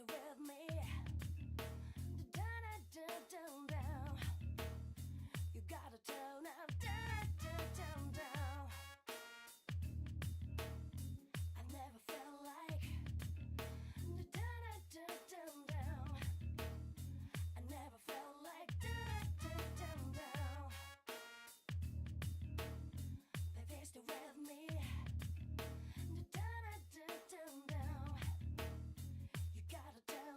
faster with me. Down, down, down, down. You gotta turn up, down, down, down, down. I never felt like down, down, down, down. I never felt like down, down, down, down. They faster with me. Down, down, down, down. You gotta turn.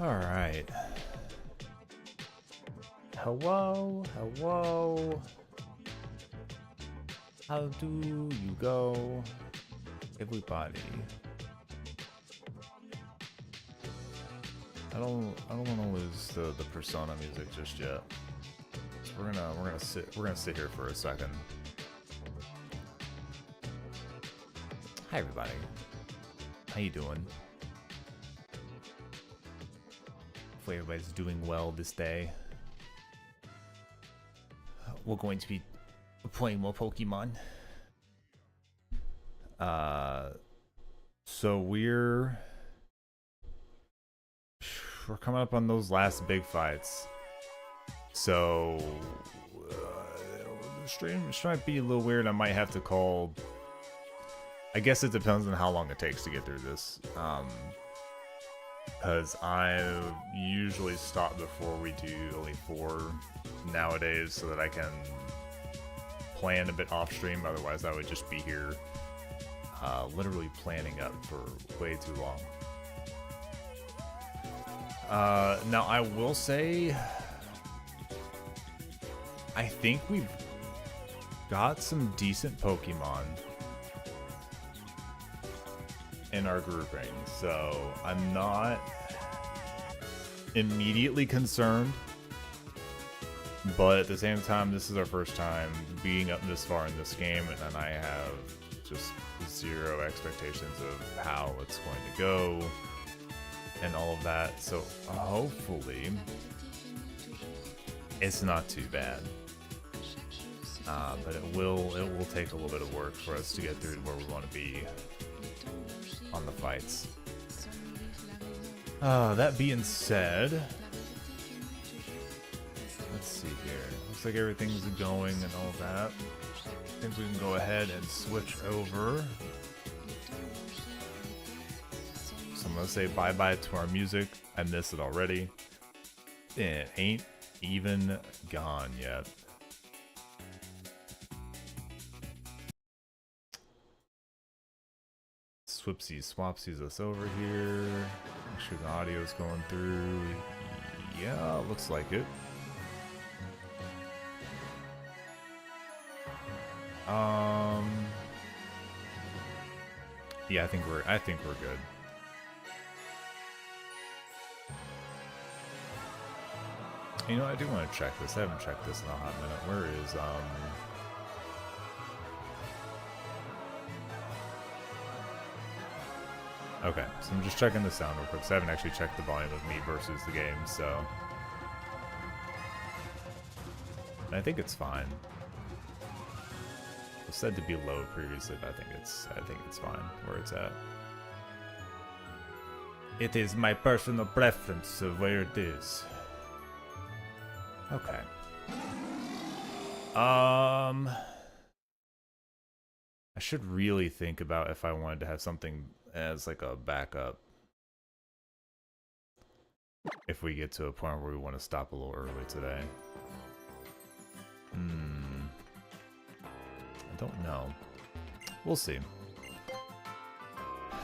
Alright. Hello, hello. How do you go, everybody? I don't want to lose the Persona music just yet. So we're gonna sit here for a second. Hi everybody. How you doing? Hopefully everybody's doing well this day. We're going to be playing more Pokemon. So we're coming up on those last big fights. So the stream might be a little weird. I might have to call. I guess it depends on how long it takes to get through this. Because I usually stop before we do only 4 nowadays so that I can plan a bit off stream. Otherwise I would just be here literally planning up for way too long. Now I will say I think we've got some decent Pokemon in our grouping, so I'm not immediately concerned, but at the same time this is our first time being up this far in this game, and I have just zero expectations of how it's going to go and all of that, so hopefully it's not too bad. But it will take a little bit of work for us to get through to where we want to be on the fights. That being said, let's see here. Looks like everything's going and all that. I think we can go ahead and switch over. So I'm gonna say bye-bye to our music. I miss it already. It ain't even gone yet. Swipsies swapsies us over here. Make sure the audio's going through. Yeah, looks like it. Yeah, I think we're good. You know, I do want to check this. I haven't checked this in a hot minute. Where is Okay, so I'm just checking the sound real quick, because I haven't actually checked the volume of me versus the game, so. And I think it's fine. It was said to be low previously, but I think it's fine where it's at. It is my personal preference of where it is. Okay. I should really think about if I wanted to have something as like a backup if we get to a point where we want to stop a little early today. I don't know. We'll see.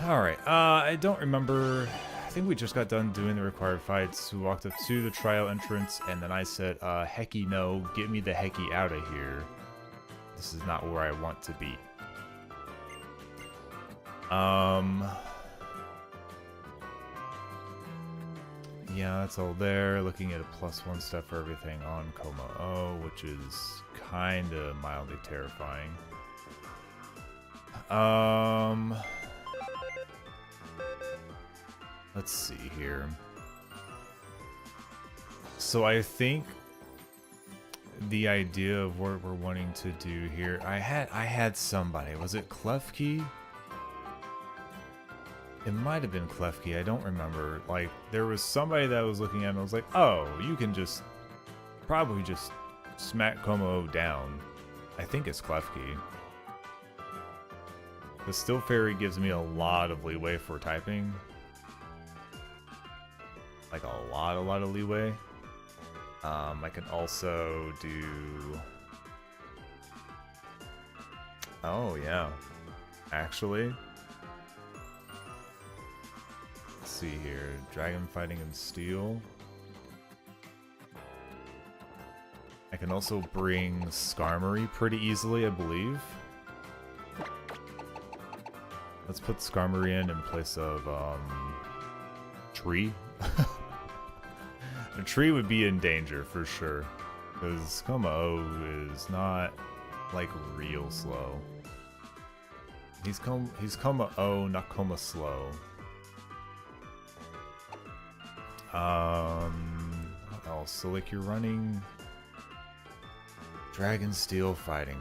Alright, I don't remember. I think we just got done doing the required fights. We walked up to the trial entrance, and then I said, hecky no, get me the hecky out of here. This is not where I want to be. Yeah, that's all there. Looking at a +1 step for everything on Como-O, which is kinda mildly terrifying. Let's see here. So I think the idea of what we're wanting to do here, I had somebody, was it Klefki? It might have been Klefki, I don't remember. Like, there was somebody that was looking at it and I was like, oh, you can just probably just smack Como down. I think it's Klefki. The Still Fairy gives me a lot of leeway for typing. Like a lot of leeway. I can also do... Oh, yeah. Actually... see here. Dragon fighting and steel. I can also bring Skarmory pretty easily, I believe. Let's put Skarmory in place of Tree. A Tree would be in danger for sure, because Como is not like real slow. He's Como not Como slow. What else? So like you're running Dragon Steel fighting.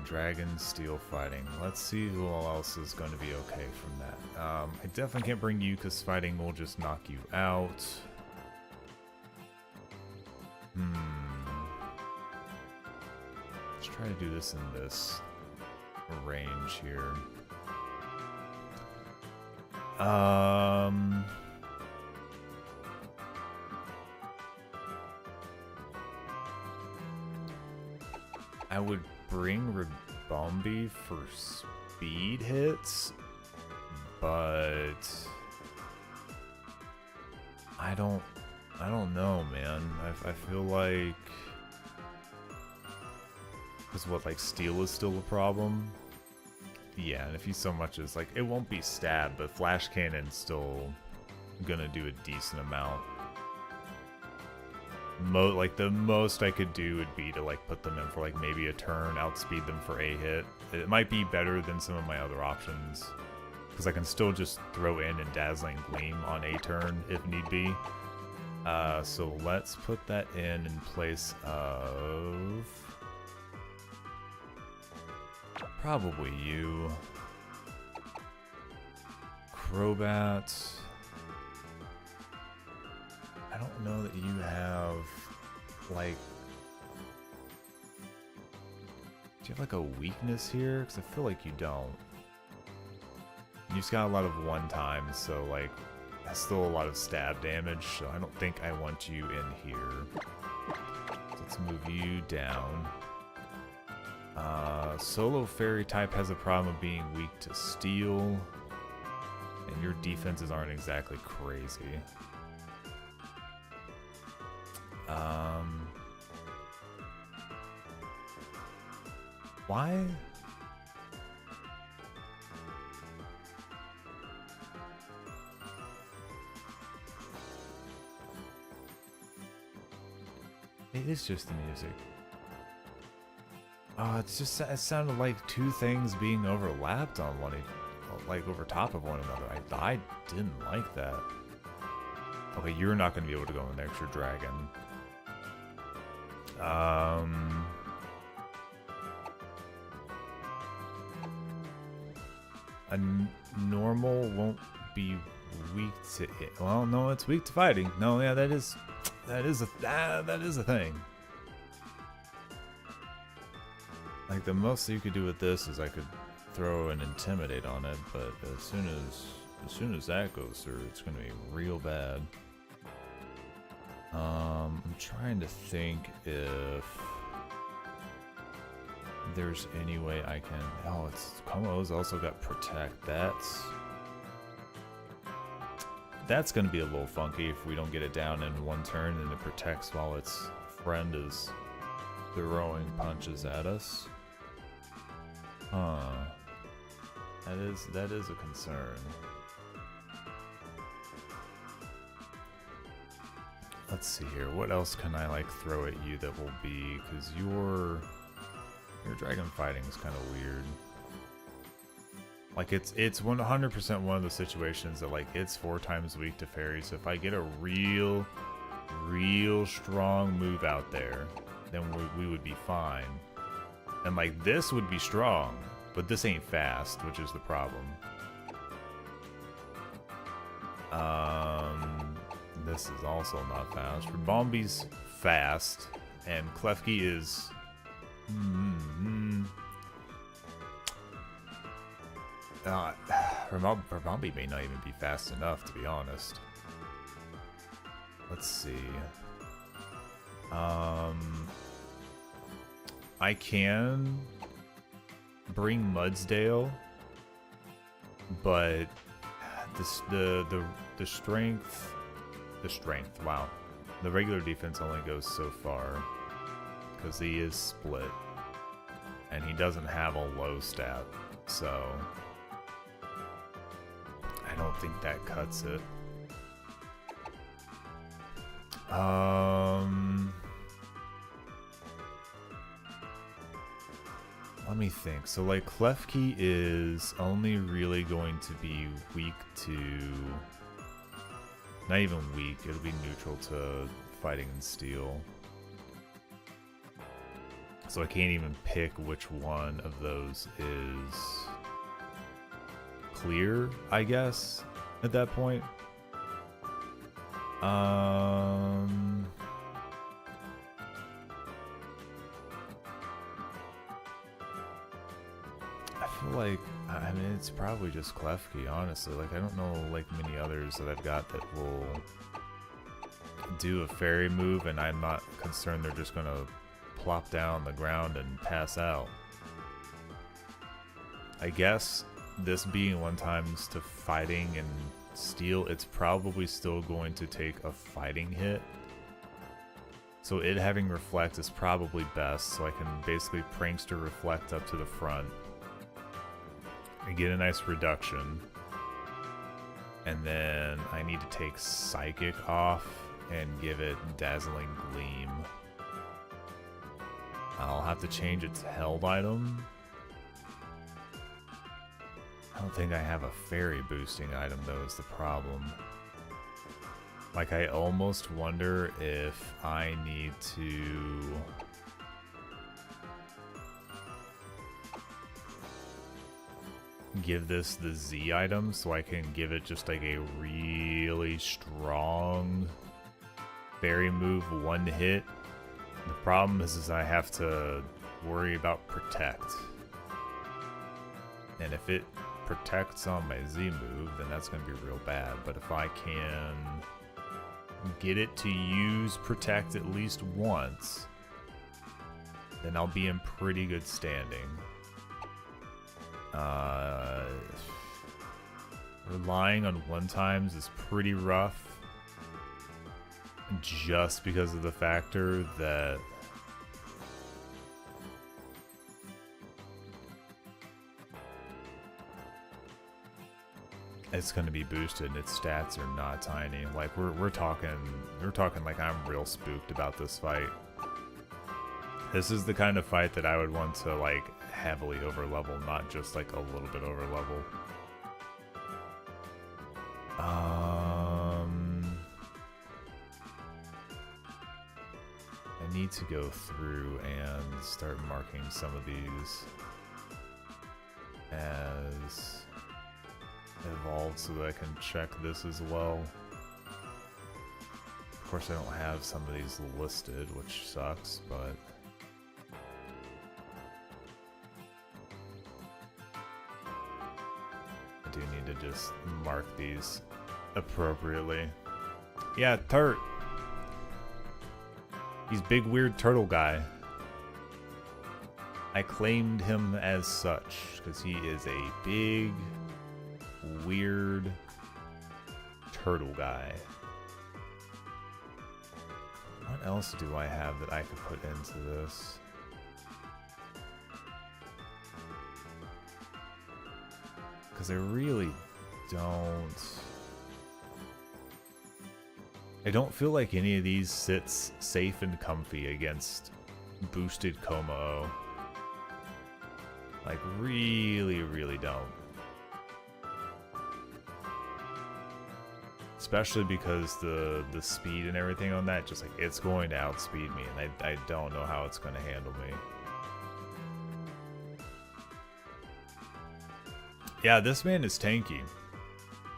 Let's see who else is going to be okay from that. I definitely can't bring you because fighting will just knock you out. Let's try to do this in this range here. I would bring Ribombee for speed hits, but I don't know, man. I feel like, because what, like steel is still a problem? Yeah, and if he so much as like, it won't be stab, but Flash Cannon's still gonna do a decent amount. Like the most I could do would be to like put them in for like maybe a turn, outspeed them for a hit. It might be better than some of my other options, because I can still just throw in and Dazzling Gleam on a turn if need be. So let's put that in place of probably you, Crobat. I don't know that you have, like, do you have like a weakness here? Because I feel like you don't. You just got a lot of one times, so like, that's still a lot of stab damage, so I don't think I want you in here. So let's move you down. Solo Fairy type has a problem of being weak to steel, and your defenses aren't exactly crazy. Why? It is just the music. Oh, it's just, it sounded like two things being overlapped on one, like over top of one another. I didn't like that. Okay, you're not going to be able to go in there because you're dragon. A normal won't be weak to it. Well, no, it's weak to fighting. No, yeah, that is a thing. Like the most you could do with this is I could throw an Intimidate on it, but as soon as that goes through, it's gonna be real bad. I'm trying to think if there's any way I can. Oh, it's Como's also got Protect. That's gonna be a little funky if we don't get it down in one turn and it protects while its friend is throwing punches at us. Huh. That is a concern. Let's see here. What else can I like throw at you that will be, because your dragon fighting is kind of weird. Like it's 100% one of the situations that like it's 4 times weak to fairies. So if I get a real strong move out there, then we would be fine. And like this would be strong, but this ain't fast, which is the problem. This is also not fast. Ribombee's fast, and Klefki is Ribombee may not even be fast enough, to be honest. Let's see. I can bring Mudsdale, but the the strength, wow. The regular defense only goes so far because he is split and he doesn't have a low stat, so I don't think that cuts it. Let me think. So like Klefki is only really going to be weak to, not even weak, it'll be neutral to fighting and steel. So I can't even pick which one of those is clear, I guess, at that point. I feel like, I mean, it's probably just Klefki, honestly. Like, I don't know, like, many others that I've got that will do a fairy move, and I'm not concerned they're just gonna plop down on the ground and pass out. I guess this being 1x to fighting and steel, it's probably still going to take a fighting hit. So it having reflect is probably best, so I can basically prankster reflect up to the front and get a nice reduction. And then I need to take psychic off and give it dazzling gleam. I'll have to change its held item. I don't think I have a fairy boosting item though, is the problem. Like, I almost wonder if I need to give this the Z item so I can give it just like a really strong fairy move one hit. The problem is I have to worry about protect. And if it protects on my Z move, then that's going to be real bad. But if I can get it to use protect at least once, then I'll be in pretty good standing. Relying on 1x is pretty rough, just because of the factor that it's going to be boosted and its stats are not tiny. Like we're talking like I'm real spooked about this fight. This is the kind of fight that I would want to like heavily over level, not just like a little bit over level. I need to go through and start marking some of these as evolved so that I can check this as well. Of course, I don't have some of these listed, which sucks, but I do need to just mark these appropriately. Yeah, Turt. He's big weird turtle guy. I claimed him as such because he is a big weird turtle guy. What else do I have that I could put into this? Because I really I don't feel like any of these sits safe and comfy against boosted Como. Like, really don't. Especially because the speed and everything on that, just like, it's going to outspeed me, and I don't know how it's going to handle me. Yeah, this man is tanky.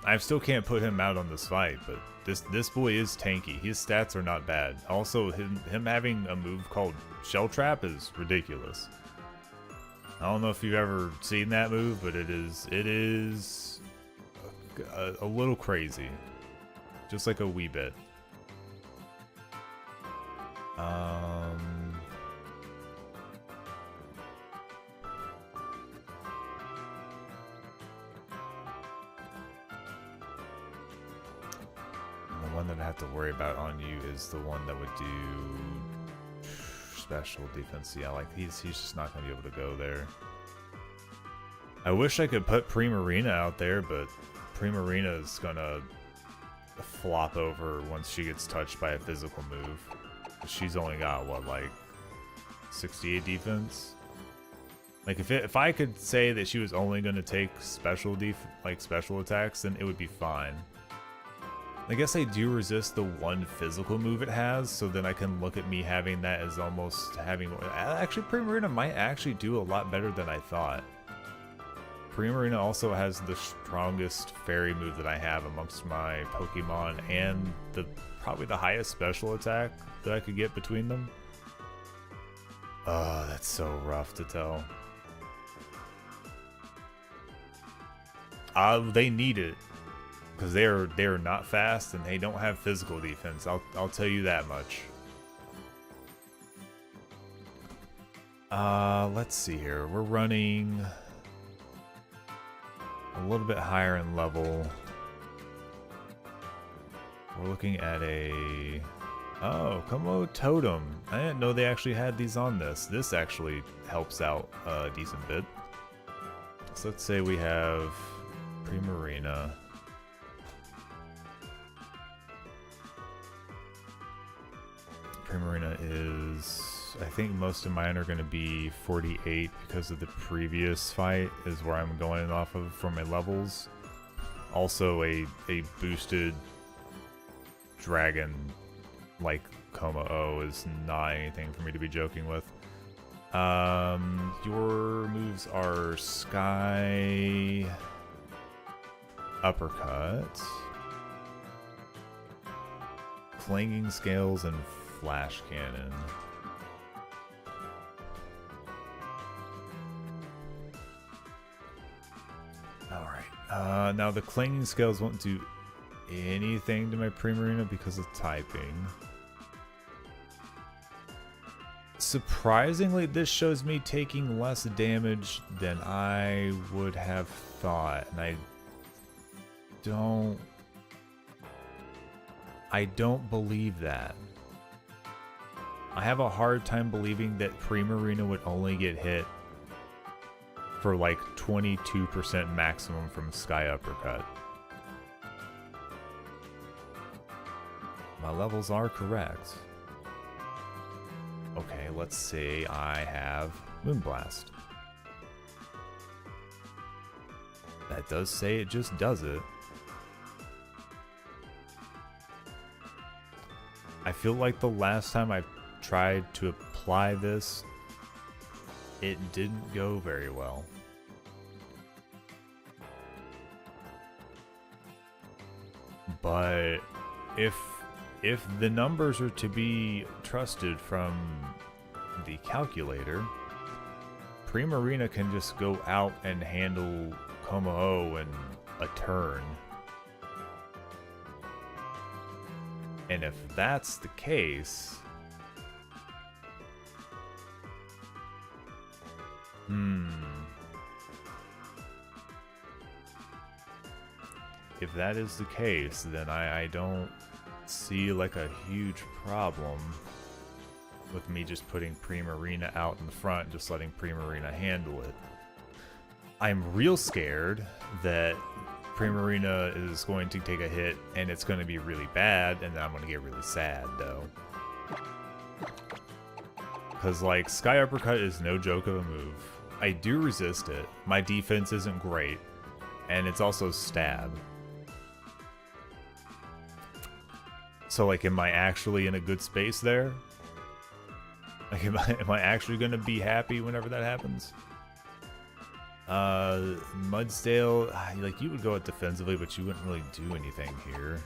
I still can't put him out on this fight, but this boy is tanky. His stats are not bad. Also, him having a move called Shell Trap is ridiculous. I don't know if you've ever seen that move, but it is a little crazy. Just like a wee bit. gonna have to worry about on you is the one that would do special defense. Yeah, like he's just not gonna be able to go there. I wish I could put Primarina out there, but Primarina is gonna flop over once she gets touched by a physical move. She's only got what, like 68 defense? Like if I could say that she was only gonna take special special attacks, then it would be fine. I guess I do resist the one physical move it has, so then I can look at me having that as almost having... Actually, Primarina might actually do a lot better than I thought. Primarina also has the strongest fairy move that I have amongst my Pokemon, and probably the highest special attack that I could get between them. Oh, that's so rough to tell. They need it. Because they're not fast and they don't have physical defense. I'll tell you that much. Let's see here. We're running a little bit higher in level. We're looking at a... Oh, Como Totem. I didn't know they actually had these on this. This actually helps out a decent bit. So let's say we have Primarina. Primarina is... I think most of mine are going to be 48 because of the previous fight is where I'm going off of for my levels. Also a boosted dragon like Como O is not anything for me to be joking with. Your moves are Sky Uppercut, Clanging Scales, and Flash Cannon. Alright, now the Clanging Scales won't do anything to my Primarina because of typing. Surprisingly, this shows me taking less damage than I would have thought, and I don't believe that. I have a hard time believing that Primarina would only get hit for like 22% maximum from Sky Uppercut. My levels are correct. Okay, let's say I have Moonblast. That does say it just does it. I feel like the last time I tried to apply this, it didn't go very well. But if the numbers are to be trusted from the calculator, Primarina can just go out and handle Como-O in a turn. And if that's the case... If that is the case, then I don't see like a huge problem with me just putting Primarina out in the front and just letting Primarina handle it. I'm real scared that Primarina is going to take a hit and it's going to be really bad, and then I'm going to get really sad though. Because like Sky Uppercut is no joke of a move. I do resist it. My defense isn't great, and it's also stab. So like, am I actually in a good space there? Like, am I actually gonna be happy whenever that happens? Mudsdale, like you would go it defensively, but you wouldn't really do anything here.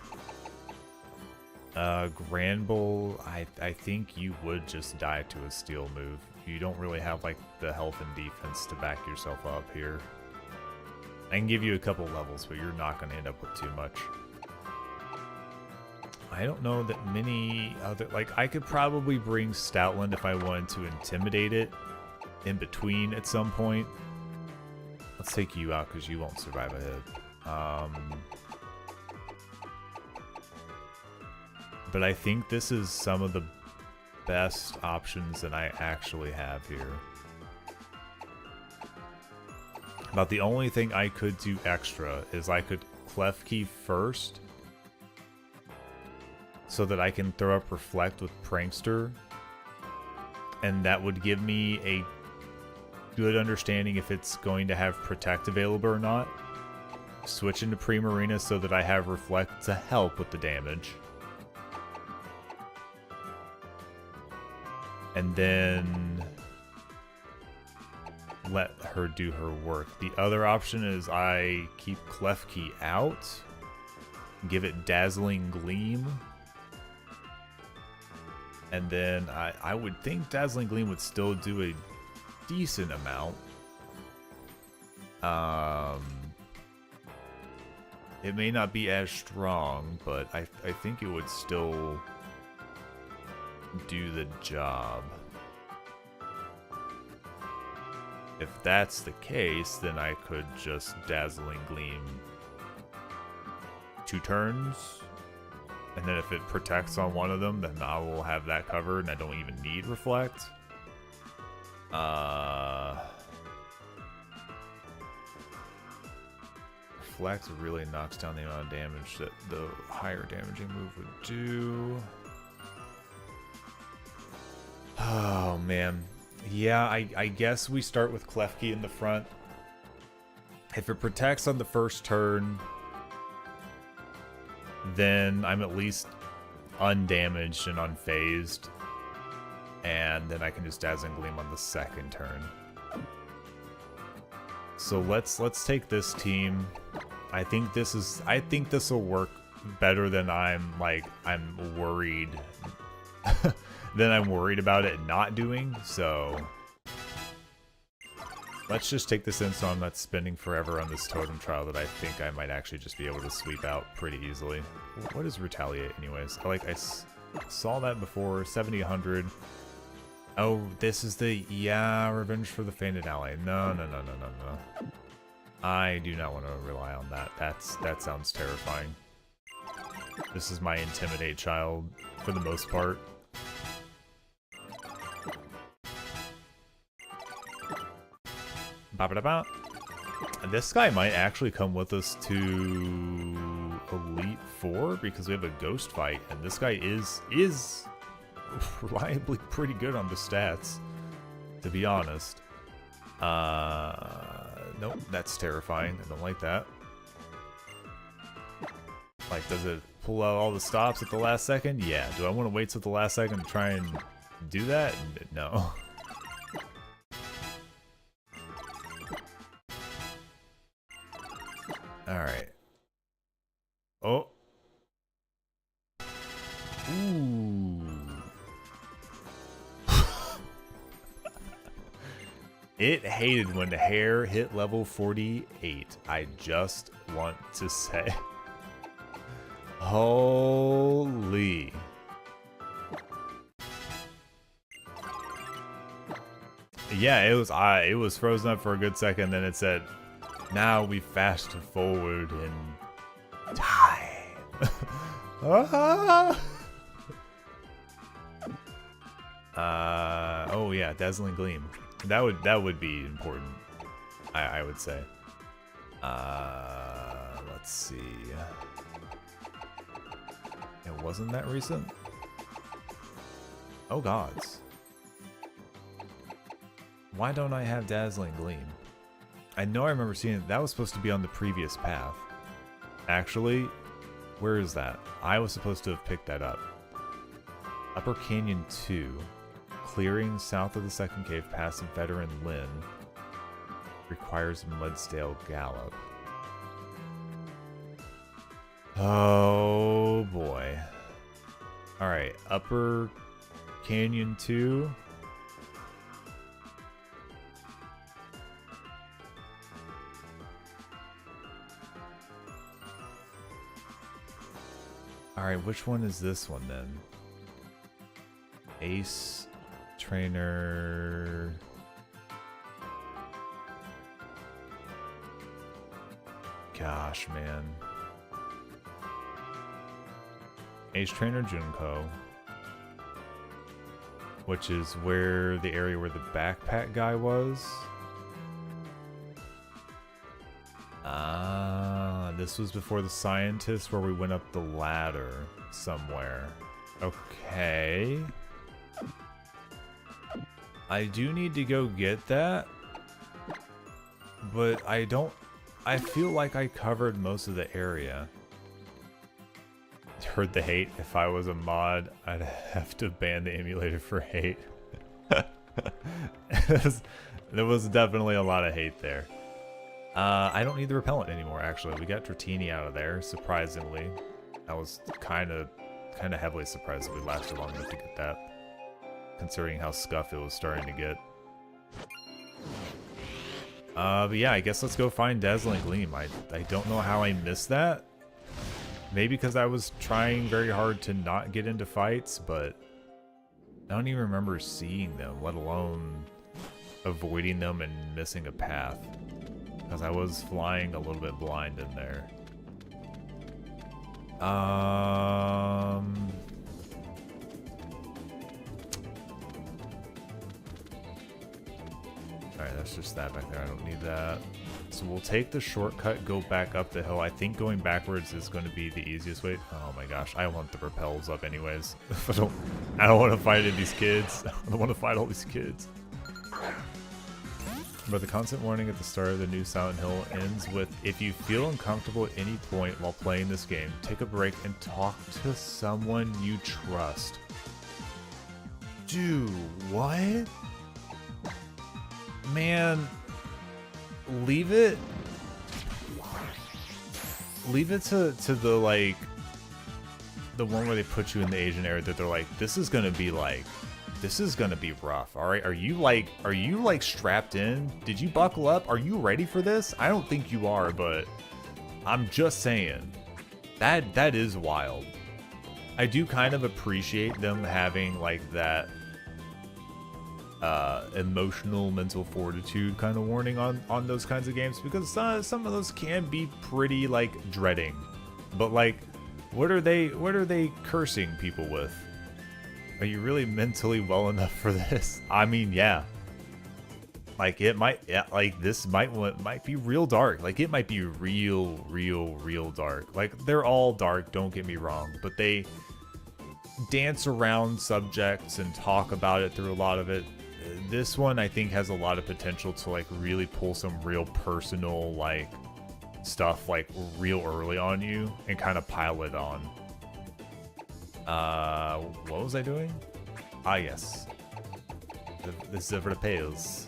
Granbull, I think you would just die to a steel move. You don't really have like the health and defense to back yourself up here. I can give you a couple levels, but you're not gonna end up with too much. I don't know that many other... Like, I could probably bring Stoutland if I wanted to intimidate it in between at some point. Let's take you out because you won't survive a hit. But I think this is some of the best options that I actually have here. About the only thing I could do extra is I could Clef Key first so that I can throw up Reflect with Prankster, and that would give me a good understanding if it's going to have Protect available or not. Switch into Primarina so that I have Reflect to help with the damage. And then let her do her work. The other option is I keep Clef Key out, give it Dazzling Gleam, and then I would think Dazzling Gleam would still do a decent amount. It may not be as strong, but I think it would still do the job. If that's the case, then I could just Dazzling Gleam 2 turns, and then if it protects on one of them, then I will have that covered and I don't even need Reflect. Reflect really knocks down the amount of damage that the higher damaging move would do. Oh man. Yeah, I guess we start with Clef Key in the front. If it protects on the first turn, then I'm at least undamaged and unfazed. And then I can just Dazzling Gleam on the second turn. So let's take this team. I think this will work better than I'm worried than I'm worried about it not doing. So let's just take this in so I'm not spending forever on this totem trial that I think I might actually just be able to sweep out pretty easily. What is Retaliate anyways? I saw that before. 70, 100. Oh, this is the, yeah, Revenge for the Fainted Ally. No. I do not want to rely on that. That sounds terrifying. This is my Intimidate child for the most part. Ba-ba-da-ba. And this guy might actually come with us to Elite Four because we have a ghost fight, and this guy is reliably pretty good on the stats, to be honest. Nope, that's terrifying. I don't like that. Like, does it pull out all the stops at the last second? Yeah. Do I want to wait till the last second to try and do that? No. Alright. Oh. Ooh. It hated when the hair hit level 48. I just want to say. Holy. Yeah, it was frozen up for a good second, then it said, now we fast forward in time. Oh yeah, Dazzling Gleam. That would be important, I would say. Let's see. It wasn't that recent? Oh gods. Why don't I have Dazzling Gleam? I know I remember seeing it. That was supposed to be on the previous path. Actually, where is that? I was supposed to have picked that up. Upper Canyon 2. Clearing south of the second cave past Veteran Lynn. Requires Mudstale Gallop. Oh boy. Alright, Upper Canyon 2. Alright, which one is this one then? Ace Trainer. Gosh, man. Ace Trainer Junko, which is where the area where the backpack guy was. Ah, this was before the scientist where we went up the ladder somewhere. Okay. I do need to go get that, but I feel like I covered most of the area. Heard the hate. If I was a mod, I'd have to ban the emulator for hate. There was definitely a lot of hate there. I don't need the repellent anymore, actually. We got Dratini out of there, surprisingly. I was kind of heavily surprised that we lasted long enough to get that, considering how scuffed it was starting to get. But yeah, I guess let's go find Dazzling Gleam. I don't know how I missed that. Maybe because I was trying very hard to not get into fights, but I don't even remember seeing them, let alone avoiding them and missing a path. Because I was flying a little bit blind in there. Alright, that's just that back there. I don't need that. So we'll take the shortcut, go back up the hill. I think going backwards is going to be the easiest way. Oh my gosh, I want the repels up anyways. I don't want to fight these kids. I don't want to fight all these kids. But the constant warning at the start of the new Silent Hill ends with, if you feel uncomfortable at any point while playing this game, take a break and talk to someone you trust. Dude, what? Man, leave it to the, like, the one where they put you in the Asian area that they're like, this is gonna be rough. All right, are you like strapped in? Did you buckle up? Are you ready for this? I don't think you are, but I'm just saying that is wild. I do kind of appreciate them having like that emotional mental fortitude kind of warning on those kinds of games, because some of those can be pretty like dreading. But like, what are they cursing people with? Are you really mentally well enough for this? I mean, yeah. Like it might, yeah, like this might be real dark. Like it might be real dark. Like they're all dark, don't get me wrong, but they dance around subjects and talk about it through a lot of it. This one I think has a lot of potential to like really pull some real personal like stuff like real early on you and kind of pile it on. What was I doing? Ah, yes. The zebra pails.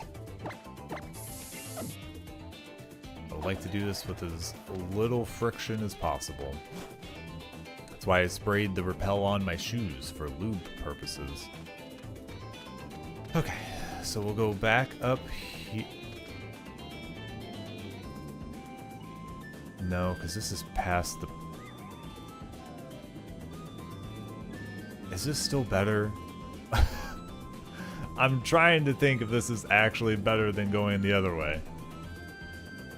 I would like to do this with as little friction as possible. That's why I sprayed the repel on my shoes for lube purposes. Okay, so we'll go back up here. No, because this is past the... Is this still better? I'm trying to think if this is actually better than going the other way.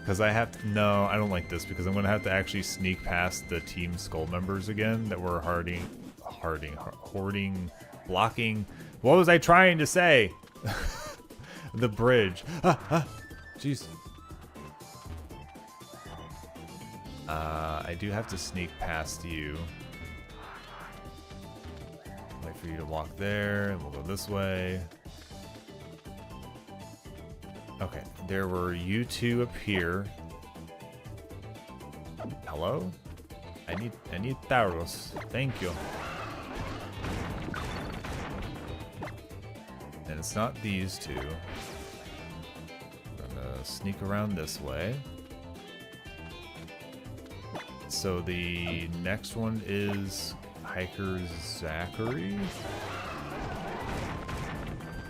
Because I have to... No, I don't like this because I'm going to have to actually sneak past the Team Skull members again that were hoarding, blocking... What was I trying to say? The bridge. Jeez. I do have to sneak past you. Wait for you to walk there, and we'll go this way. Okay, there were you two up here. Hello? I need Tauros. Thank you. And it's not these two. I'm gonna sneak around this way. So the next one is Hiker Zachary.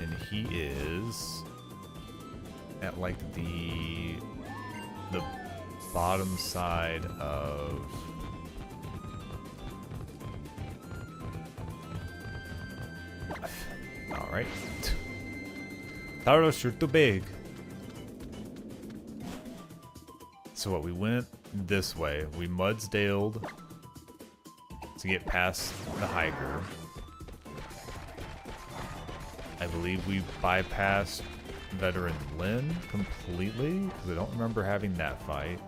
And he is at like the bottom side of... Alright. Tauros, you're too big. So what, we went this way. We Mudsdaled to to get past the hiker. I believe we bypassed Veteran Lynn completely, because I don't remember having that fight.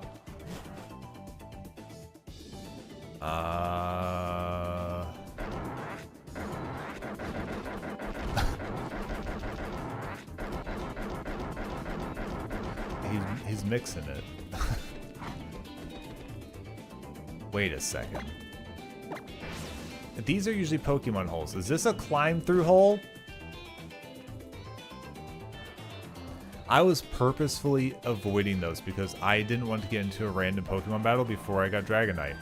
He's mixing it. Wait a second. These are usually Pokemon holes. Is this a climb through hole? I was purposefully avoiding those because I didn't want to get into a random Pokemon battle before I got Dragonite.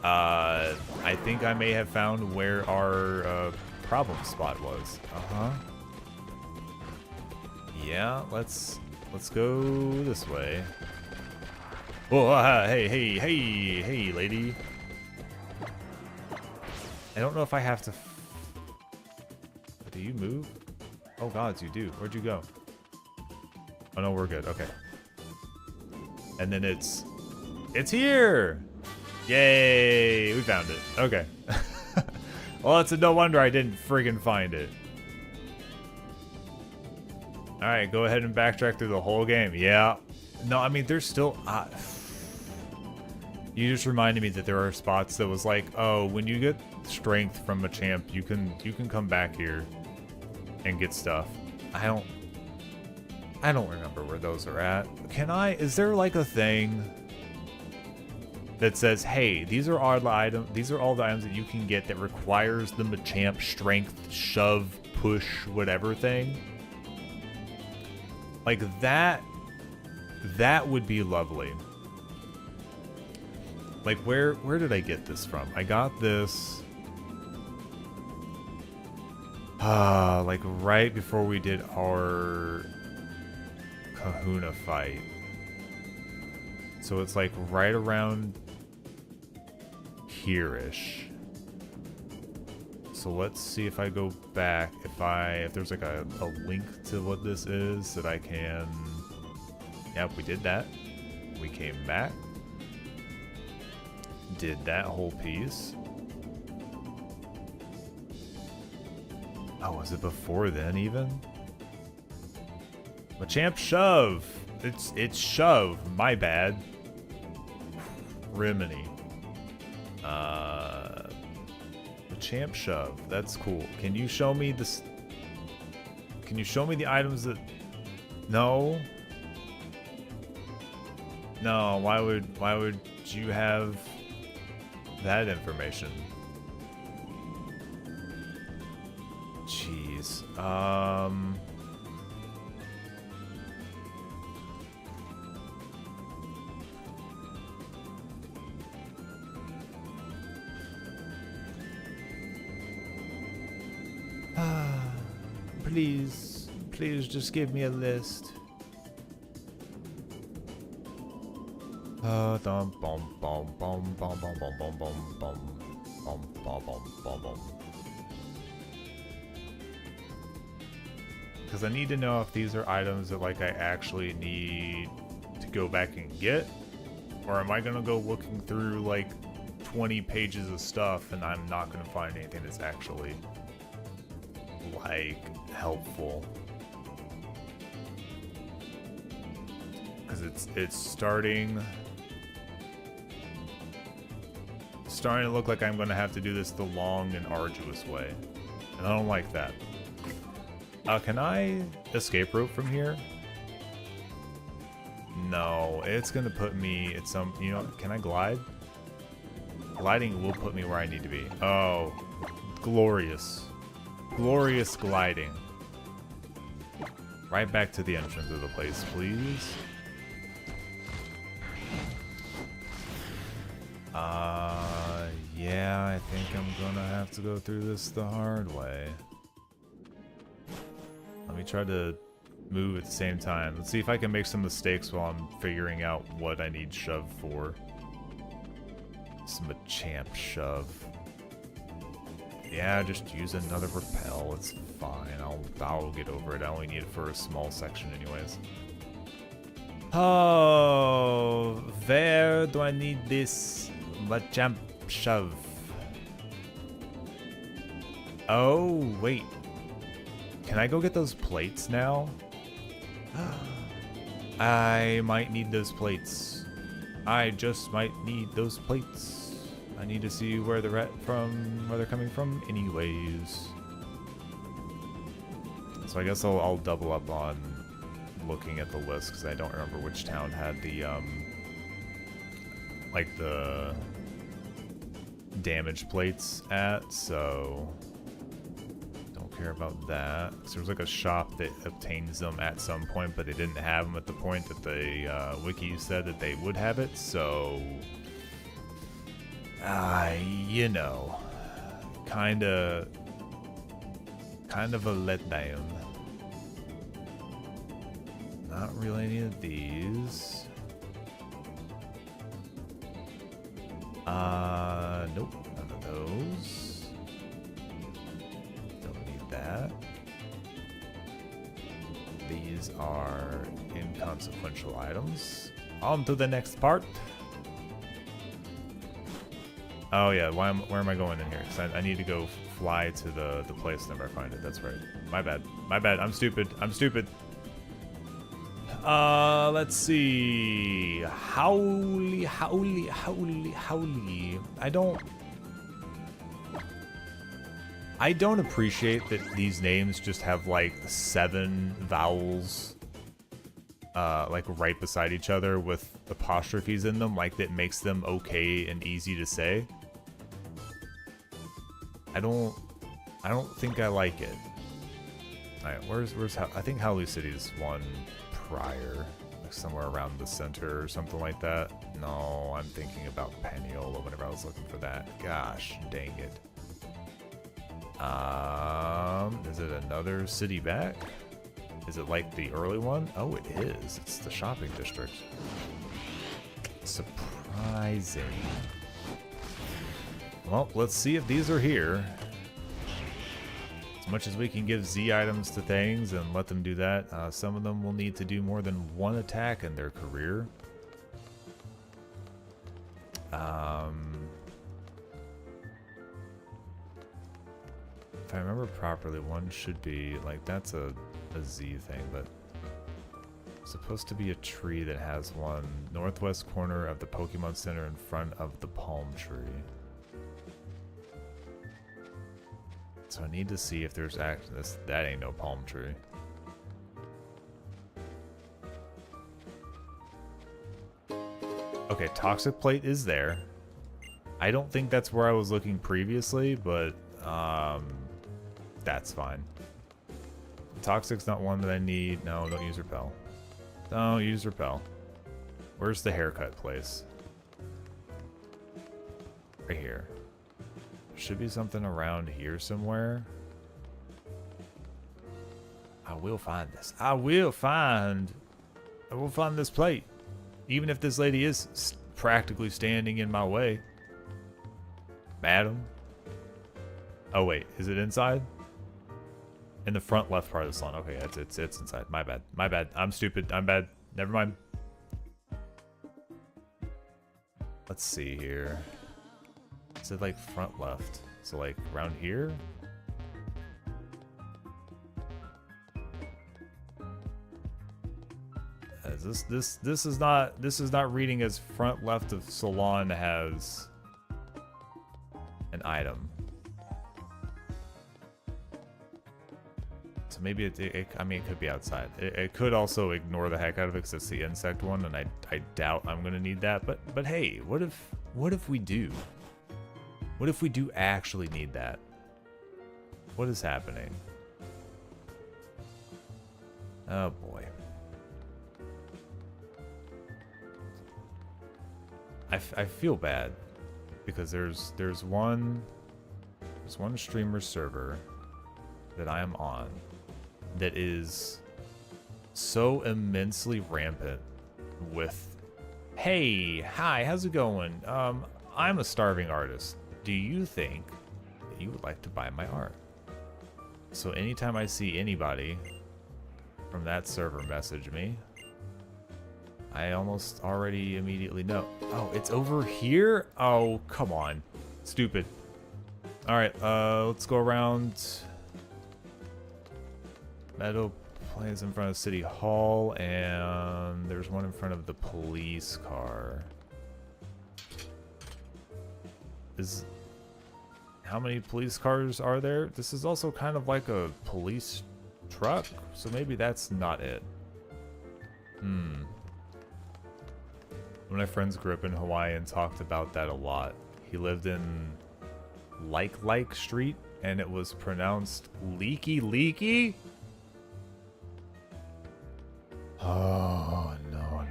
I think I may have found where our problem spot was. Yeah, let's go this way. Oh, hey, lady. I don't know if I have to. Do you move? Oh gods, you do. Where'd you go? Oh no, we're good. Okay. And then it's here. Yay, we found it. Okay. Well, it's no wonder I didn't friggin' find it. All right, go ahead and backtrack through the whole game. Yeah. No, I mean, there's still. You just reminded me that there are spots that was like, oh, when you get strength from a champ, you can come back here and get stuff. I don't remember where those are at. Is there like a thing that says, hey, these are all the items that you can get that requires the Machamp strength, shove, push, whatever thing? Like that would be lovely. Like where did I get this from? I got this like right before we did our Kahuna fight. So it's like right around here-ish. So let's see if I go back, if there's like a link to what this is that I can. Yep, we did that. We came back. Did that whole piece. Oh, was it before then even? Machamp shove. It's shove. My bad. Rimini. Machamp shove. That's cool. Can you show me this? Can you show me the items that? No. No. Why would you have that information? Jeez. Please just give me a list. Because I need to know if these are items that like I actually need to go back and get, or am I gonna go looking through like 20 pages of stuff and I'm not gonna find anything that's actually like helpful. Because it's starting to look like I'm gonna have to do this the long and arduous way, and I don't like that. Can I escape rope from here? No, it's gonna put me at some, you know, can I glide? Gliding will put me where I need to be. Oh, glorious. Glorious gliding. Right back to the entrance of the place, please. Yeah, I think I'm gonna have to go through this the hard way. Let me try to move at the same time. Let's see if I can make some mistakes while I'm figuring out what I need shove for. Some Machamp shove. Yeah, just use another repel. It's fine. I'll get over it. I only need it for a small section anyways. Oh, where do I need this Machamp shove. Oh, wait. Can I go get those plates now? I might need those plates. I just might need those plates. I need to see where they're where they're coming from anyways. So I guess I'll double up on looking at the list because I don't remember which town had the like the damage plates at, so don't care about that. So there's like a shop that obtains them at some point, but they didn't have them at the point that the wiki said that they would have it, so you know, kind of a letdown. Not really any of these. Nope, none of those. Don't need that. These are inconsequential items. On to the next part. Oh yeah, where am I going in here? Because I need to go fly to the place whenever I find it. That's right. My bad. My bad. I'm stupid. I'm stupid. Let's see. Howly. I don't appreciate that these names just have like 7 vowels, like right beside each other with apostrophes in them, like that makes them okay and easy to say. I don't think I like it. Alright, where's I think Howley City's one prior, like somewhere around the center or something like that. No, I'm thinking about Paniola whenever I was looking for that. Gosh, dang it. Is it another city back? Is it like the early one? Oh, it is. It's the shopping district. Surprising. Well, let's see if these are here. As much as we can give Z items to things and let them do that, some of them will need to do more than one attack in their career. If I remember properly, one should be, like, that's a Z thing, but it's supposed to be a tree that has one northwest corner of the Pokemon Center in front of the palm tree. So I need to see if there's that ain't no palm tree. Okay, Toxic Plate is there. I don't think that's where I was looking previously, but that's fine. Toxic's not one that I need. No, don't use Repel. Don't use Repel. Where's the haircut place? Right here. Should be something around here somewhere. I will find this. I will find this plate. Even if this lady is practically standing in my way. Madam. Oh wait, is it inside? In the front left part of the salon. Okay, it's inside. My bad. My bad. I'm stupid. I'm bad. Never mind. Let's see here. Is it like front left? So like around here? This is not reading as front left of salon has an item. So maybe I mean, it could be outside. It could also ignore the heck out of it because it's the insect one, and I doubt I'm gonna need that. But hey, what if we do? What if we do actually need that? What is happening? Oh boy. I feel bad because there's one streamer server that I am on that is so immensely rampant with, hey, hi, how's it going? I'm a starving artist. Do you think that you would like to buy my art? So anytime I see anybody from that server message me, I almost already immediately know. Oh, it's over here? Oh, come on. Stupid. Alright, let's go around. Meadow Plains in front of City Hall, and there's one in front of the police car. How many police cars are there? This is also kind of like a police truck, so maybe that's not it. One of my friends grew up in Hawaii and talked about that a lot. He lived in Like Street, and it was pronounced Leaky? Oh, no.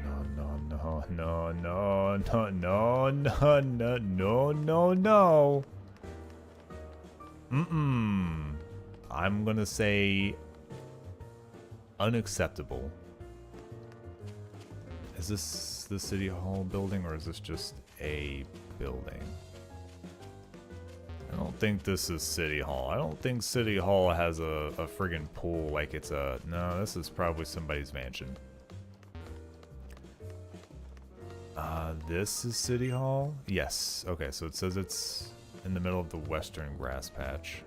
I'm gonna say unacceptable. Is this the City Hall building, or is this just a building? I don't think this is City Hall. I don't think City Hall has a friggin' pool like it's a... No, this is probably somebody's mansion. This is City Hall? Yes. Okay, so it says it's in the middle of the western grass patch.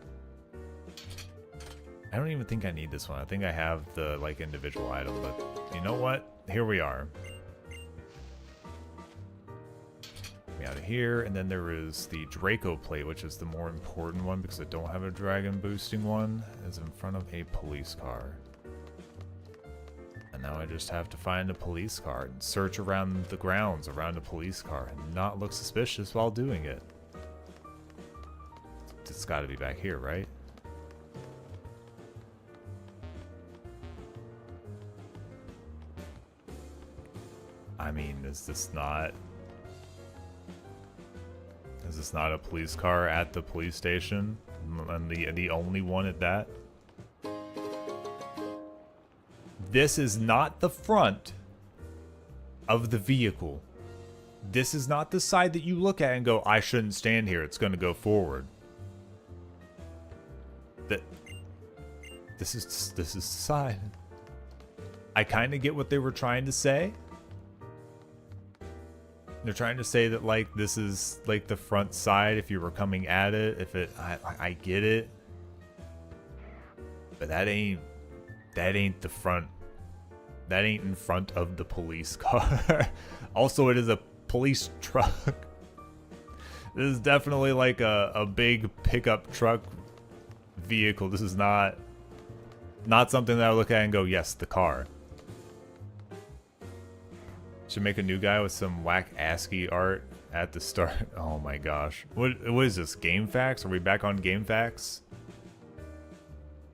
I don't even think I need this one. I think I have the, like, individual item, but you know what? Here we are. Out of here, and then there is the Draco plate, which is the more important one because I don't have a dragon boosting one. Is in front of a police car, and now I just have to find a police car and search around the grounds around a police car and not look suspicious while doing it. It's got to be back here, right? I mean, is this not a police car at the police station? And the only one at that? This is not the front of the vehicle. This is not the side that you look at and go, I shouldn't stand here, it's gonna go forward. This is the side. I kind of get what they were trying to say. They're trying to say that, like, this is like the front side if you were coming at it. I get it, but that ain't the front. That ain't in front of the police car. Also, it is a police truck. This is definitely like a big pickup truck vehicle. This is not something that I look at and go, yes, the car. Should make a new guy with some whack ASCII art at the start. Oh my gosh. What is this? Game Facts? Are we back on Game Facts?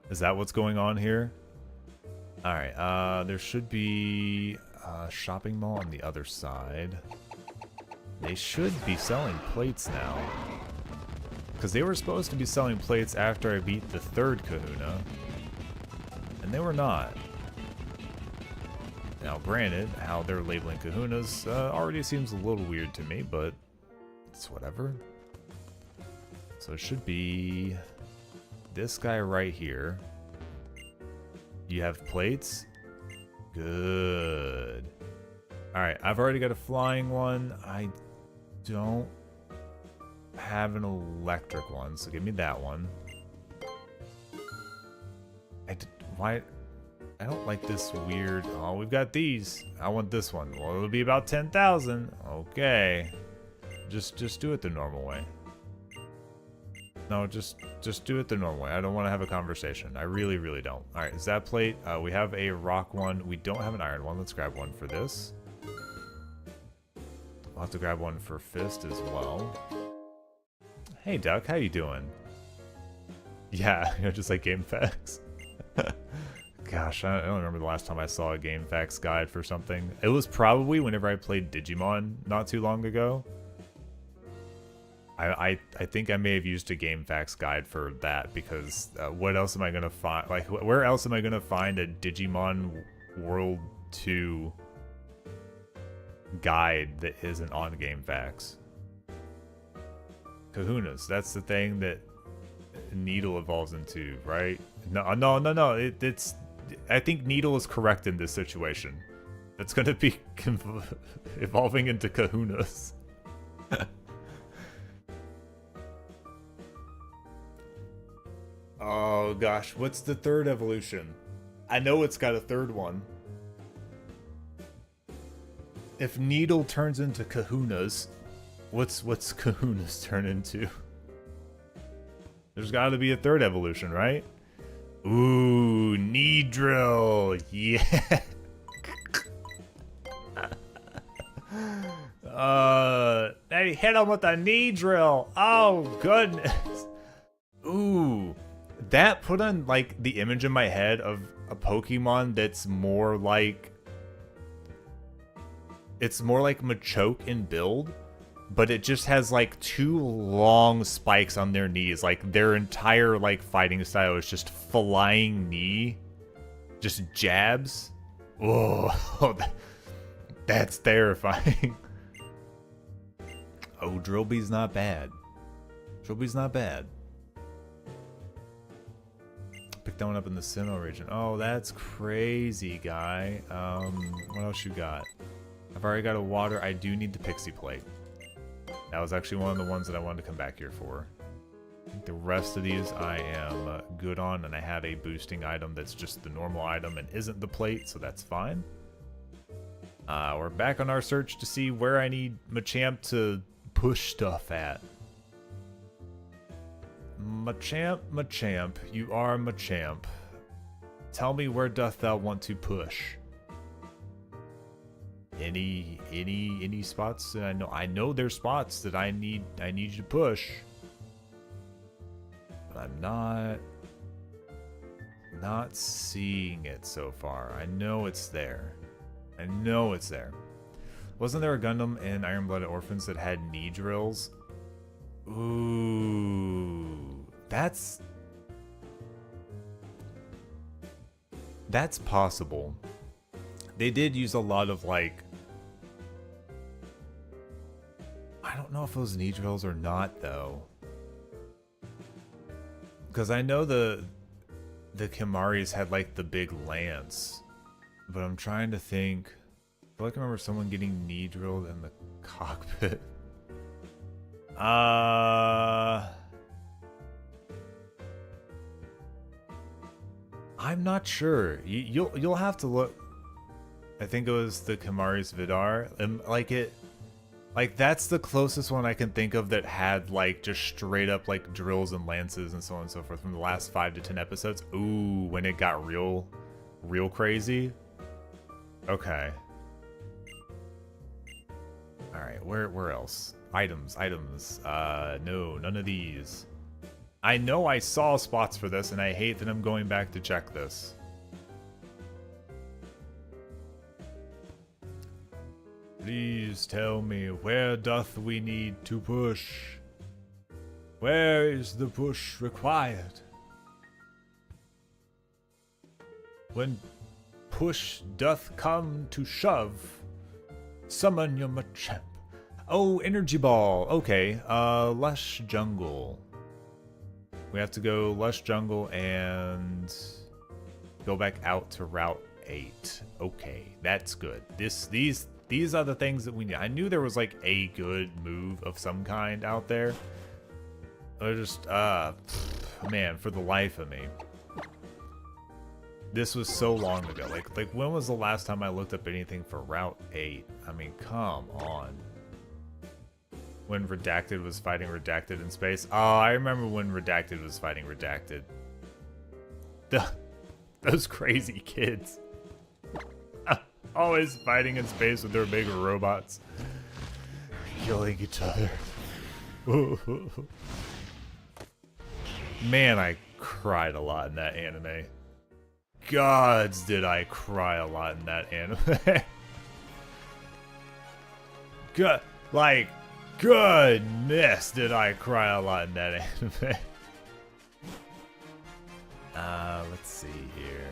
Is that what's going on here? Alright, there should be a shopping mall on the other side. They should be selling plates now. Because they were supposed to be selling plates after I beat the third kahuna. And they were not. Now, granted, how they're labeling kahunas already seems a little weird to me, but it's whatever. So it should be this guy right here. You have plates? Good. Alright, I've already got a flying one. I don't have an electric one, so give me that one. Why? I don't like this weird... Oh, we've got these. I want this one. Well, it'll be about 10,000. Okay. Just do it the normal way. No, just do it the normal way. I don't want to have a conversation. I really, really don't. Alright, is that plate? We have a rock one. We don't have an iron one. Let's grab one for this. I'll have to grab one for fist as well. Hey, Duck. How you doing? Yeah, just like Game Facts. Gosh, I don't remember the last time I saw a Game Facts guide for something. It was probably whenever I played Digimon not too long ago. I think I may have used a Game Facts guide for that, because what else am I going to find? Like, where else am I going to find a Digimon World 2 guide that isn't on Game Facts? Kahunas, that's the thing that Needle evolves into, right? No. It's... I think Needle is correct in this situation. It's going to be evolving into kahunas. Oh gosh, what's the third evolution? I know it's got a third one. If Needle turns into Kahunas, what's Kahunas turn into? There's got to be a third evolution, right? Ooh, knee drill. Yeah. They hit him with a knee drill. Oh, goodness. Ooh. That put on, like, the image in my head of a Pokemon that's more like... It's more like Machoke in build, but it just has, like, 2 long spikes on their knees. Like, their entire, like, fighting style is just flying knee. Just jabs. Oh, that's terrifying. Oh, Drillbee's not bad. Drillbee's not bad. Pick that one up in the Sinnoh region. Oh, that's crazy, guy. What else you got? I've already got a water. I do need the Pixie Plate. That was actually one of the ones that I wanted to come back here for. I think the rest of these I am good on, and I have a boosting item that's just the normal item and isn't the plate, so that's fine. We're back on our search to see where I need Machamp to push stuff at. Machamp, you are Machamp. Tell me, where doth thou want to push? Any spots that I know there's spots that I need you to push. But I'm not seeing it so far. I know it's there. I know it's there. Wasn't there a Gundam in Iron Blooded Orphans that had knee drills? Ooh, that's possible. They did use a lot of, like, I don't know if those knee drills or not though, because I know the Kimaris had, like, the big lance, but I'm trying to think. I feel like I remember someone getting knee drilled in the cockpit. I'm not sure. You'll have to look. I think it was the Kimari's Vidar, and like that's the closest one I can think of that had, like, just straight up, like, drills and lances and so on and so forth from the last 5 to 10 episodes. Ooh, when it got real crazy. Okay. All right, where else? Items. No, none of these. I know I saw spots for this, and I hate that I'm going back to check this. Please tell me, where doth we need to push? Where is the push required? When push doth come to shove, summon your Machamp. Oh, Energy Ball. Okay, Lush Jungle. We have to go Lush Jungle and go back out to Route 8. Okay, that's good. These are the things that we need. I knew there was, like, a good move of some kind out there. I just, man, for the life of me. This was so long ago. Like when was the last time I looked up anything for Route 8? I mean, come on. When Redacted was fighting Redacted in space. Oh, I remember when Redacted was fighting Redacted. Those crazy kids. Always fighting in space with their big robots. Killing each other. Man, I cried a lot in that anime. Gods, did I cry a lot in that anime. Goodness, did I cry a lot in that anime. Let's see here.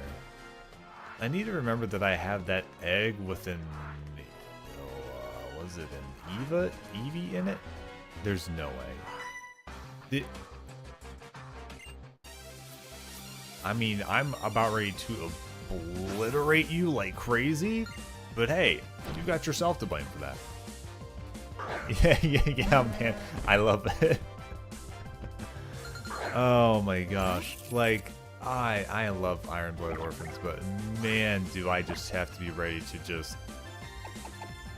I need to remember that I have that egg with an... was it an Eevee in it? There's no way. I mean, I'm about ready to obliterate you like crazy, but hey, you got yourself to blame for that. Yeah, man. I love it. Oh my gosh. Like, I love Iron Blood Orphans, but man, do I just have to be ready to just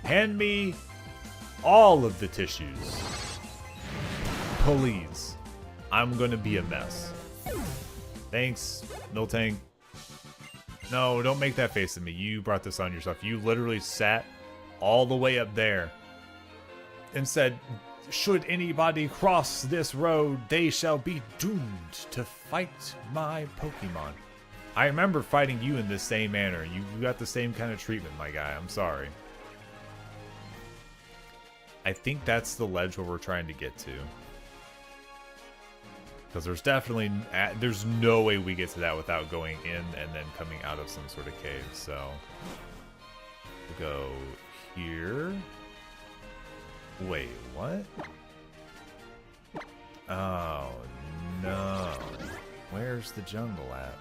hand me all of the tissues. Please. I'm gonna be a mess. Thanks, Miltank. No, don't make that face at me. You brought this on yourself. You literally sat all the way up there and said, should anybody cross this road, they shall be doomed to fight my Pokemon. I remember fighting you in the same manner. You got the same kind of treatment, my guy. I'm sorry. I think that's the ledge where we're trying to get to. Because there's definitely, there's no way we get to that without going in and then coming out of some sort of cave. So, we'll go here. Wait, what? Oh, no. Where's the jungle at?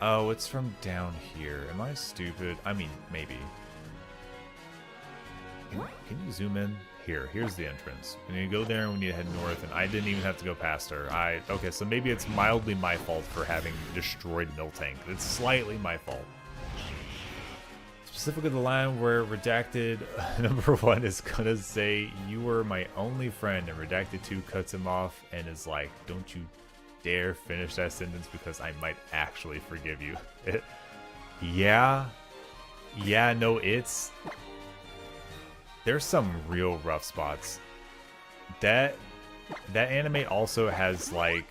Oh, it's from down here. Am I stupid? I mean, maybe. Can you zoom in? Here's the entrance. And you go there and we need to head north, and I didn't even have to go past her. Okay, so maybe it's mildly my fault for having destroyed Miltank. It's slightly my fault. Specifically the line where Redacted number 1 is gonna say, you were my only friend, and Redacted 2 cuts him off and is like, don't you dare finish that sentence because I might actually forgive you. Yeah, no, there's some real rough spots. That anime also has, like,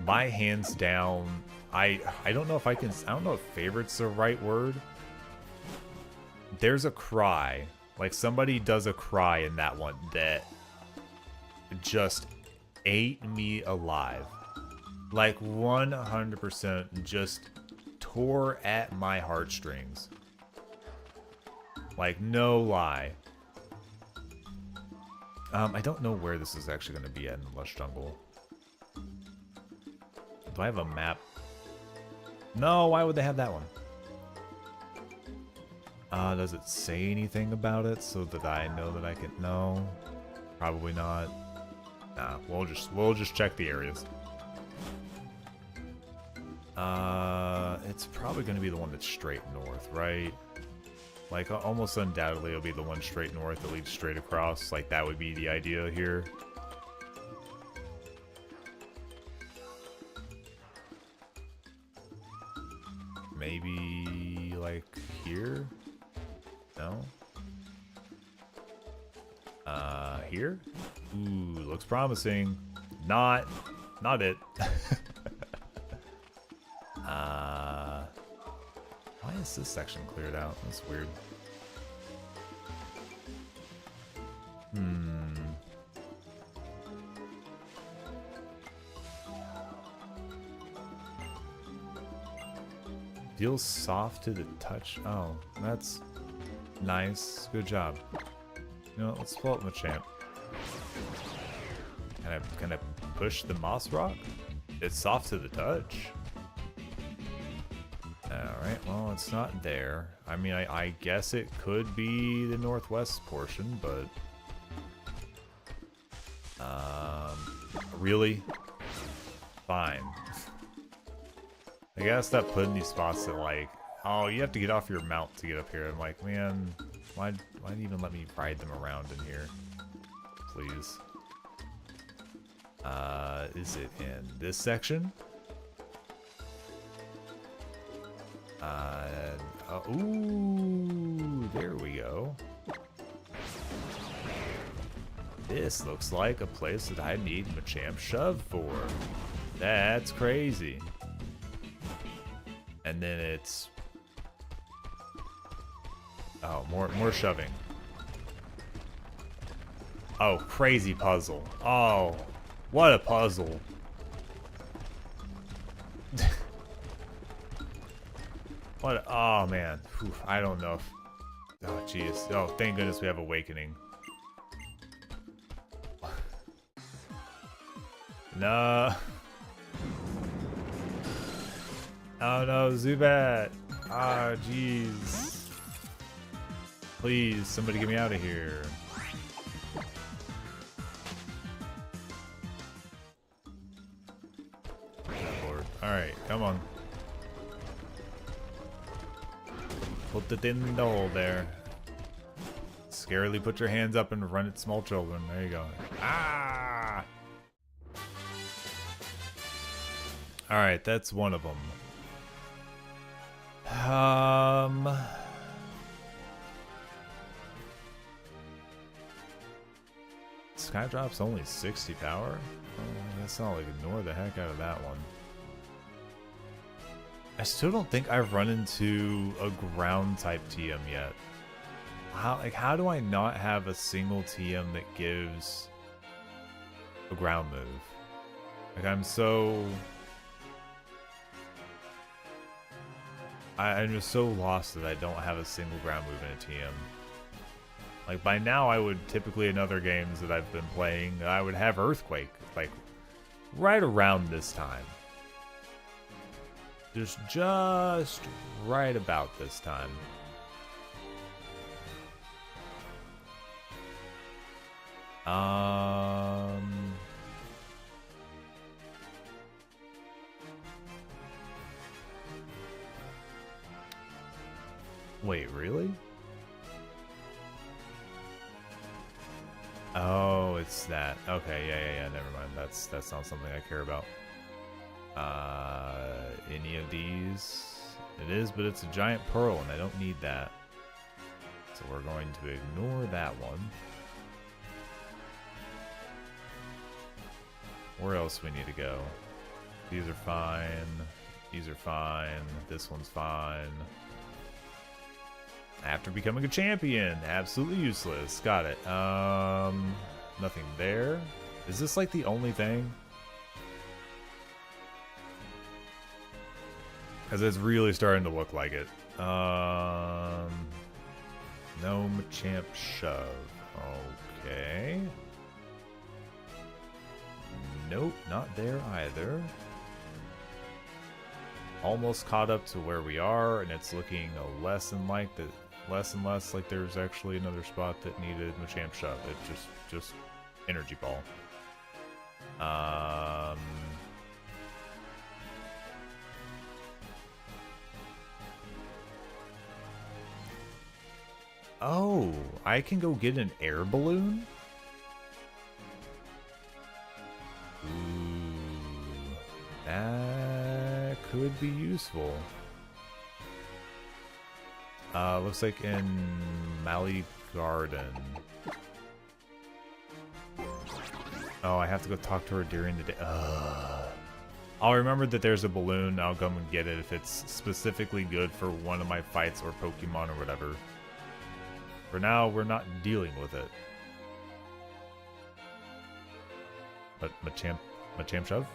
my hands down, I don't know if I don't know if favorite's the right word. There's a cry, like somebody does a cry in that one that just ate me alive. Like 100% just tore at my heartstrings. Like, no lie. I don't know where this is actually going to be at in the Lush Jungle. Do I have a map? No, why would they have that one? Does it say anything about it so that I know that I can... No, probably not. Nah, we'll just check the areas. It's probably going to be the one that's straight north, right? Like, almost undoubtedly it'll be the one straight north that leads straight across. Like, that would be the idea here. Maybe, like, here? No? Here? Ooh, looks promising. Not it. Why is this section cleared out? That's weird. Feels soft to the touch. Oh, that's nice. Good job. You know, let's pull up Machamp. Can I push the Moss Rock? It's soft to the touch. Alright, well, it's not there. I mean, I guess it could be the northwest portion, but... really? Fine. I gotta stop putting these spots that, like, oh, you have to get off your mount to get up here. I'm like, man, why even let me ride them around in here? Please. Is it in this section? Ooh, there we go. This looks like a place that I need Machamp Shove for. That's crazy. And then it's... oh, more shoving. Oh, crazy puzzle. Oh, what a puzzle. What? Oh man, whew, I don't know if... oh jeez. Oh, thank goodness we have Awakening. No. Oh no, Zubat. Ah, jeez. Please, somebody get me out of here. Alright, come on. Put it in the hole there. Scarily put your hands up and run at small children. There you go. Ah! Alright, that's one of them. Skydrop's only 60 power? Oh, that's not like ignore the heck out of that one. I still don't think I've run into a ground type TM yet. How do I not have a single TM that gives a ground move? Like I'm just so lost that I don't have a single ground move in a TM. Like by now I would typically in other games that I've been playing, I would have Earthquake like right around this time. Just right about this time. Wait, really? Oh, it's that. Okay, yeah, never mind. That's not something I care about. Any of these? It is, but it's a giant pearl, and I don't need that. So we're going to ignore that one. Where else we need to go? These are fine. These are fine. This one's fine. After becoming a champion, absolutely useless. Got it. Nothing there. Is this like the only thing? Because it's really starting to look like it. No Machamp Shove. Okay. Nope, not there either. Almost caught up to where we are, and it's looking less and less like there's actually another spot that needed Machamp Shove. It just energy ball. Oh, I can go get an air balloon? Ooh, that could be useful. Looks like in Mali Garden. Oh, I have to go talk to her during the day. I'll remember that there's a balloon. I'll come and get it if it's specifically good for one of my fights or Pokemon or whatever. For now, we're not dealing with it. But Machamp Shove?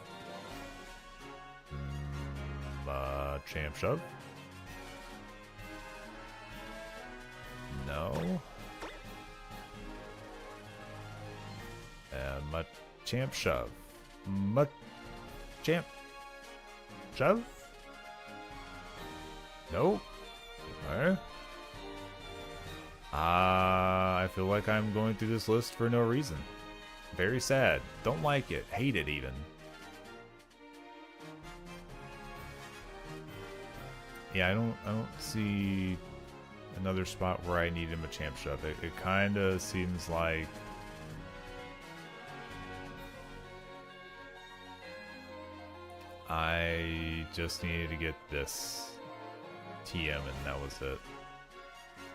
Machamp Shove? No. And Machamp Shove. Machamp Shove? Nope. Okay. I feel like I'm going through this list for no reason. Very sad. Don't like it. Hate it even. Yeah, I don't see another spot where I need a Machamp Shove. It kind of seems like I just needed to get this TM and that was it.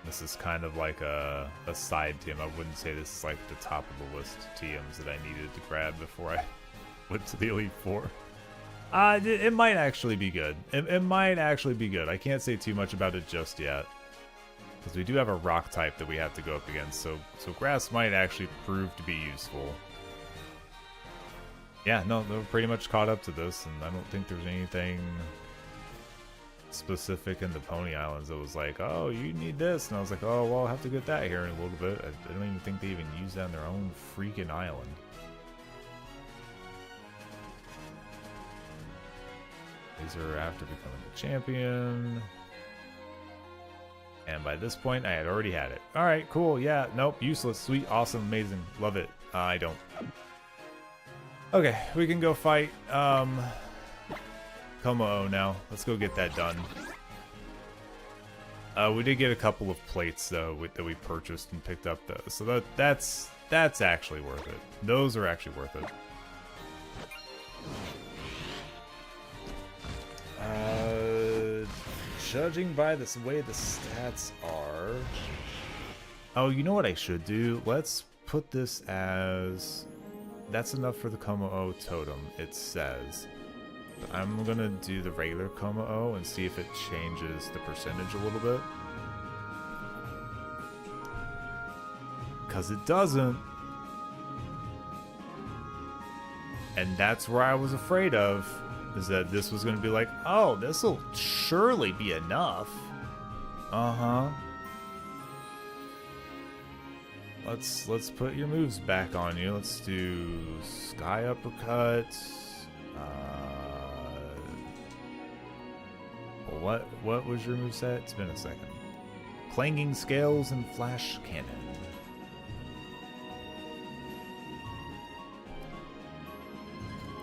This is kind of like a side TM. I wouldn't say this is like the top of the list TMs that I needed to grab before I went to the Elite Four. It might actually be good. It might actually be good. I can't say too much about it just yet. Because we do have a rock type that we have to go up against. So grass might actually prove to be useful. Yeah, no, they're pretty much caught up to this. And I don't think there's anything specific in the Pony Islands that was like, oh, you need this. And I was like, oh, well, I'll have to get that here in a little bit. I don't even think they even use that on their own freaking island. These are after becoming a champion. And by this point, I had already had it. All right, cool. Yeah, nope, useless, sweet, awesome, amazing. Love it. I don't. Okay, we can go fight. Como now. Let's go get that done. We did get a couple of plates though that we purchased and picked up though, so that's actually worth it. Those are actually worth it. Judging by the way the stats are... Oh, you know what I should do? Let's put this as... That's enough for the Como-O totem, it says. But I'm gonna do the regular Como-O and see if it changes the percentage a little bit. Because it doesn't. And that's where I was afraid of. Is that this was going to be like, oh, this will surely be enough. Uh-huh. Let's put your moves back on you. Let's do Sky Uppercut. What was your moveset? It's been a second. Clanging Scales and Flash Cannon.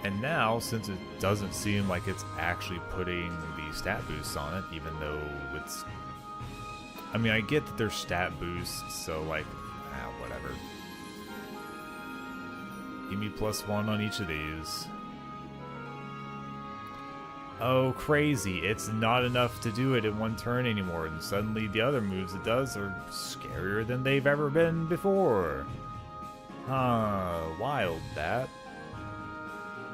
And now, since it doesn't seem like it's actually putting the stat boosts on it, even though it's... I mean, I get that there's stat boosts, so like, whatever. Give me +1 on each of these. Oh, crazy. It's not enough to do it in one turn anymore, and suddenly the other moves it does are scarier than they've ever been before. Huh, wild that.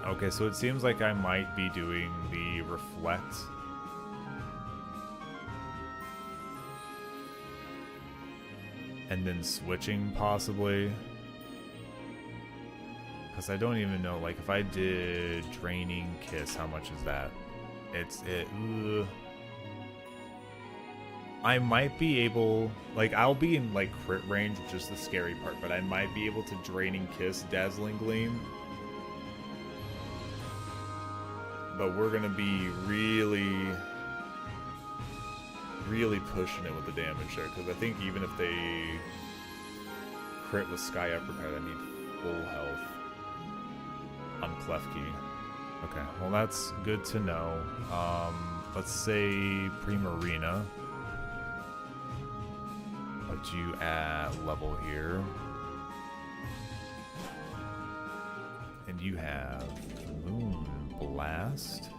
Okay, so it seems like I might be doing the Reflect. And then switching, possibly. Because I don't even know, like, if I did Draining Kiss, how much is that? I might be able, like, I'll be in, like, crit range, which is the scary part, but I might be able to Draining Kiss Dazzling Gleam. But we're gonna be really pushing it with the damage there, because I think even if they crit with Sky Uppercut, I need full health on Klefki. Okay, well that's good to know. Let's say Primarina. Put you at level here. And you have Moon Blast.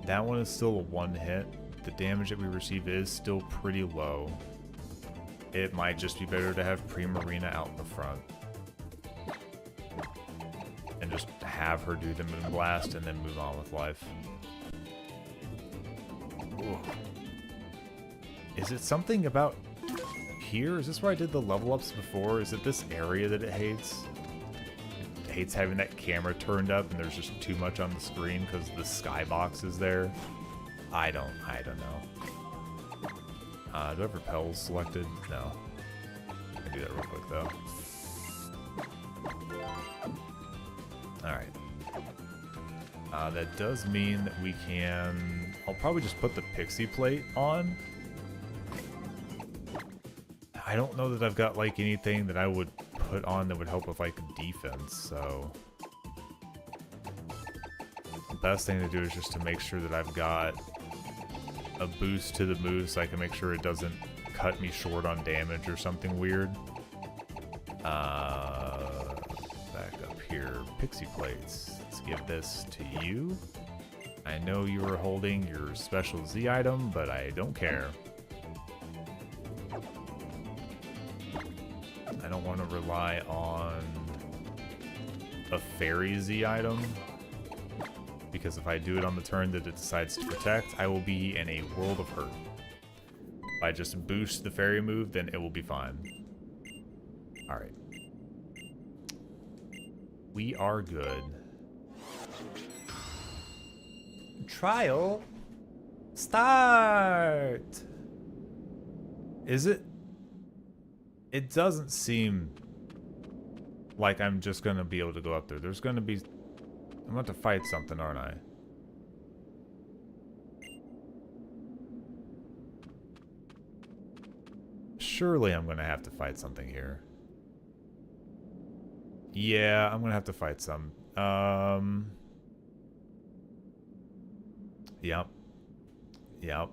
That one is still a one hit. The damage that we receive is still pretty low. It might just be better to have Primarina out in the front. And just have her do the Moon Blast and then move on with life. Ooh. Is it something about here? Is this where I did the level ups before? Is it this area that it hates? Hates having that camera turned up and there's just too much on the screen because the skybox is there. I don't know. Do I have repels selected? No. I can do that real quick though. Alright. That does mean that we can... I'll probably just put the Pixie Plate on. I don't know that I've got like anything that I would put on that would help with like defense, so the best thing to do is just to make sure that I've got a boost to the move so I can make sure it doesn't cut me short on damage or something weird. Back up here, Pixie Plates. Let's give this to you. I know you were holding your special Z item, but I don't care. I don't want to rely on a fairy Z item, because if I do it on the turn that it decides to protect, I will be in a world of hurt. If I just boost the fairy move, then it will be fine. Alright. We are good. Trial start! Is it? It doesn't seem like I'm just gonna be able to go up there. There's gonna be... I'm about to fight something, aren't I? Surely I'm gonna have to fight something here. Yeah, I'm gonna have to fight some. Yep. Yep.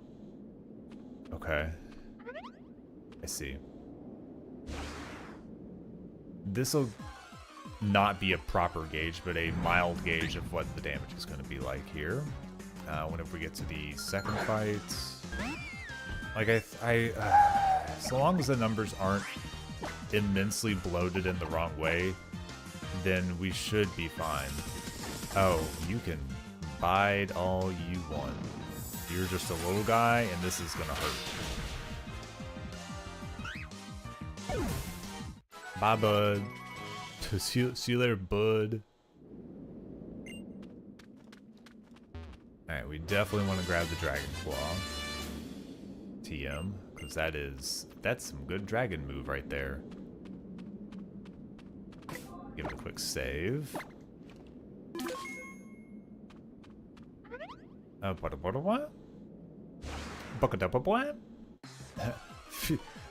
Okay. I see. This'll not be a proper gauge, but a mild gauge of what the damage is going to be like here. Whenever we get to the second fight. Like, so long as the numbers aren't immensely bloated in the wrong way, then we should be fine. Oh, you can bide all you want. You're just a little guy, and this is gonna hurt. Bye, bud. See you later, bud. Alright, we definitely want to grab the Dragon Claw. TM, because that's some good dragon move right there. Give it a quick save. What?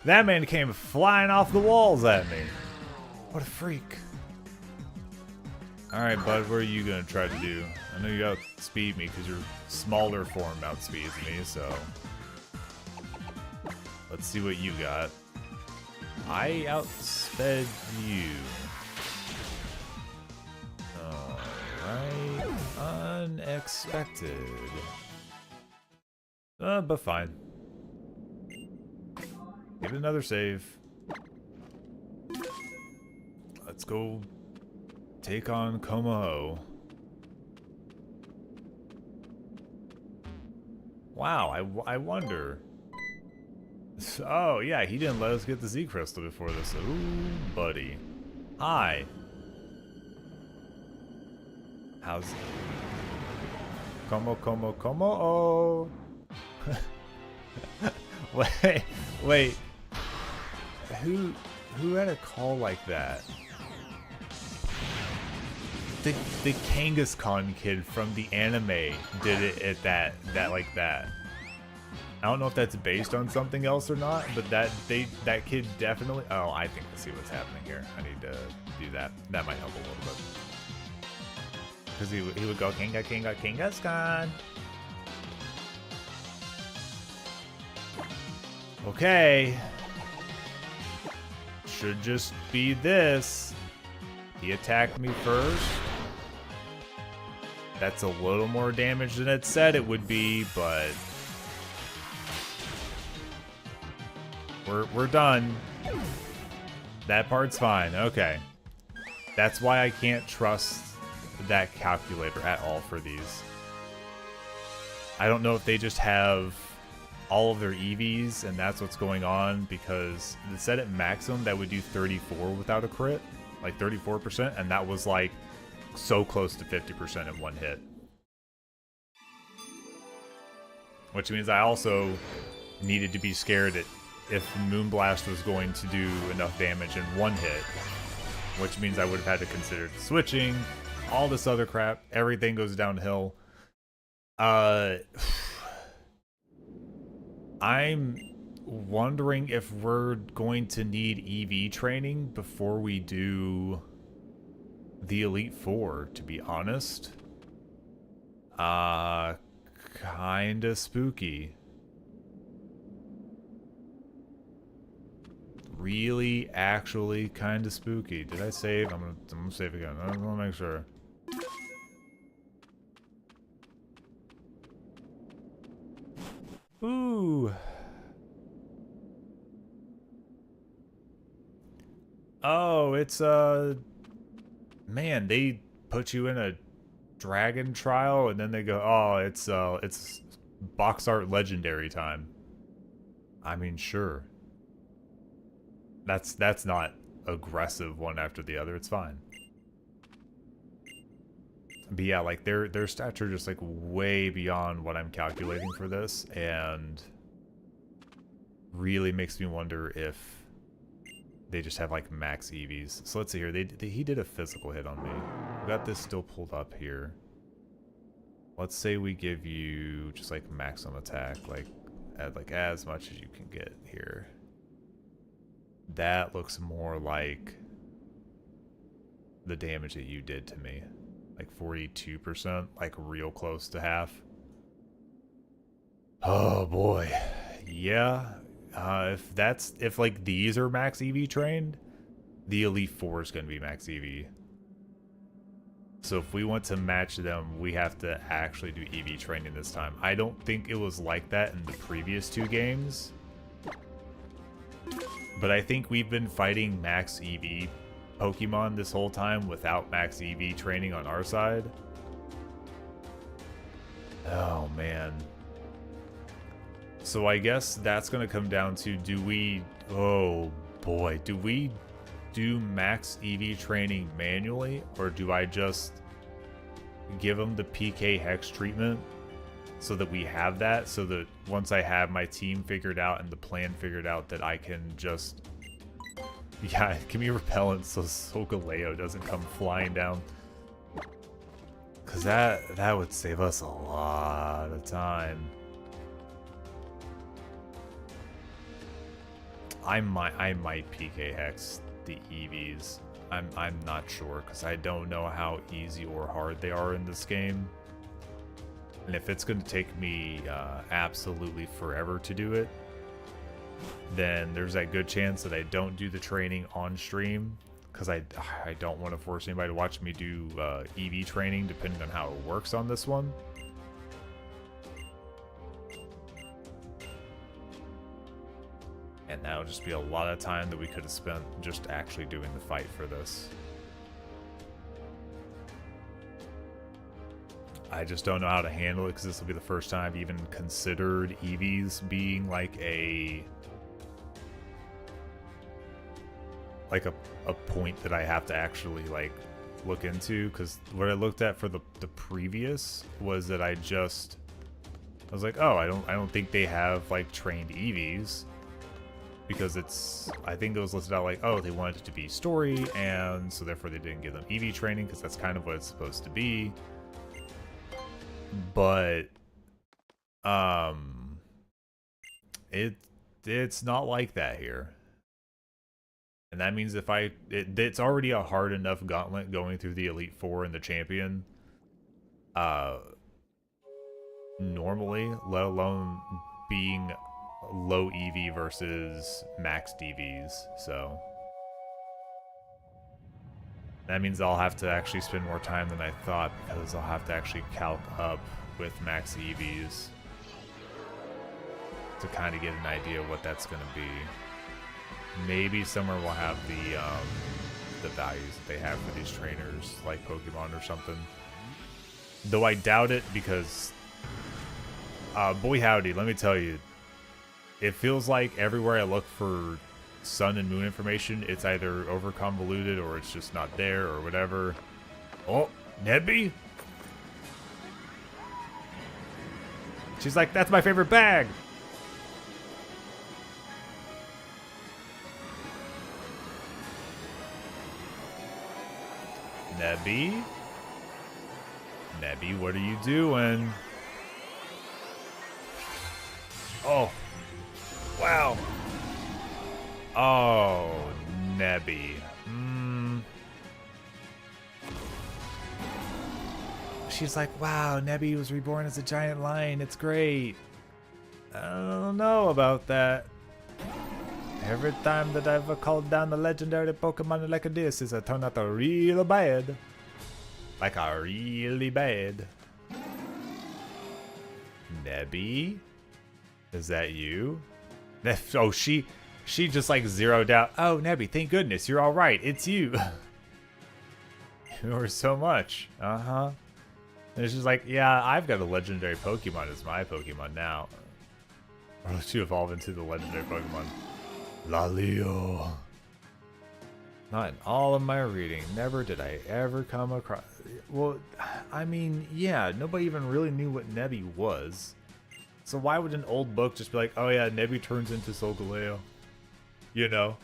That man came flying off the walls at me. What a freak. Alright, bud, what are you gonna try to do? I know you outspeed me because your smaller form outspeeds me, so let's see what you got. I outsped you. Alright. Unexpected. But fine. Give it another save. Let's go take on Komoho. Wow, I wonder. Oh, yeah, he didn't let us get the Z Crystal before this. Ooh, buddy. Hi. How's it? Como, oh. Wait. Who had a call like that? The Kangaskhan kid from the anime did it at that like that. I don't know if that's based on something else or not, but that kid definitely. Oh, I think I see what's happening here. I need to do that. That might help a little bit. Because he would go Kangaskhan. Okay. Should just be this. He attacked me first. That's a little more damage than it said it would be, but we're done. That part's fine. Okay. That's why I can't trust that calculator at all for these. I don't know if they just have all of their EVs and that's what's going on, because it said at maximum that would do 34 without a crit, like 34%, and that was like so close to 50% in one hit. Which means I also needed to be scared that if Moonblast was going to do enough damage in one hit, which means I would have had to consider switching, all this other crap, everything goes downhill. I'm wondering if we're going to need EV training before we do the Elite Four, to be honest. Kinda spooky. Really, actually, kinda spooky. Did I save? I'm gonna save again. I want to make sure. Ooh. Oh, it's man, they put you in a dragon trial and then they go, "Oh, it's box art legendary time." I mean, sure. That's not aggressive one after the other. It's fine. But yeah, like their stats are just like way beyond what I'm calculating for this, and really makes me wonder if they just have like max EVs. So let's see here. He did a physical hit on me. We got this still pulled up here. Let's say we give you just like maximum attack, like add like as much as you can get here. That looks more like the damage that you did to me. Like 42%, like real close to half. Oh boy. Yeah. If like these are max EV trained, the Elite Four is going to be max EV. So if we want to match them, we have to actually do EV training this time. I don't think it was like that in the previous 2 games. But I think we've been fighting max EV Pokemon this whole time without max EV training on our side. Oh man. So I guess that's going to come down to, do we... Oh boy. Do we do max EV training manually, or do I just give them the PK Hex treatment so that we have that, so that once I have my team figured out and the plan figured out, that I can just... Yeah, give me repellent so Solgaleo doesn't come flying down. Because that would save us a lot of time. I might PK Hex the EVs. I'm not sure, because I don't know how easy or hard they are in this game. And if it's going to take me absolutely forever to do it, then there's that good chance that I don't do the training on stream, because I don't want to force anybody to watch me do EV training, depending on how it works on this one. And that'll just be a lot of time that we could have spent just actually doing the fight for this. I just don't know how to handle it, because this will be the first time I've even considered EVs being like a point that I have to actually like look into. Because what I looked at for the previous was that I was like, oh, I don't think they have like trained EVs, because I think it was listed out like, oh, they wanted it to be story, and so therefore they didn't give them EV training, because that's kind of what it's supposed to be. But it's not like that here. And that means if it's already a hard enough gauntlet going through the Elite Four and the Champion normally, let alone being low EV versus max DVs. So that means I'll have to actually spend more time than I thought, because I'll have to actually calc up with max EVs to kind of get an idea of what that's going to be. Maybe somewhere we'll have the values that they have for these trainers, like Pokemon or something. Though I doubt it, because boy howdy, let me tell you, it feels like everywhere I look for Sun and Moon information, it's either over convoluted or it's just not there or whatever. Oh, Nebby? She's like, that's my favorite bag. Nebby? Nebby, what are you doing? Oh. Wow. Oh, Nebby. She's like, wow, Nebby was reborn as a giant lion. It's great. I don't know about that. Every time that I've called down the legendary Pokemon like this, it's turned out real bad. Like a really bad. Nebby? Is that you? Oh, she just like zeroed out. Oh, Nebby, thank goodness you're all right. It's you. You were so much. Uh-huh. And she's like, yeah, I've got a legendary Pokemon as my Pokemon now. Or let you evolve into the legendary Pokemon. Laleo. Not in all of my reading. Never did I ever come across... Well, I mean, yeah, nobody even really knew what Nebby was. So why would an old book just be like, oh yeah, Nebby turns into Solgaleo? You know?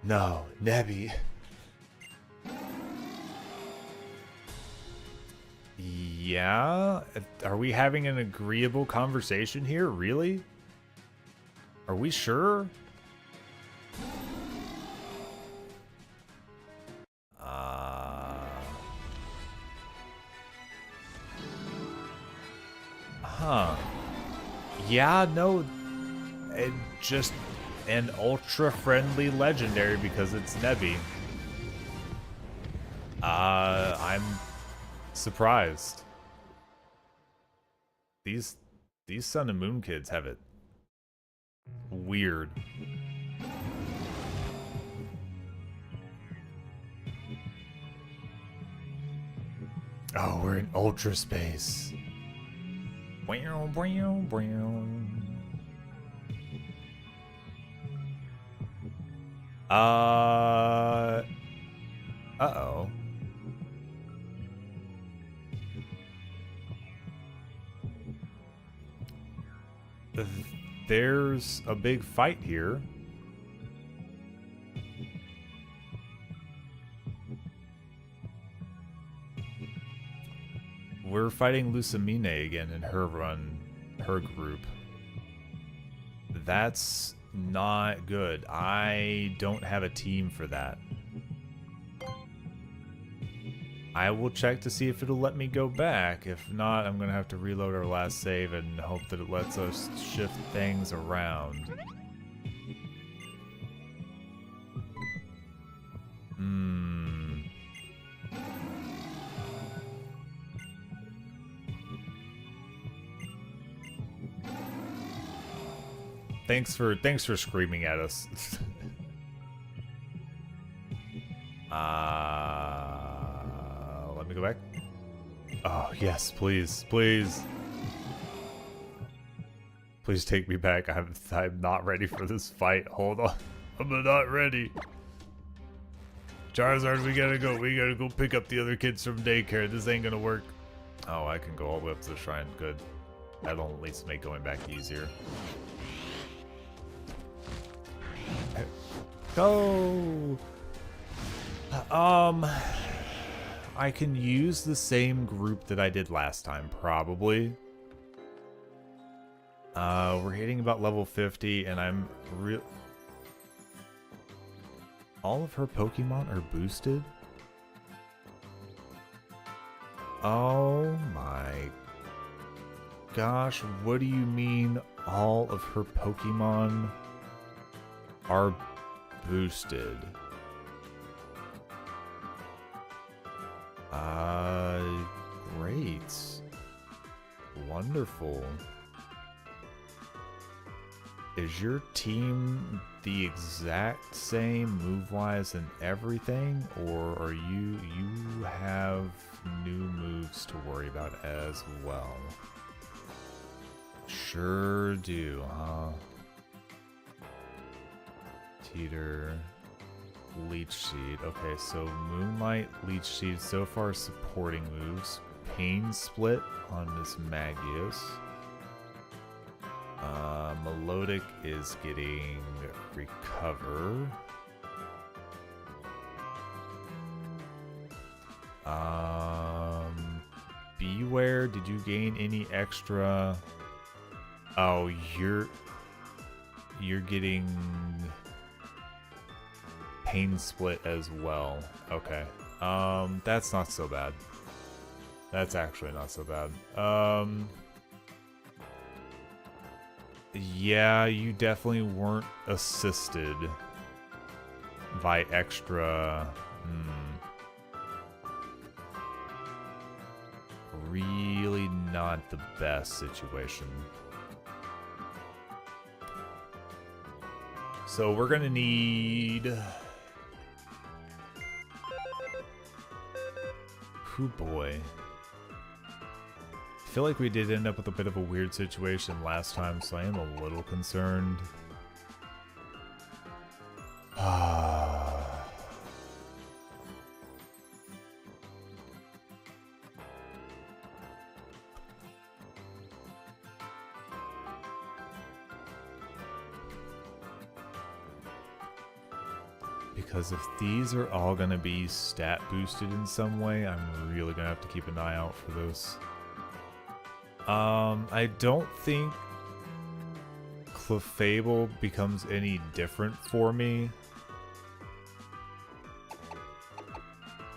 No, Nebby. Yeah? Are we having an agreeable conversation here? Really? Are we sure? Huh. Yeah, no. It just an ultra-friendly legendary because it's Nebby. I'm surprised. These Sun and Moon kids have it weird. Oh, we're in ultra space. Uh-oh. There's a big fight here. We're fighting Lucamine again in her group. That's not good. I don't have a team for that. I will check to see if it'll let me go back. If not, I'm gonna have to reload our last save and hope that it lets us shift things around. Thanks for screaming at us. Let me go back. Oh, yes, please, please. Please take me back. I'm not ready for this fight. Hold on. I'm not ready. Charizard, we gotta go. We gotta go pick up the other kids from daycare. This ain't gonna work. Oh, I can go all the way up to the shrine. Good. That'll at least make going back easier. Go! I can use the same group that I did last time, probably. We're hitting about level 50, and I'm all of her Pokemon are boosted? Oh my gosh, what do you mean all of her Pokemon are boosted? Great. Wonderful. Is your team the exact same move-wise and everything? Or are you have new moves to worry about as well? Sure do, huh? Teeter, Leech Seed. Okay, so Moonlight, Leech Seed so far supporting moves. Pain Split on Miss Magius. Melodic is getting Recover. Beware, did you gain any extra? Oh, you're getting Pain Split as well. Okay. That's not so bad. That's actually not so bad. Yeah, you definitely weren't assisted by extra. Really not the best situation. So we're gonna need. Oh boy. I feel like we did end up with a bit of a weird situation last time, so I am a little concerned. Because if these are all going to be stat boosted in some way, I'm really going to have to keep an eye out for this. I don't think Clefable becomes any different for me.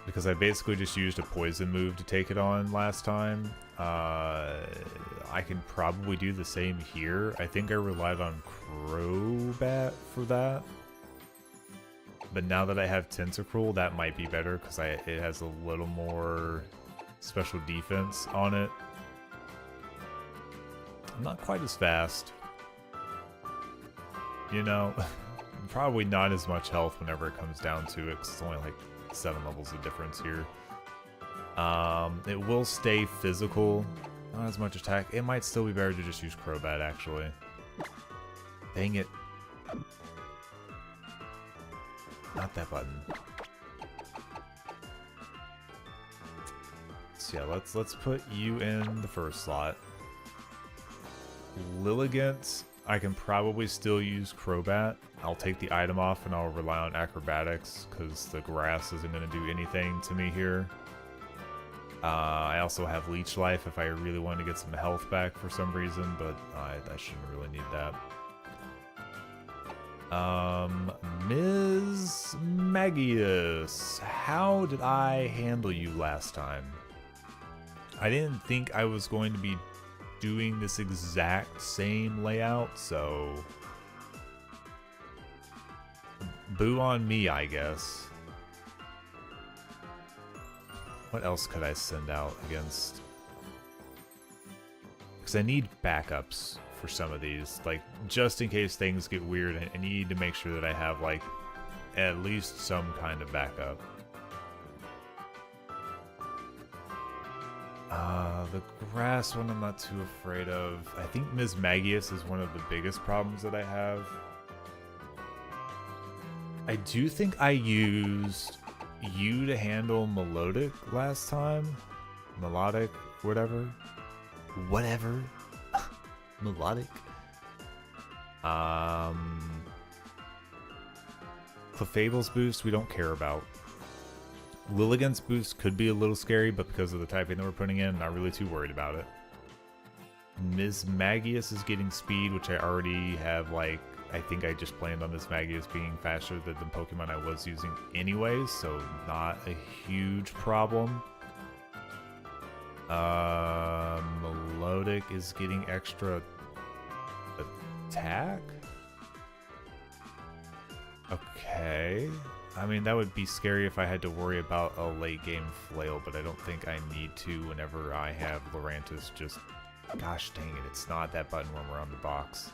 Because because I basically just used a poison move to take it on last time. I can probably do the same here. I think I relied on Crobat for that. But now that I have Tentacruel, that might be better because it has a little more special defense on it. I'm not quite as fast. You know, probably not as much health whenever it comes down to it because it's only like 7 levels of difference here. It will stay physical, not as much attack. It might still be better to just use Crobat, actually. Dang it. Not that button. So yeah, let's put you in the first slot. Lilligant, I can probably still use Crobat. I'll take the item off and I'll rely on acrobatics because the grass isn't going to do anything to me here. I also have Leech Life if I really want to get some health back for some reason, but I shouldn't really need that. Ms. Magius, how did I handle you last time? I didn't think I was going to be doing this exact same layout, so boo on me, I guess. What else could I send out against? Because I need backups for some of these, like just in case things get weird. I need to make sure that I have like at least some kind of backup. The grass one I'm not too afraid of. I think Ms. Magius is one of the biggest problems that I have. I do think I used you to handle Melodic last time. Melodic, whatever. Whatever. Melodic. Clefable's boost we don't care about. Lilligant's boost could be a little scary, but because of the typing that we're putting in, I'm not really too worried about it. Ms. Magius is getting speed, which I already have, like, I think I just planned on Ms. Magius being faster than the Pokemon I was using anyways, so not a huge problem. Melodic is getting extra attack? Okay. I mean, that would be scary if I had to worry about a late game flail, but I don't think I need to whenever I have Lurantis just... Gosh dang it, it's not that button when we're on the box.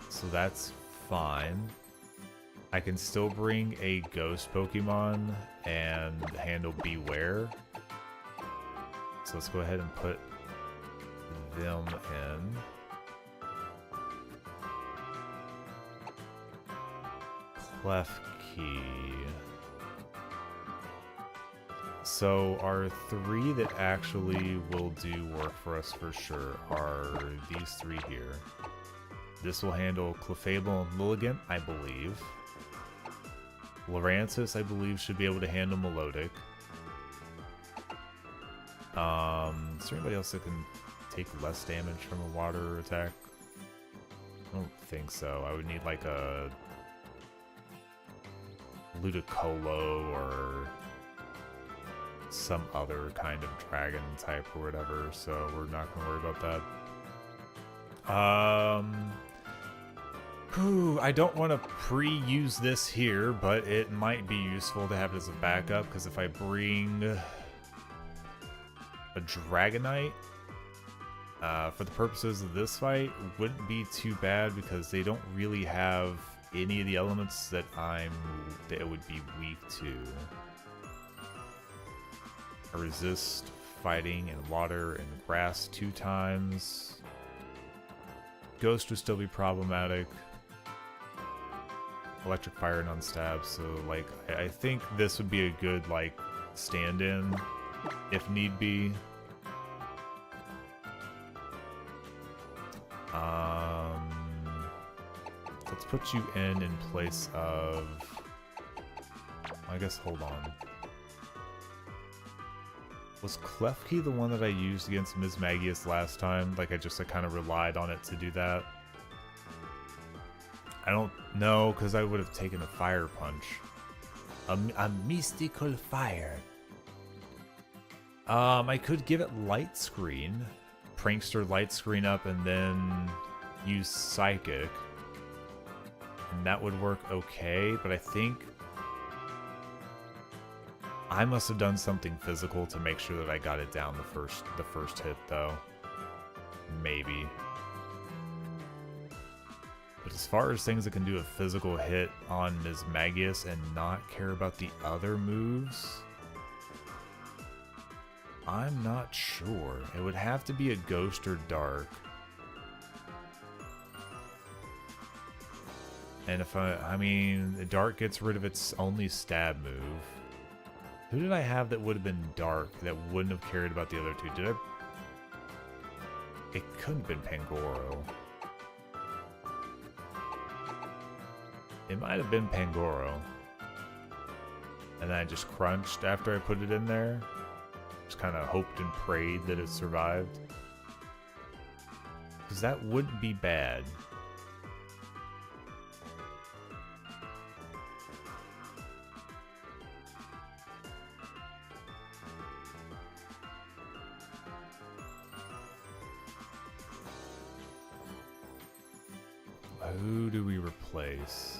So that's fine. I can still bring a ghost Pokemon and handle Beware. So let's go ahead and put them in. Klefki. So our 3 that actually will do work for us for sure are these 3 here. This will handle Clefable and Lilligant, I believe. Lurantis, I believe, should be able to handle Melodic. Is there anybody else that can take less damage from a water attack? I don't think so. I would need like a Ludicolo or some other kind of dragon type or whatever, so we're not going to worry about that. I don't want to pre-use this here, but it might be useful to have it as a backup, because if I bring a Dragonite, for the purposes of this fight, wouldn't be too bad, because they don't really have any of the elements that it would be weak to. I resist fighting in water and grass 2 times. Ghost would still be problematic. Electric fire and unstab, so like I think this would be a good like stand-in if need be. Let's put you in place of, I guess, hold on. Was Klefki the one that I used against Ms. Magius last time? Like I kind of relied on it to do that. I don't know, because I would have taken a Fire Punch. A mystical fire. I could give it light screen. Prankster light screen up and then use psychic. And that would work okay, but I think I must have done something physical to make sure that I got it down the first hit though. Maybe. But as far as things that can do a physical hit on Ms. Magius and not care about the other moves, I'm not sure. It would have to be a ghost or dark. And if I mean, dark gets rid of its only stab move. Who did I have that would have been dark that wouldn't have cared about the other two? Did I? It couldn't have been Pangoro. It might have been Pangoro. And then I just crunched after I put it in there. Just kind of hoped and prayed that it survived. Because that wouldn't be bad. Who do we replace?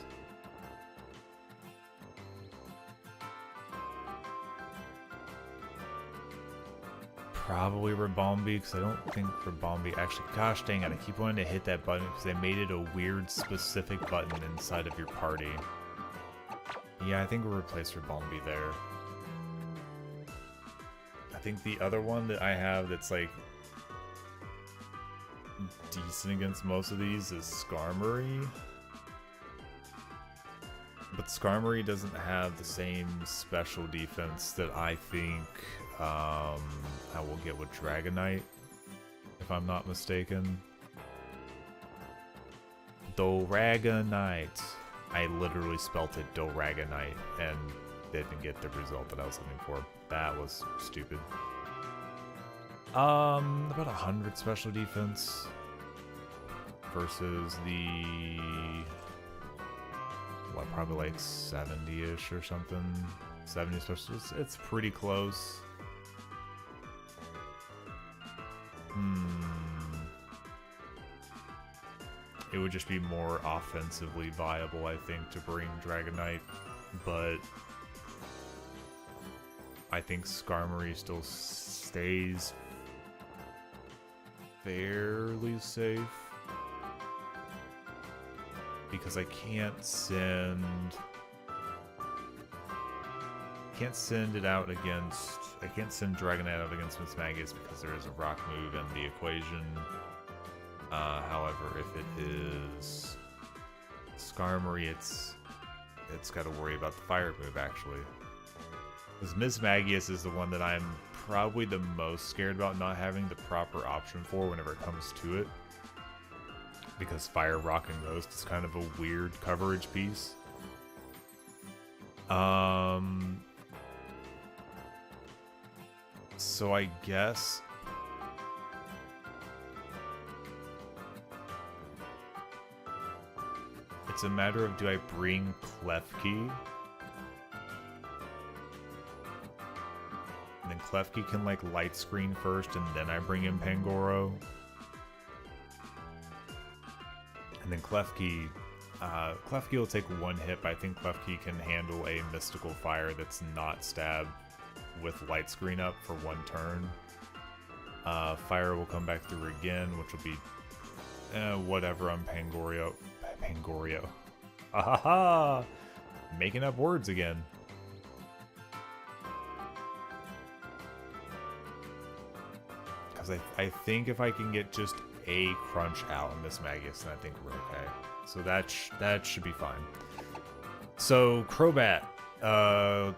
Probably Rabombi, because I don't think Rabombi actually. Gosh dang it! I keep wanting to hit that button because they made it a weird specific button inside of your party. Yeah, I think we'll replace Rabombi there. I think the other one that I have that's like decent against most of these is Skarmory. But Skarmory doesn't have the same special defense that I think I will get with Dragonite, if I'm not mistaken. Doragonite. I literally spelt it Doragonite and didn't get the result that I was looking for. That was stupid. About 100 special defense versus the, what, probably like 70-ish or something. 70 special. It's pretty close. It would just be more offensively viable, I think, to bring Dragonite, but I think Skarmory still stays fairly safe because I can't send it out against, I can't send Dragonite out against Miss Magius because there is a rock move in the equation. However, if it is Skarmory, it's got to worry about the fire move actually. Because Miss Magius is the one that I'm probably the most scared about not having the proper option for whenever it comes to it. Because Fire, Rock, and Ghost is kind of a weird coverage piece. So I guess it's a matter of, do I bring Klefki? And then Klefki can like light screen first and then I bring in Pangoro. And then Klefki will take one hit, but I think Klefki can handle a mystical fire that's not stab with light screen up for one turn. Fire will come back through again, which will be whatever on Pangorio. Pangorio. Ahaha! Making up words again. Because I think if I can get just a crunch out on Miss Magius, then I think we're okay. So that should be fine. So Crobat,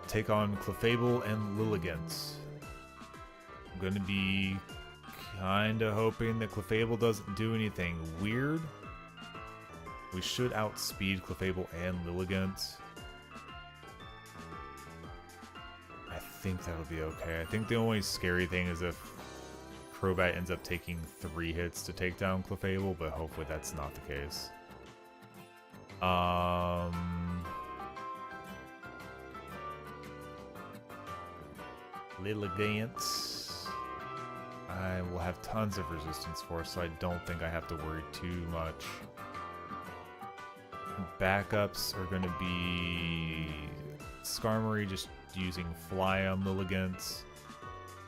take on Clefable and Lilligant. I'm gonna be kinda hoping that Clefable doesn't do anything weird. We should outspeed Clefable and Lilligant. I think that'll be okay. I think the only scary thing is if Crobat ends up taking 3 hits to take down Clefable, but hopefully that's not the case. Lilligant. I will have tons of resistance for, so I don't think I have to worry too much. Backups are going to be Skarmory, just using Fly on Lilligant.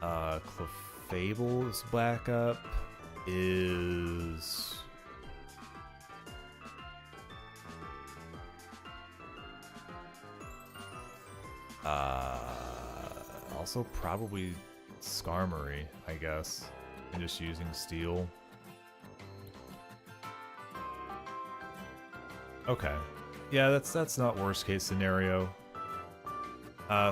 Clefable's backup is... also probably Skarmory, I guess, and just using Steel. Okay, yeah, that's not worst case scenario.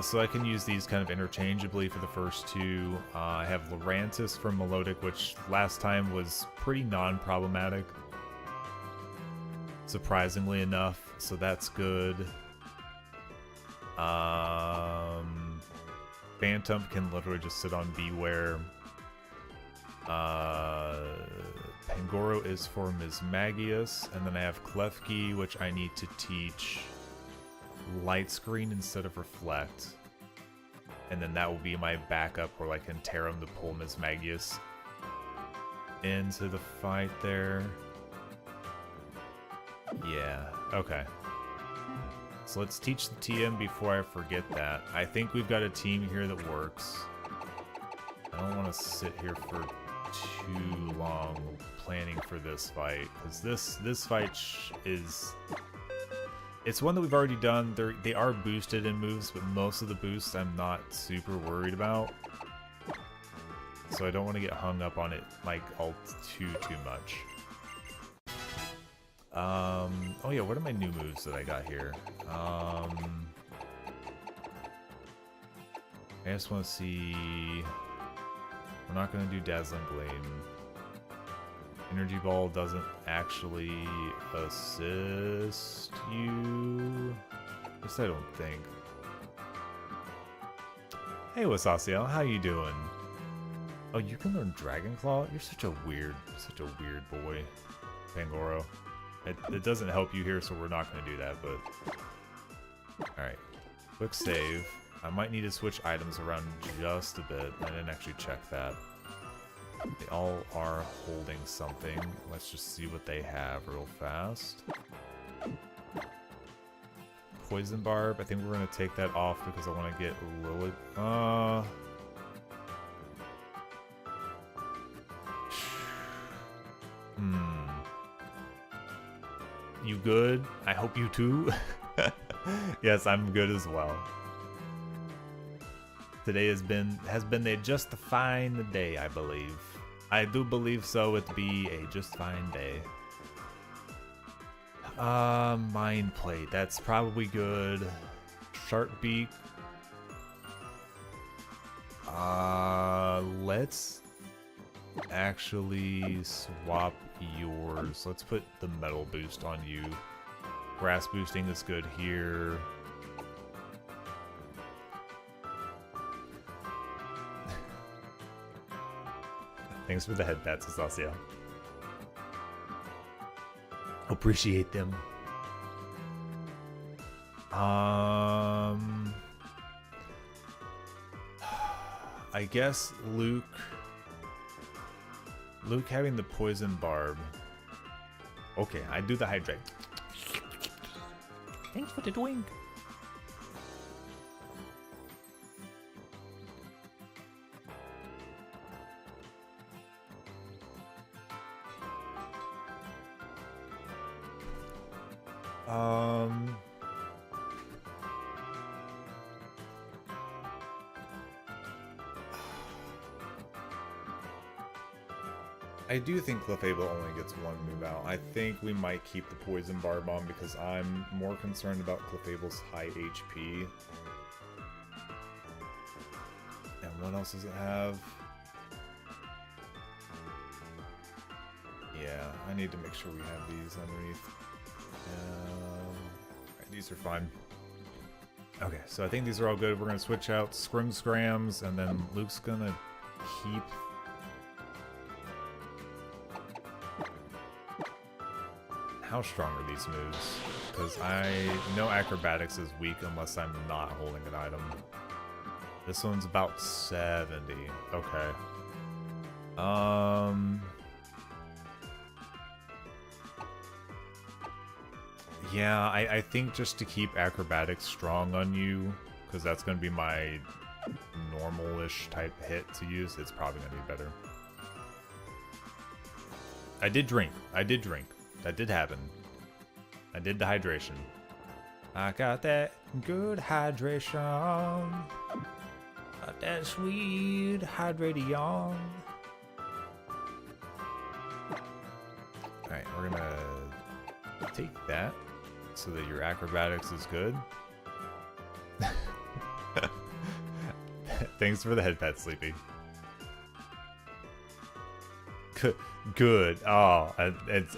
So I can use these kind of interchangeably for the first two. I have Lurantis from Melodic, which last time was pretty non-problematic, surprisingly enough, so that's good. Phantom can literally just sit on Beware. Pangoro is for Mismagius, and then I have Klefki, which I need to teach Light Screen instead of Reflect. And then that will be my backup where I can tear him to pull Mismagius into the fight there. Yeah, okay. So let's teach the TM before I forget that. I think we've got a team here that works. I don't want to sit here for too long planning for this fight, because this fight is... It's one that we've already done. They are boosted in moves, but most of the boosts I'm not super worried about. So I don't want to get hung up on it like all too much. Oh yeah, what are my new moves that I got here? I just want to see... We're not going to do Dazzling Gleam. Energy Ball doesn't actually assist you. At least I don't think. Hey Wasaciel, how you doing? Oh, you can learn Dragon Claw? You're such a weird boy, Pangoro. It doesn't help you here, so we're not going to do that, but... Alright. Quick save. I might need to switch items around just a bit. I didn't actually check that. They all are holding something. Let's just see what they have real fast. Poison Barb. I think we're going to take that off because I want to get Lilith. You good? I hope you too. Yes, I'm good as well. Today has been a just fine day, I believe. I do believe so. It be a just fine day. Mind Plate. That's probably good. Sharp Beak. Let's actually swap yours. Let's put the Metal Boost on you. Grass boosting is good here. Thanks for the head pats, Asacia. Appreciate them. I guess Luke having the Poison Barb. Okay, I do the Hydrate. Thanks for the drink. I do think Clefable only gets one move out. I think we might keep the Poison Barb on because I'm more concerned about Clefable's high HP. And what else does it have? Yeah, I need to make sure we have these underneath. Right, these are fine. Okay, so I think these are all good. We're going to switch out Scrams, and then Luke's going to keep... How strong are these moves? Because I know Acrobatics is weak unless I'm not holding an item. This one's about 70. Okay. Yeah, I think just to keep acrobatics strong on you, because that's going to be my normal-ish type hit to use, it's probably going to be better. I did drink. That did happen. I did the hydration. I got that good hydration. Got that sweet hydration. Alright, we're gonna take that so that your acrobatics is good. Thanks for the head pat, Sleepy. Good. Oh,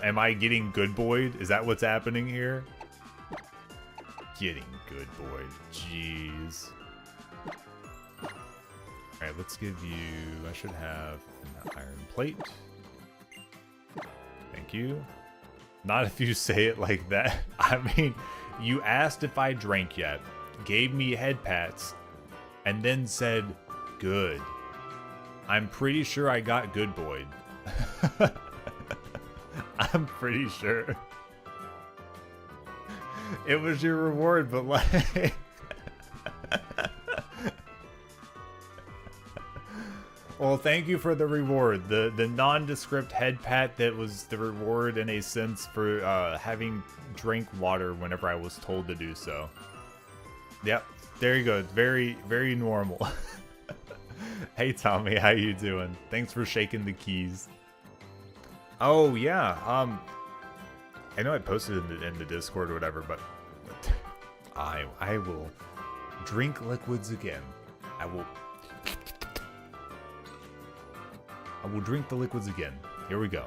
am I getting good boyed? Is that what's happening here? Getting good boyed. Jeez. Alright, let's give you... I should have an iron plate. Thank you. Not if you say it like that. I mean, you asked if I drank yet, gave me head pats, and then said, good. I'm pretty sure I got good boyed. I'm pretty sure. It was your reward, but like... Well, thank you for the reward. The nondescript head pat that was the reward in a sense for having drank water whenever I was told to do so. Yep, there you go. Very, very normal. Hey Tommy, how you doing? Thanks for shaking the keys. Oh yeah, I know I posted in the Discord or whatever, but I will drink liquids again. I will drink the liquids again. Here we go.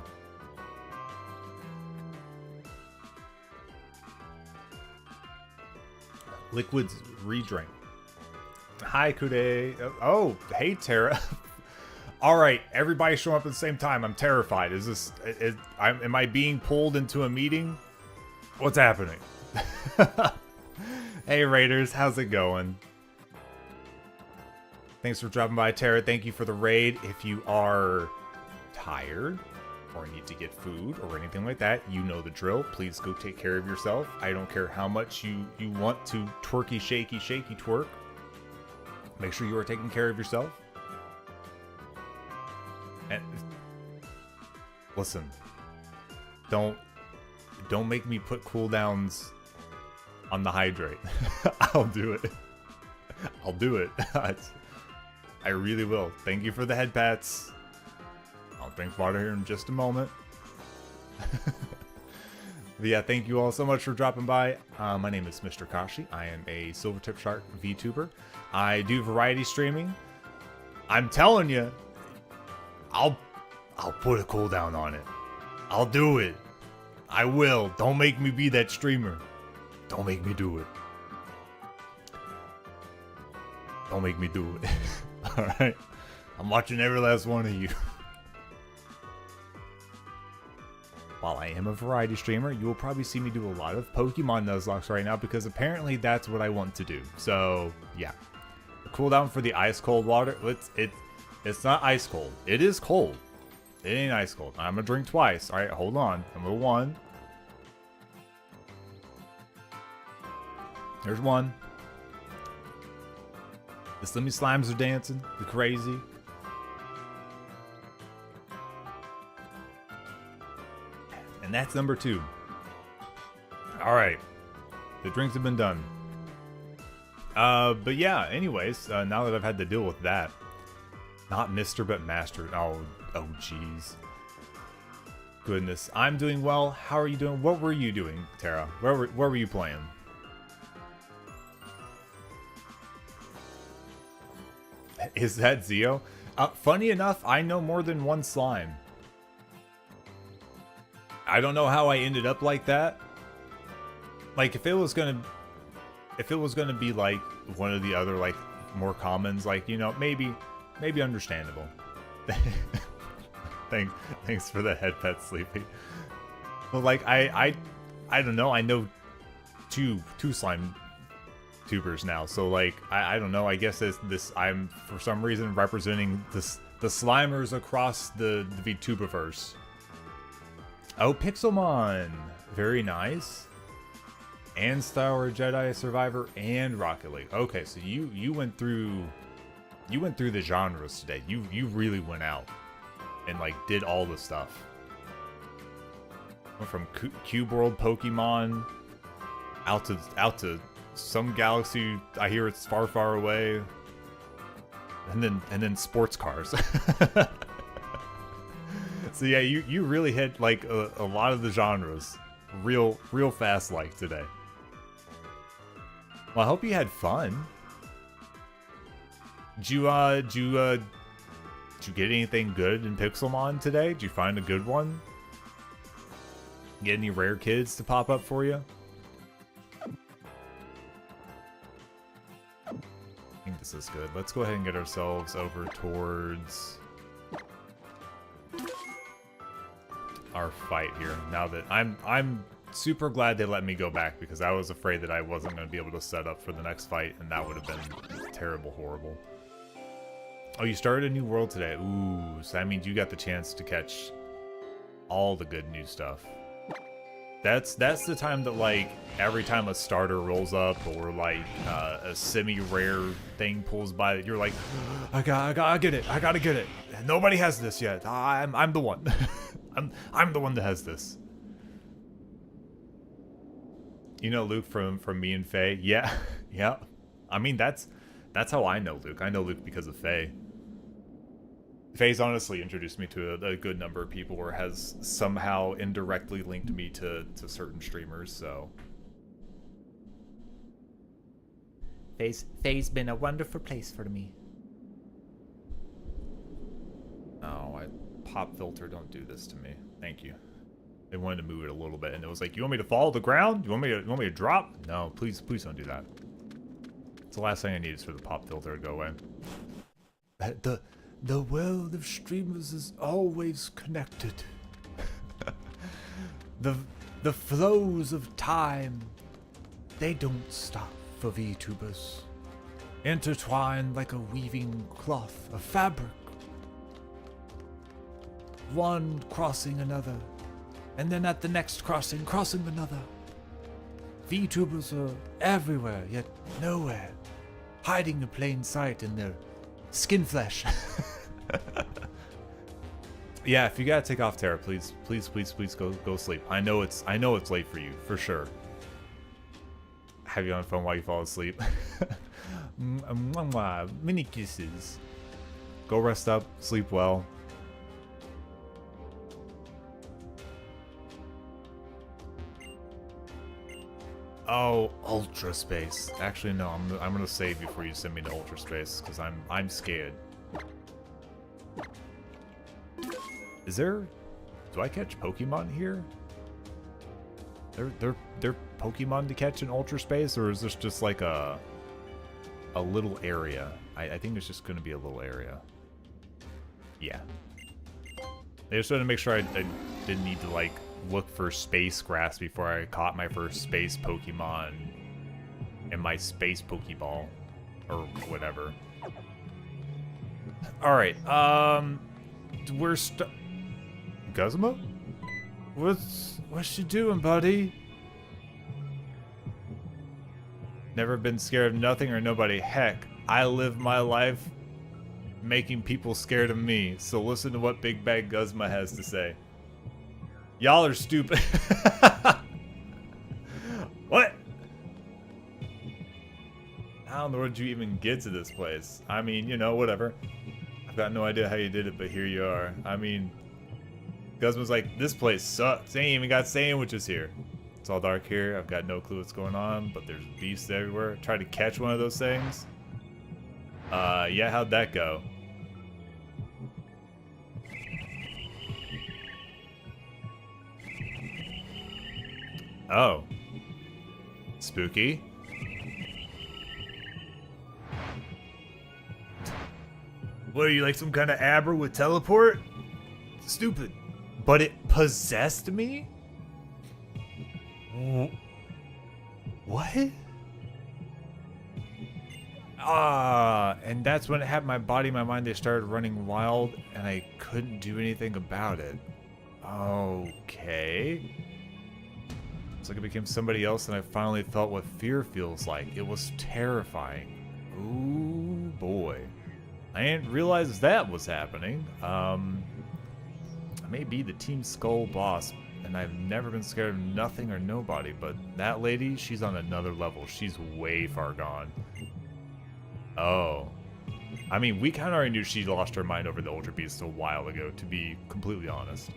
Liquids re-drink. Hi, Kude. Oh, hey, Tara. All right, everybody showing up at the same time. I'm terrified. Is this... am I being pulled into a meeting? What's happening? Hey, Raiders. How's it going? Thanks for dropping by, Tara. Thank you for the raid. If you are tired or need to get food or anything like that, you know the drill. Please go take care of yourself. I don't care how much you want to twerky, shaky, shaky twerk. Make sure you are taking care of yourself. And listen, don't make me put cooldowns on the hydrate. I'll do it. I'll do it. I really will. Thank you for the head pats. I'll drink water here in just a moment. But yeah, thank you all so much for dropping by. My name is Mr. Kashi. I am a Silvertip Shark VTuber. I do variety streaming. I'm telling you, I'll put a cooldown on it. I'll do it. I will. Don't make me be that streamer. Don't make me do it. Don't make me do it. Alright? I'm watching every last one of you. While I am a variety streamer, you will probably see me do a lot of Pokemon Nuzlocks right now because apparently that's what I want to do. So, yeah. The cooldown for the ice cold water, it's not ice cold. It is cold. It ain't ice cold. I'm gonna drink twice. Alright, hold on. Number one. There's one. The Slimmy Slimes are dancing. They're crazy. And that's number two. Alright. The drinks have been done. But yeah, anyways, now that I've had to deal with that. Not Mr. but Master. Oh jeez. Goodness. I'm doing well. How are you doing? What were you doing, Tara? Where were you playing? Is that Zeo? Funny enough, I know more than one slime. I don't know how I ended up like that. Like, if it was gonna be like one of the other like more commons, like, you know, maybe understandable. Thanks for the head pet, Sleepy. But like I don't know. I know two slime tubers now. So like I don't know. I guess I'm for some reason representing the Slimers across the VTuberverse. Oh, Pixelmon, very nice. And Star Wars Jedi Survivor and Rocket League. Okay, so you went through the genres today. You really went out and like did all the stuff. Went from Cube World Pokemon out to some galaxy. I hear it's far, far away. And then sports cars. So yeah, you really hit like a lot of the genres real fast like today. Well, I hope you had fun. Did you get anything good in Pixelmon today? Did you find a good one? Get any rare kids to pop up for you? I think this is good. Let's go ahead and get ourselves over towards our fight here. Now that I'm super glad they let me go back, because I was afraid that I wasn't going to be able to set up for the next fight, and that would have been terrible, horrible. Oh, you started a new world today. Ooh, so that means you got the chance to catch all the good new stuff. That's the time that, like, every time a starter rolls up or like a semi-rare thing pulls by, you're like, I gotta get it. I gotta get it. Nobody has this yet. I'm the one. I'm the one that has this. You know Luke from me and Faye? Yeah, yeah. I mean that's how I know Luke. I know Luke because of Faye. Faye's honestly introduced me to a good number of people, or has somehow indirectly linked me to certain streamers, so. Faye's been a wonderful place for me. Oh, pop filter, don't do this to me. Thank you. They wanted to move it a little bit, and it was like, you want me to fall to the ground? You want me to drop? No, please don't do that. It's the last thing I need is for the pop filter to go away. The world of streamers is always connected. the flows of time, they don't stop for VTubers. Intertwined like a weaving cloth of fabric. One crossing another, and then at the next crossing another. VTubers are everywhere, yet nowhere, hiding in plain sight in their skin flesh. Yeah, if you gotta take off, Tara, please go sleep. I know it's late for you, for sure. Have you on phone while you fall asleep. Mini kisses. Go rest up, sleep well. Oh, Ultra Space. Actually, no. I'm gonna save before you send me to Ultra Space, because I'm scared. Is there? Do I catch Pokemon here? They're Pokemon to catch in Ultra Space, or is this just like a little area? I think it's just gonna be a little area. Yeah. I just wanted to make sure I didn't need to like look for space grass before I caught my first space Pokemon and my space Pokeball or whatever. All right, we're Guzma? What's you doing, buddy? Never been scared of nothing or nobody. Heck, I live my life making people scared of me. So listen to what Big Bag Guzma has to say. Y'all are stupid. What? I don't know where you even get to this place. I mean, you know, whatever. I've got no idea how you did it, but here you are. I mean, Guzma's like, this place sucks. They ain't even got sandwiches here. It's all dark here. I've got no clue what's going on, but there's beasts everywhere. Try to catch one of those things. Yeah, how'd that go? Oh. Spooky. What are you, like some kind of Abra with teleport? Stupid. But it possessed me? What? And that's when it had my body, my mind, they started running wild, and I couldn't do anything about it. Okay. It's like I became somebody else, and I finally felt what fear feels like. It was terrifying. Ooh, boy. I didn't realize that was happening. I may be the Team Skull boss, and I've never been scared of nothing or nobody, but that lady, she's on another level. She's way far gone. Oh. I mean, we kind of already knew she lost her mind over the Ultra Beast a while ago, to be completely honest.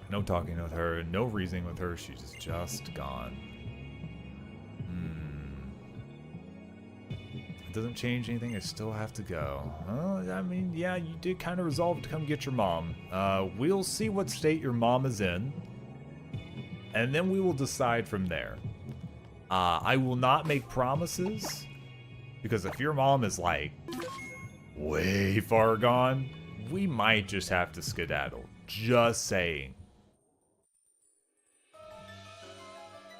No talking with her, no reasoning with her, she's just gone. It doesn't change anything, I still have to go. Well, I mean, yeah, you did kind of resolve to come get your mom. We'll see what state your mom is in, and then we will decide from there. I will not make promises, because if your mom is like way far gone, we might just have to skedaddle. Just saying.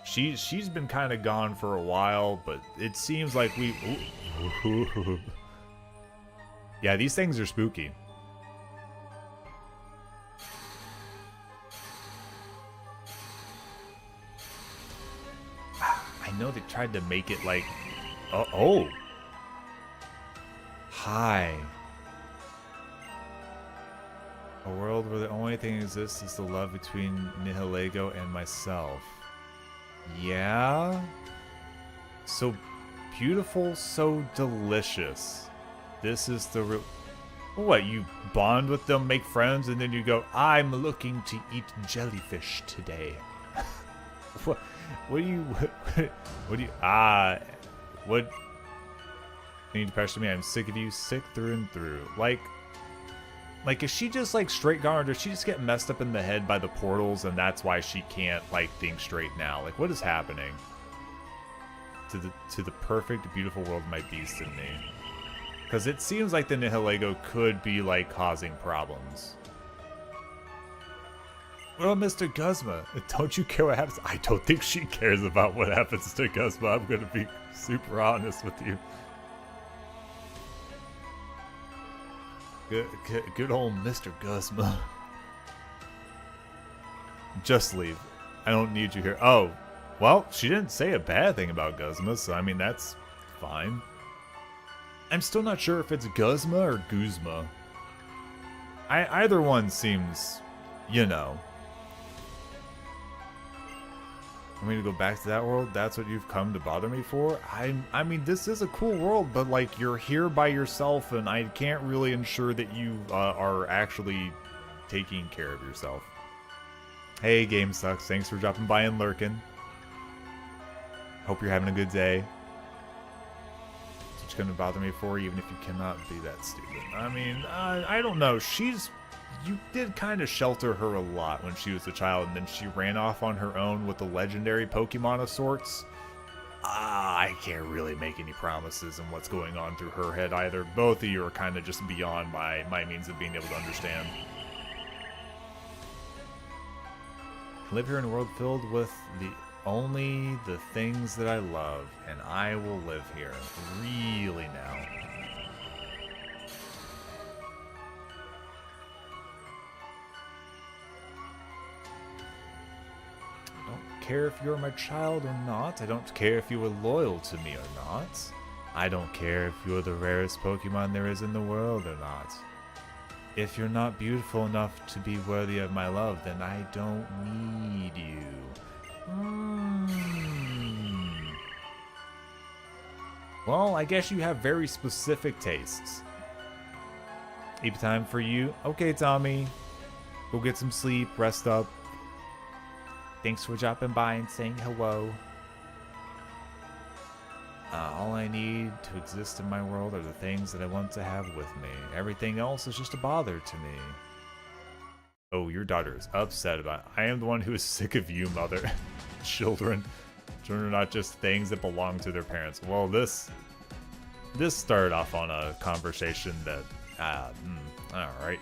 She's been kind of gone for a while, but it seems like we... Ooh. Yeah, these things are spooky. I know they tried to make it like... Oh. Hi. A world where the only thing that exists is the love between Nihilego and myself. Yeah? So beautiful, so delicious. This is the real... What, you bond with them, make friends, and then you go, I'm looking to eat jellyfish today. What do you... What do you... What... You need to pressure me, I'm sick of you, sick through and through. Like, is she just, like, straight gone, or does she just get messed up in the head by the portals, and that's why she can't, like, think straight now? Like, what is happening to the perfect, beautiful world my beast in me? Because it seems like the Nihilego could be, like, causing problems. Well, Mr. Guzma, don't you care what happens? I don't think she cares about what happens to Guzma. I'm going to be super honest with you. Good old Mr. Guzma. Just leave. I don't need you here. Oh, well, she didn't say a bad thing about Guzma, so I mean, that's fine. I'm still not sure if it's Guzma or Guzma. Either one seems, you know. Want me to go back to that world? That's what you've come to bother me for? I mean, this is a cool world, but like, you're here by yourself, and I can't really ensure that you are actually taking care of yourself. Hey, Game Sucks. Thanks for dropping by and lurking. Hope you're having a good day. That's what you're gonna bother me for, even if you cannot be that stupid. I mean, I don't know. You did kind of shelter her a lot when she was a child, and then she ran off on her own with a legendary Pokemon of sorts. I can't really make any promises on what's going on through her head either. Both of you are kind of just beyond my means of being able to understand. I live here in a world filled with only the things that I love, and I will live here. Really now. Care if you're my child or not. I don't care if you are loyal to me or not. I don't care if you're the rarest Pokemon there is in the world or not. If you're not beautiful enough to be worthy of my love, then I don't need you. Well, I guess you have very specific tastes. Sleep time for you. Okay, Tommy. Go get some sleep, rest up. Thanks for dropping by and saying hello. All I need to exist in my world are the things that I want to have with me. Everything else is just a bother to me. Oh, your daughter is upset about it. I am the one who is sick of you, mother. Children are not just things that belong to their parents. Well, this started off on a conversation that, alright.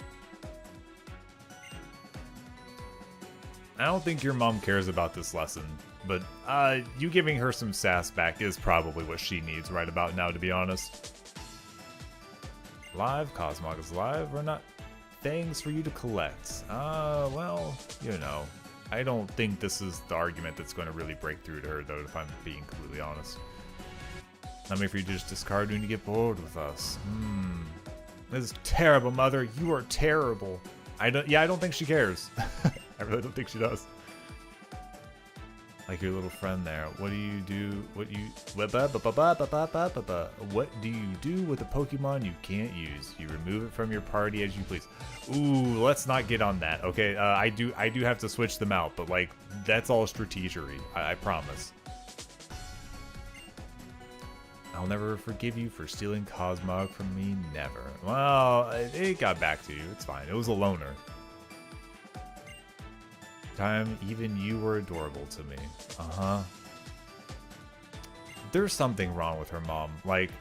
I don't think your mom cares about this lesson. But you giving her some sass back is probably what she needs right about now, to be honest. Live? Cosmog is live or not? Things for you to collect. Well, you know. I don't think this is the argument that's going to really break through to her, though, if I'm being completely honest. Not maybe for you to just discard when you get bored with us. This is terrible, Mother. You are terrible. I don't think she cares. I really don't think she does. Like your little friend there. What do you do? What do you do with a Pokemon you can't use? You remove it from your party as you please. Ooh, let's not get on that. Okay, I do have to switch them out, but like that's all strategery. I promise. I'll never forgive you for stealing Cosmog from me. Never. Well, it got back to you. It's fine. It was a loner. Time even you were adorable to me. There's something wrong with her mom. Like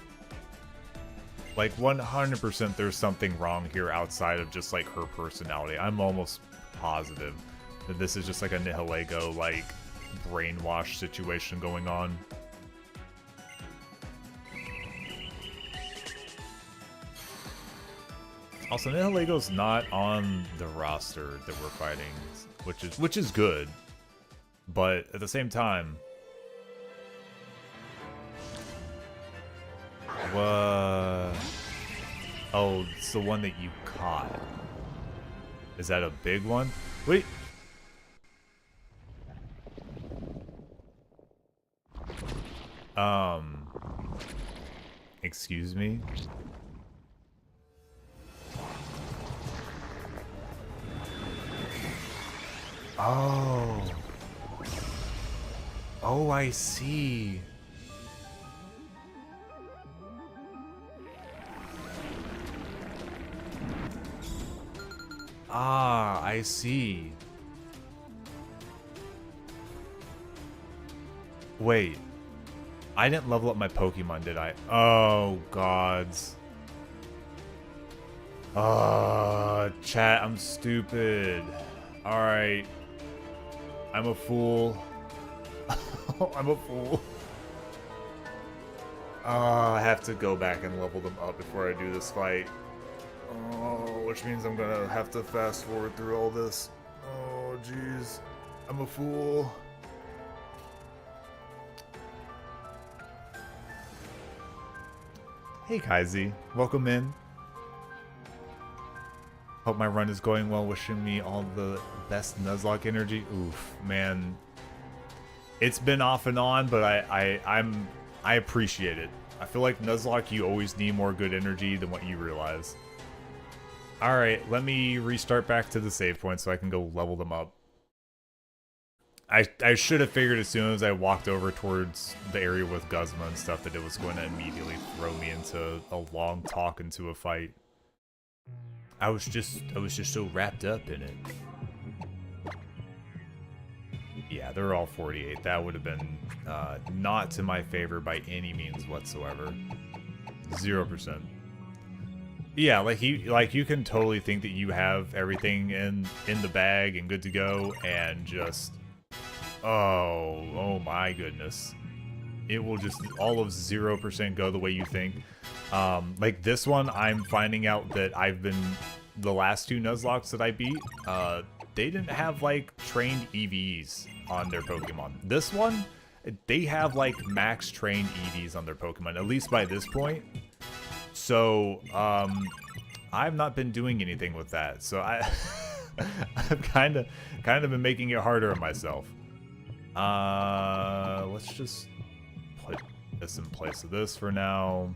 100% there's something wrong here outside of just like her personality. I'm almost positive that this is just like a Nihilego like brainwash situation going on. Also, Nihilego's not on the roster that we're fighting, which is good, but at the same time, what? Oh, it's the one that you caught. Is that a big one? Wait. Excuse me? Oh. Oh, I see. Ah, I see. Wait. I didn't level up my Pokemon, did I? Oh, gods. Chat, I'm stupid. Alright. I'm a fool. I'm a fool. I have to go back and level them up before I do this fight. Oh, which means I'm gonna have to fast forward through all this. Oh, jeez. I'm a fool. Hey, Kaizi. Welcome in. Hope my run is going well. Wishing me all the best Nuzlocke energy. Oof, man. It's been off and on, but I appreciate it. I feel like Nuzlocke, you always need more good energy than what you realize. Alright, let me restart back to the save point so I can go level them up. I should have figured as soon as I walked over towards the area with Guzma and stuff that it was going to immediately throw me into a long talk into a fight. I was just so wrapped up in it. Yeah, they're all 48. That would have been not to my favor by any means whatsoever. 0%. Yeah, like you can totally think that you have everything in the bag and good to go, and just oh my goodness, it will just all of 0% go the way you think. Like this one, I'm finding out that the last two Nuzlockes that I beat, they didn't have like trained EVs on their Pokemon. This one, they have like max trained EVs on their Pokemon, at least by this point. So, I've not been doing anything with that. So I've kind of been making it harder on myself. Let's just put this in place of this for now.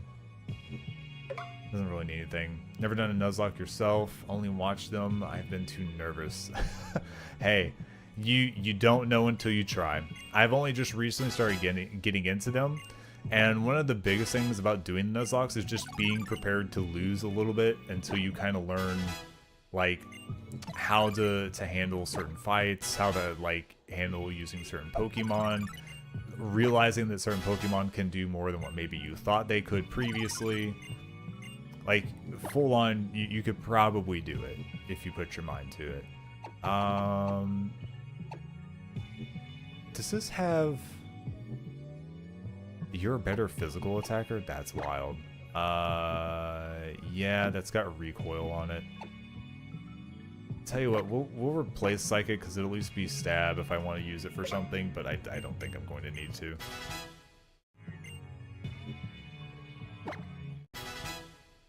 Doesn't really need anything. Never done a Nuzlocke yourself. Only watched them. I've been too nervous. Hey, you don't know until you try. I've only just recently started getting into them. And one of the biggest things about doing the Nuzlocks is just being prepared to lose a little bit until you kind of learn, like, how to handle certain fights, how to, like, handle using certain Pokemon, realizing that certain Pokemon can do more than what maybe you thought they could previously. Like, full on, you could probably do it if you put your mind to it. Does this have... You're a better physical attacker? That's wild. Yeah, that's got recoil on it. Tell you what, we'll replace Psychic because it'll at least be stab if I want to use it for something, but I don't think I'm going to need to.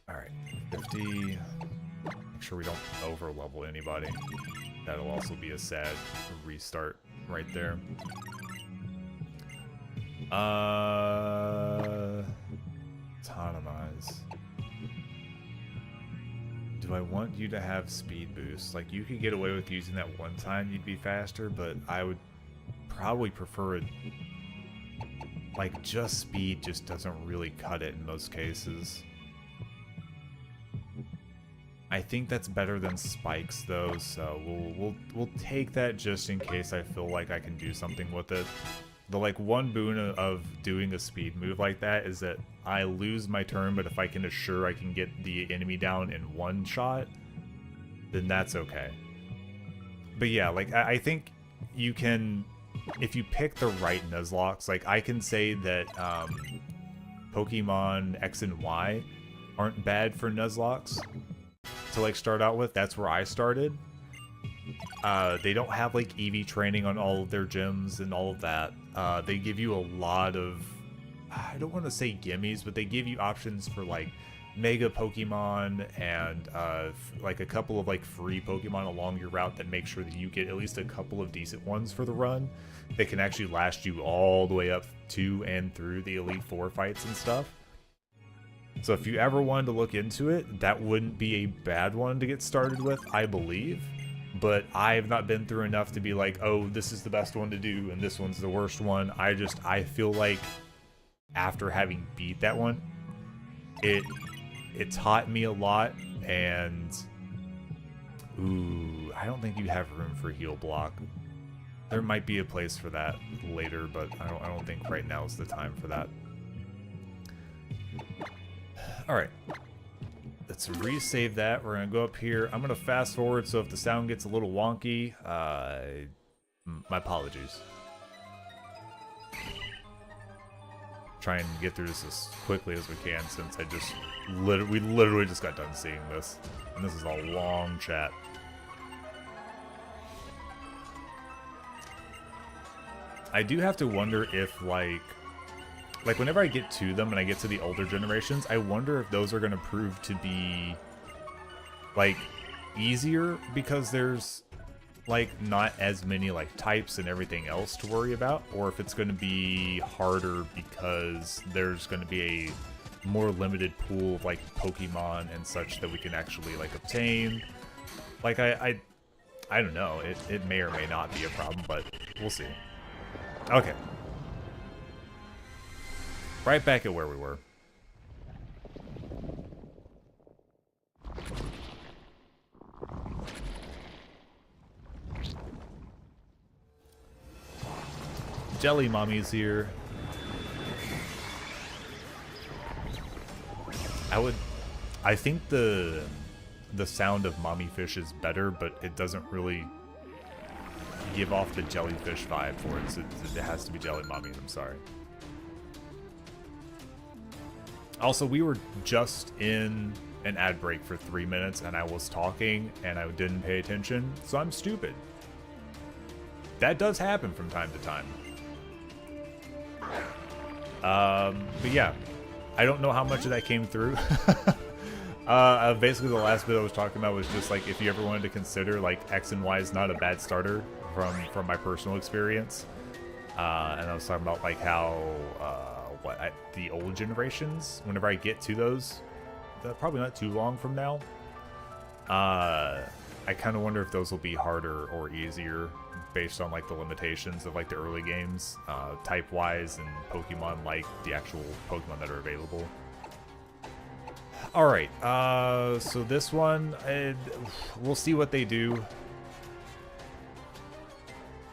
Alright, 50. Make sure we don't over-level anybody. That'll also be a sad restart right there. Autonomize. Do I want you to have speed boost? Like, you could get away with using that one time, you'd be faster, but I would probably prefer it. Like, just speed just doesn't really cut it in most cases. I think that's better than spikes though, so we'll take that just in case I feel like I can do something with it. The like one boon of doing a speed move like that is that I lose my turn, but if I can assure I can get the enemy down in one shot, then that's okay. But yeah, like I think you can, if you pick the right Nuzlocks, like I can say that Pokemon X and Y aren't bad for Nuzlocks to like start out with. That's where I started. They don't have like EV training on all of their gyms and all of that. They give you a lot of, I don't want to say gimmies, but they give you options for like mega Pokemon and like a couple of like free Pokemon along your route that make sure that you get at least a couple of decent ones for the run that can actually last you all the way up to and through the Elite Four fights and stuff. So if you ever wanted to look into it, that wouldn't be a bad one to get started with, I believe. But I have not been through enough to be like, oh, this is the best one to do and this one's the worst one. I feel like after having beat that one, it taught me a lot, and ooh, I don't think you have room for heal block. There might be a place for that later, but I don't think right now is the time for that. Alright. Let's resave that. We're going to go up here. I'm going to fast forward, so if the sound gets a little wonky, my apologies. Try and get through this as quickly as we can, since we literally just got done seeing this. And this is a long chat. I do have to wonder if, like whenever I get to them and I get to the older generations, I wonder if those are going to prove to be like easier because there's like not as many like types and everything else to worry about, or if it's going to be harder because there's going to be a more limited pool of like Pokemon and such that we can actually like obtain. Like I don't know. It may or may not be a problem, but we'll see. Okay. Right back at where we were. Jelly Mommy's here. I think the sound of Mommy Fish is better, but it doesn't really give off the jellyfish vibe for it, so it has to be Jelly Mommies, I'm sorry. Also, we were just in an ad break for 3 minutes, and I was talking, and I didn't pay attention, so I'm stupid. That does happen from time to time. But yeah, I don't know how much of that came through. Basically, the last bit I was talking about was just like, if you ever wanted to consider, like, X and Y is not a bad starter from my personal experience. And I was talking about, like, how... the old generations, whenever I get to those, probably not too long from now, I kind of wonder if those will be harder or easier based on like the limitations of like the early games, type wise, and Pokemon, like the actual Pokemon that are available. Alright, so this one, we'll see what they do.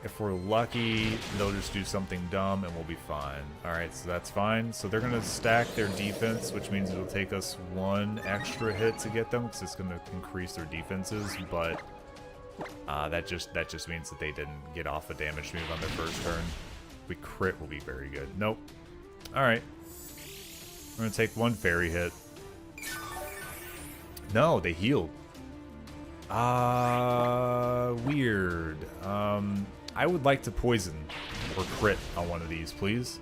If we're lucky, they'll just do something dumb and we'll be fine. Alright, so that's fine. So they're going to stack their defense, which means it'll take us one extra hit to get them, because it's going to increase their defenses, but That just means that they didn't get off a damage move on their first turn. We crit will be very good. Nope. Alright. We're gonna take one fairy hit. No, they healed. Weird. I would like to poison or crit on one of these, please.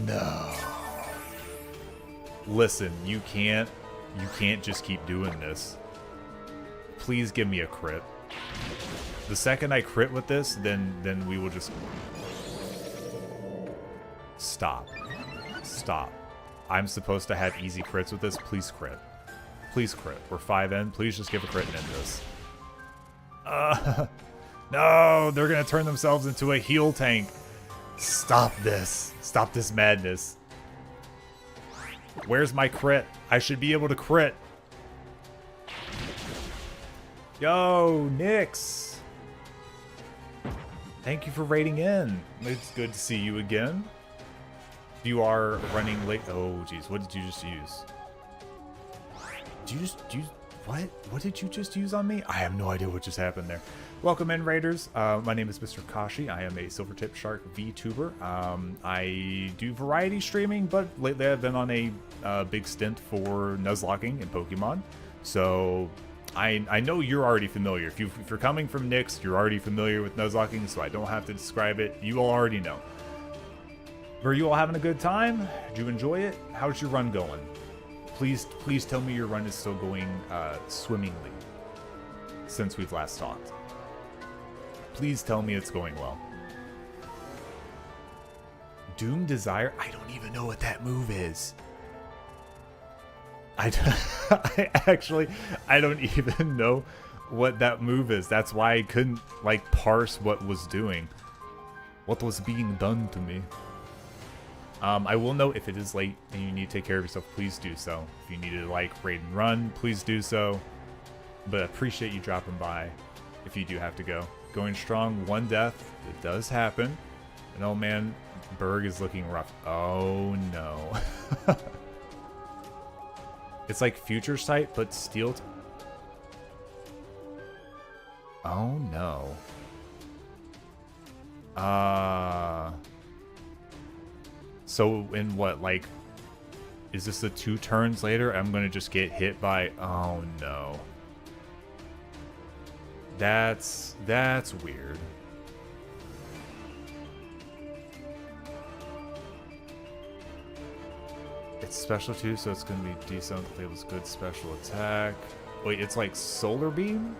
No. Listen, you can't just keep doing this. Please give me a crit. The second I crit with this, then we will just stop. Stop. I'm supposed to have easy crits with this. Please crit. Please crit. We're 5 in. Please just give a crit and end this. No, they're gonna turn themselves into a heal tank. Stop this. Stop this madness. Where's my crit? I should be able to crit. Yo, Nyx. Thank you for raiding in. It's good to see you again. You are running late. Oh, jeez. What did you just use? Did you just use... What? What did you just use on me? I have no idea what just happened there. Welcome in, Raiders. My name is Mr. Kashi. I am a Silvertip Shark VTuber. I do variety streaming, but lately I've been on a big stint for Nuzlocking in Pokemon. So I know you're already familiar. If you're coming from Nyx, you're already familiar with Nuzlocking, so I don't have to describe it. You all already know. Were you all having a good time? Did you enjoy it? How's your run going? Please tell me your run is still going swimmingly since we've last talked. Please tell me it's going well. Doom Desire? I don't even know what that move is. I don't even know what that move is. That's why I couldn't, like, parse what was doing. What was being done to me. I will note, if it is late and you need to take care of yourself, please do so. If you need to, like, raid and run, please do so. But I appreciate you dropping by if you do have to go. Going strong, 1 death. It does happen. And oh man, Berg is looking rough. Oh no. It's like Future Sight, but steel. Oh no. So in what, like, is this the 2 turns later? I'm gonna just get hit by, oh no. That's weird. It's special too, so it's gonna be decent. It was good special attack. Wait, it's like Solar Beam?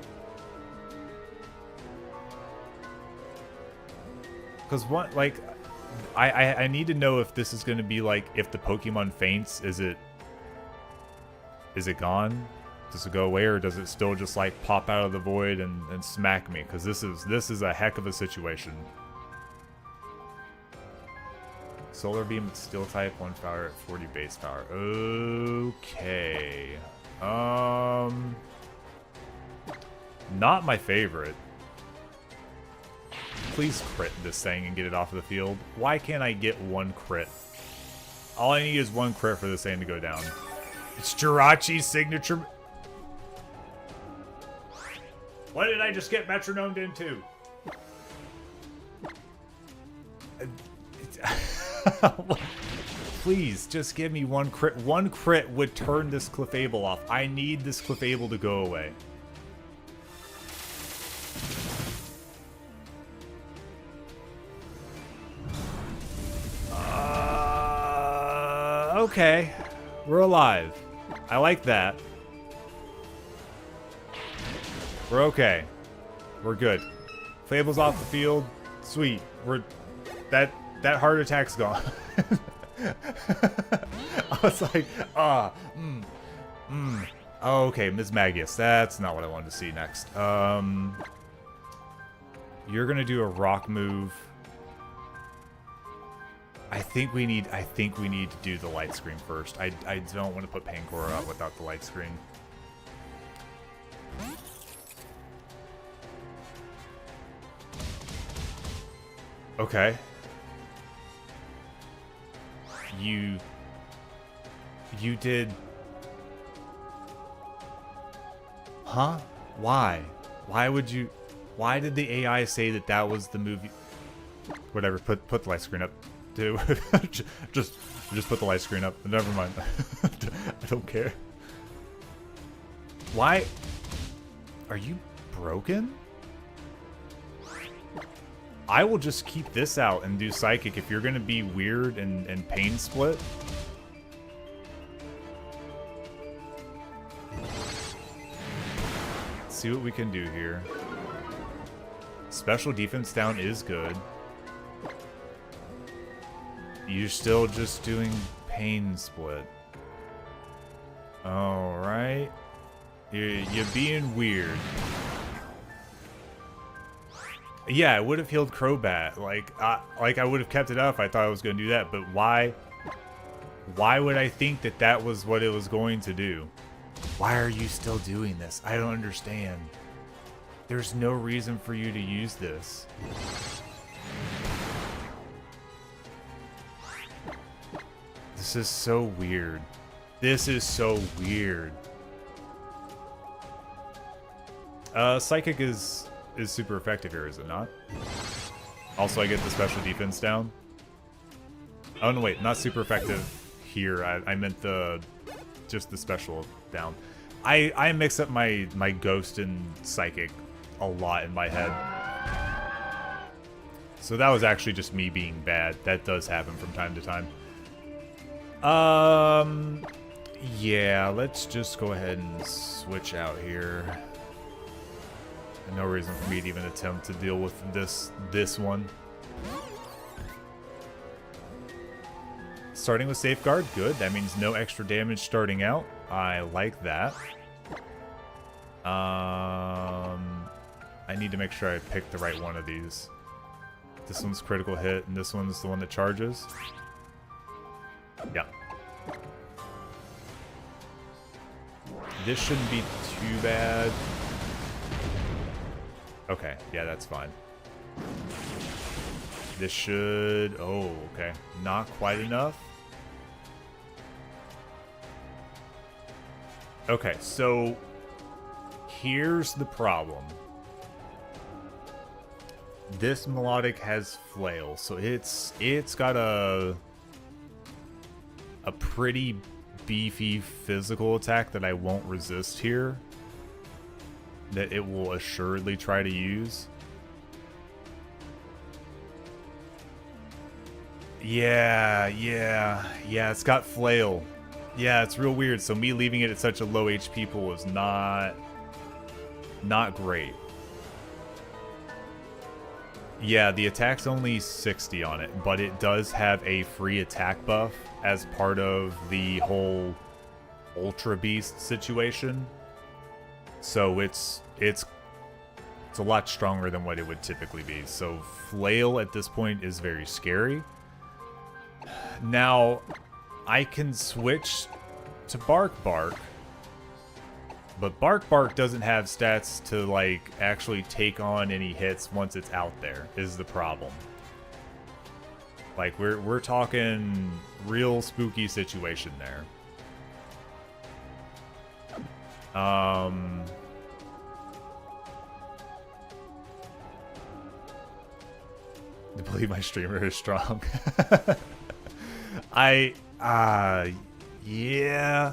Because what, like, I need to know if this is gonna be like, if the Pokemon faints, is it gone? Does it go away, or does it still just like pop out of the void and smack me? Because this is a heck of a situation. Solar Beam with Steel type, 1 power at 40 base power. Okay. Not my favorite. Please crit this thing and get it off of the field. Why can't I get 1 crit? All I need is 1 crit for this thing to go down. It's Jirachi's signature. What did I just get metronomed into? Please, just give me 1 crit. 1 crit would turn this Clefable off. I need this Clefable to go away. Okay. We're alive. I like that. We're okay. We're good. Fable's off the field. Sweet. That heart attack's gone. I was like, oh, okay, Ms. Magius. That's not what I wanted to see next. You're gonna do a rock move. I think we need to do the light screen first. I don't want to put Pangoro out without the light screen. Okay. You did... Huh? Why? Why would you... Why did the AI say that that was the movie? Whatever, put the light screen up. Dude, just put the light screen up. Never mind. I don't care. Why? Are you broken? I will just keep this out and do psychic if you're gonna be weird and pain split. Let's see what we can do here. Special defense down is good. You're still just doing pain split. Alright. You're being weird. Yeah, I would have healed Crobat. Like I would have kept it up if I thought I was going to do that. But why? Why would I think that that was what it was going to do? Why are you still doing this? I don't understand. There's no reason for you to use this. This is so weird. This is so weird. Psychic is super effective here, is it not? Also, I get the special defense down. Oh no, wait, not super effective here. I meant just the special down. I mix up my ghost and psychic a lot in my head. So that was actually just me being bad. That does happen from time to time. Yeah, let's just go ahead and switch out here. And no reason for me to even attempt to deal with this one. Starting with Safeguard, good. That means no extra damage starting out. I like that. I need to make sure I pick the right one of these. This one's critical hit, and this one's the one that charges. Yeah. This shouldn't be too bad. Okay, yeah, that's fine. This should... Oh, okay. Not quite enough. Okay, so... Here's the problem. This melodic has flail, so it's got a pretty beefy physical attack that I won't resist here. That it will assuredly try to use. Yeah, it's got flail. Yeah, it's real weird. So me leaving it at such a low HP pool is not great. Yeah, the attack's only 60 on it, but it does have a free attack buff as part of the whole Ultra Beast situation. So it's a lot stronger than what it would typically be. So Flail at this point is very scary. Now, I can switch to Bark Bark, but Bark Bark doesn't have stats to, like, actually take on any hits once it's out there, is the problem. Like, we're talking real spooky situation there. I believe my streamer is strong. Yeah.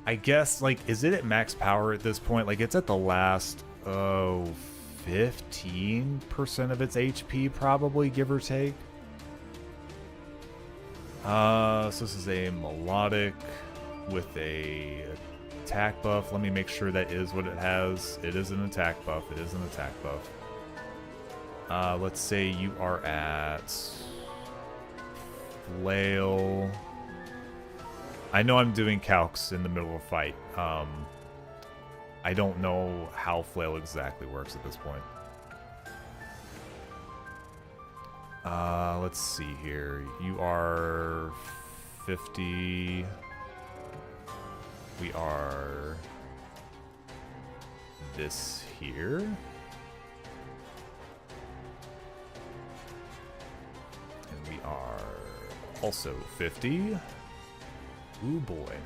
I guess, like, is it at max power at this point? Like, it's at the last, 15% of its HP, probably, give or take. So this is a melodic with a attack buff. Let me make sure that is what it has. It is an attack buff. It is an attack buff. Let's say you are at Flail. I know I'm doing calcs in the middle of a fight. I don't know how Flail exactly works at this point. Let's see here. You are 50. We are this here. And we are also 50. Ooh boy.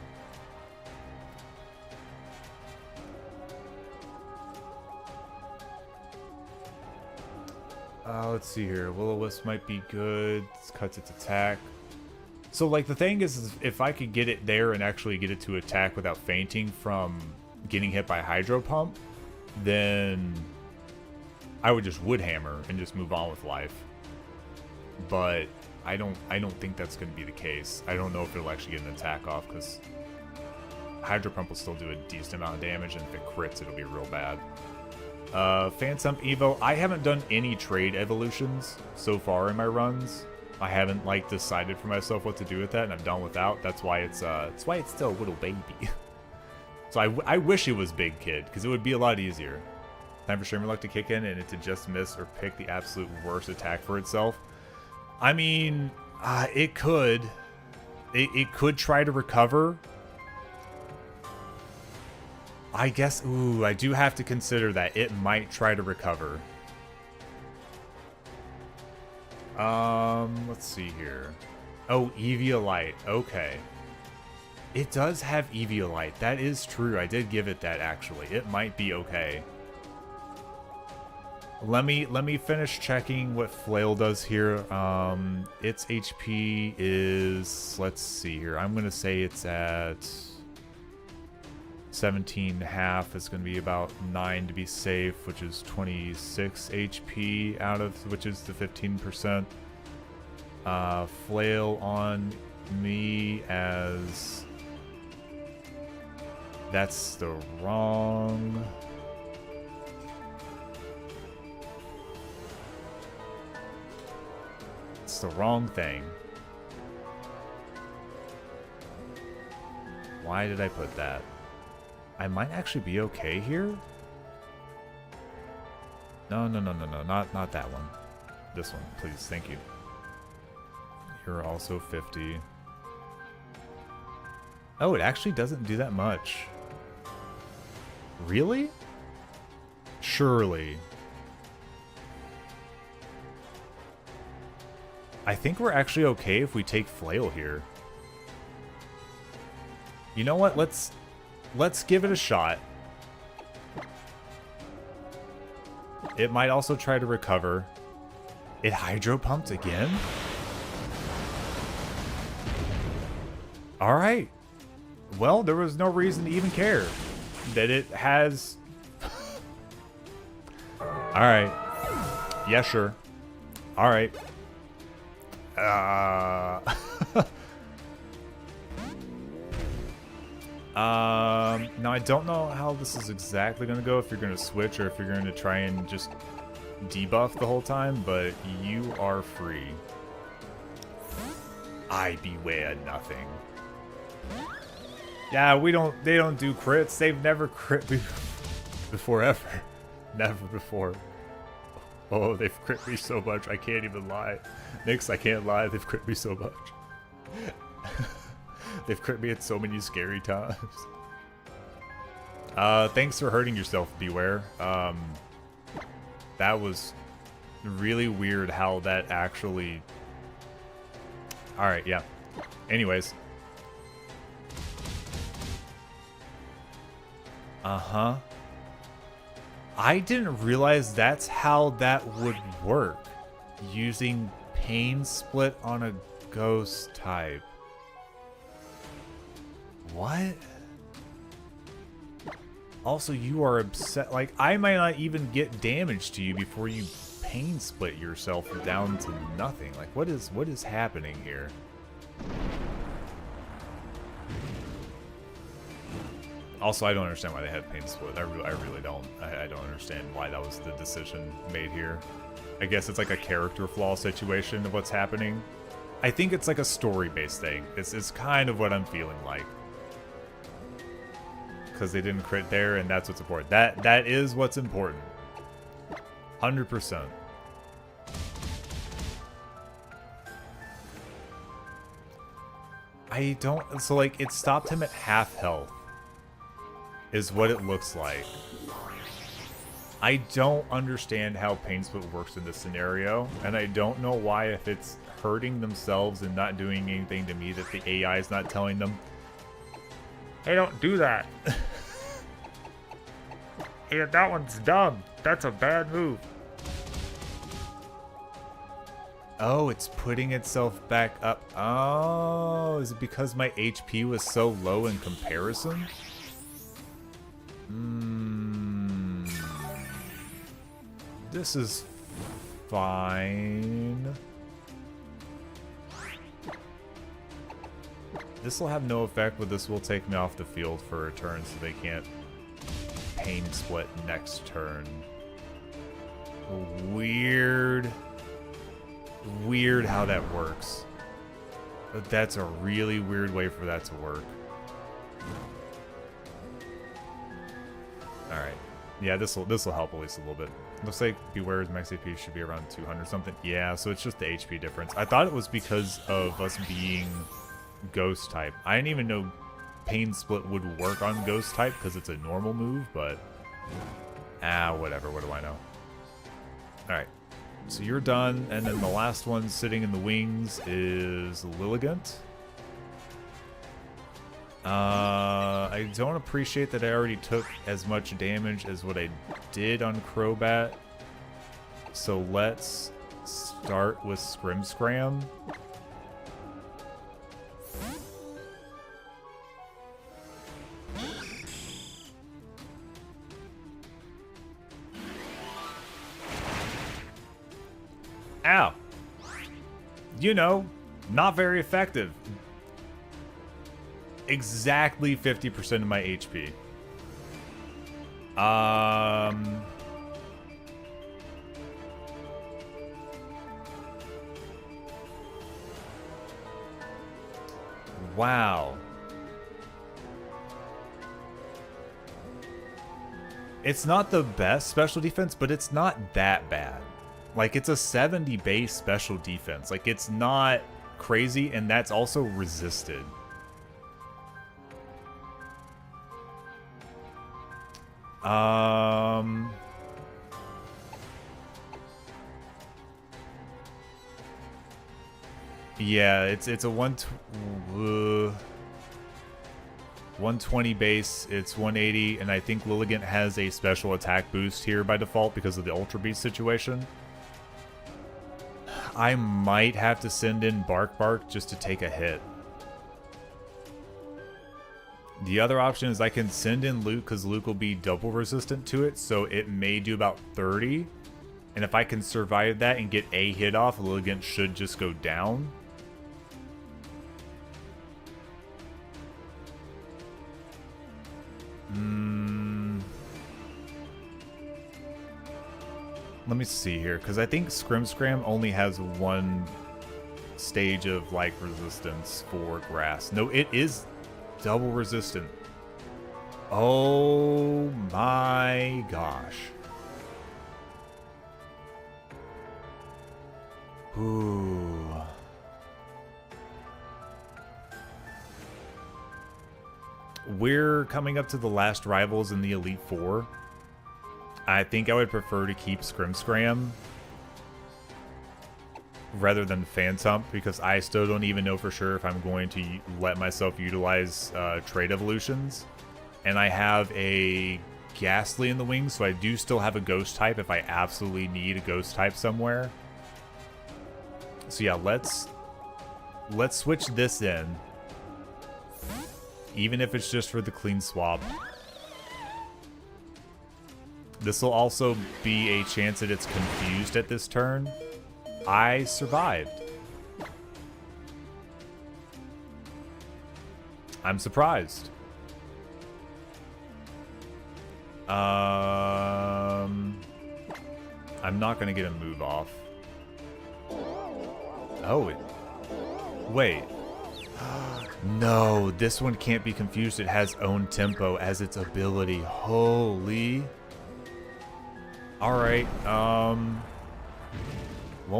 Let's see here. Will-O-Wisp might be good. It cuts its attack. So, like, the thing is if I could get it there and actually get it to attack without fainting from getting hit by Hydro Pump, then I would just Wood Hammer and just move on with life. But I don't think that's going to be the case. I don't know if it'll actually get an attack off, because Hydro Pump will still do a decent amount of damage, and if it crits, it'll be real bad. Phantom Evo. I haven't done any trade evolutions so far in my runs. I haven't like decided for myself what to do with that, and I'm done without. That's why it's still a little baby. So I wish it was Big Kid, because it would be a lot easier. Time for Streamer Luck to kick in and it to just miss or pick the absolute worst attack for itself. I mean, it could. It could try to recover. I guess, ooh, I do have to consider that. It might try to recover. Let's see here. Oh, Eviolite. Okay. It does have Eviolite. That is true. I did give it that, actually. It might be okay. Let me finish checking what Flail does here. Its HP is, let's see here. I'm going to say it's at 17.5. It's going to be about 9 to be safe, which is 26 HP out of, which is the 15%. Flail on me as, that's the wrong, it's the wrong thing. Why did I put that? I might actually be okay here. No, not that one. This one, please, thank you. You're also 50. Oh, it actually doesn't do that much. Really? Surely. I think we're actually okay if we take Flail here. You know what? Let's give it a shot. It might also try to recover. It Hydro Pumped again? Alright. Well, there was no reason to even care that it has... Alright. Yeah, sure. Alright. Now I don't know how this is exactly going to go, if you're going to switch or if you're going to try and just debuff the whole time, but you are free. I beware nothing. Yeah, they don't do crits. They've never crit before ever. Never before. Oh, they've crit me so much, I can't even lie. Nix, I can't lie, they've crit me so much. They've crit me at so many scary times. Thanks for hurting yourself, Beware. That was really weird how that actually... Alright, yeah. Anyways. Uh-huh. I didn't realize that's how that would work. Using Pain Split on a ghost type. What? Also, you are upset. Like, I might not even get damage to you before you Pain Split yourself down to nothing. Like, what is happening here? Also, I don't understand why they had Pain Split. I really don't. I don't understand why that was the decision made here. I guess it's like a character flaw situation of what's happening. I think it's like a story-based thing. It's kind of what I'm feeling like. Because they didn't crit there, and that's what's important. That is what's important. 100%. I don't... So, like, it stopped him at half health. Is what it looks like. I don't understand how Pain Split works in this scenario, and I don't know why, if it's hurting themselves and not doing anything to me, that the AI is not telling them, hey, don't do that. Hey, that one's dumb. That's a bad move. Oh, it's putting itself back up. Oh, is it because my HP was so low in comparison? This is fine. This will have no effect, but this will take me off the field for a turn, so they can't pain split next turn. Weird. Weird how that works. But that's a really weird way for that to work. Alright. Yeah, this'll help at least a little bit. Looks like Beware's max AP should be around 200 something. Yeah, so it's just the HP difference. I thought it was because of us being Ghost type. I didn't even know Pain Split would work on Ghost type because it's a normal move, but whatever. What do I know? Alright. So you're done, and then the last one sitting in the wings is Lilligant. I don't appreciate that I already took as much damage as what I did on Crobat. So let's start with Scrim. Ow. You know, not very effective. Exactly 50% of my HP. Wow. It's not the best special defense, but it's not that bad. Like, it's a 70 base special defense. Like, it's not crazy, and that's also resisted. Yeah, it's a 120 base, it's 180, and I think Lilligant has a special attack boost here by default because of the Ultra Beast situation. I might have to send in Bark just to take a hit. The other option is I can send in Luke because Luke will be double resistant to it, so it may do about 30. And if I can survive that and get a hit off, Lilligant should just go down. Let me see here, because I think Scrim only has one stage of like resistance for grass. No, it is double resistant. Oh my gosh. Ooh. We're coming up to the last rivals in the Elite Four. I think I would prefer to keep Scrim rather than Phantump, because I still don't even know for sure if I'm going to let myself utilize trait evolutions. And I have a Ghastly in the wings, so I do still have a Ghost type if I absolutely need a Ghost type somewhere. So yeah, let's switch this in, even if it's just for the clean swap. This will also be a chance that it's confused at this turn. I survived. I'm surprised. I'm not gonna get a move off. Oh, wait. No, this one can't be confused. It has own tempo as its ability. Holy. Alright, well,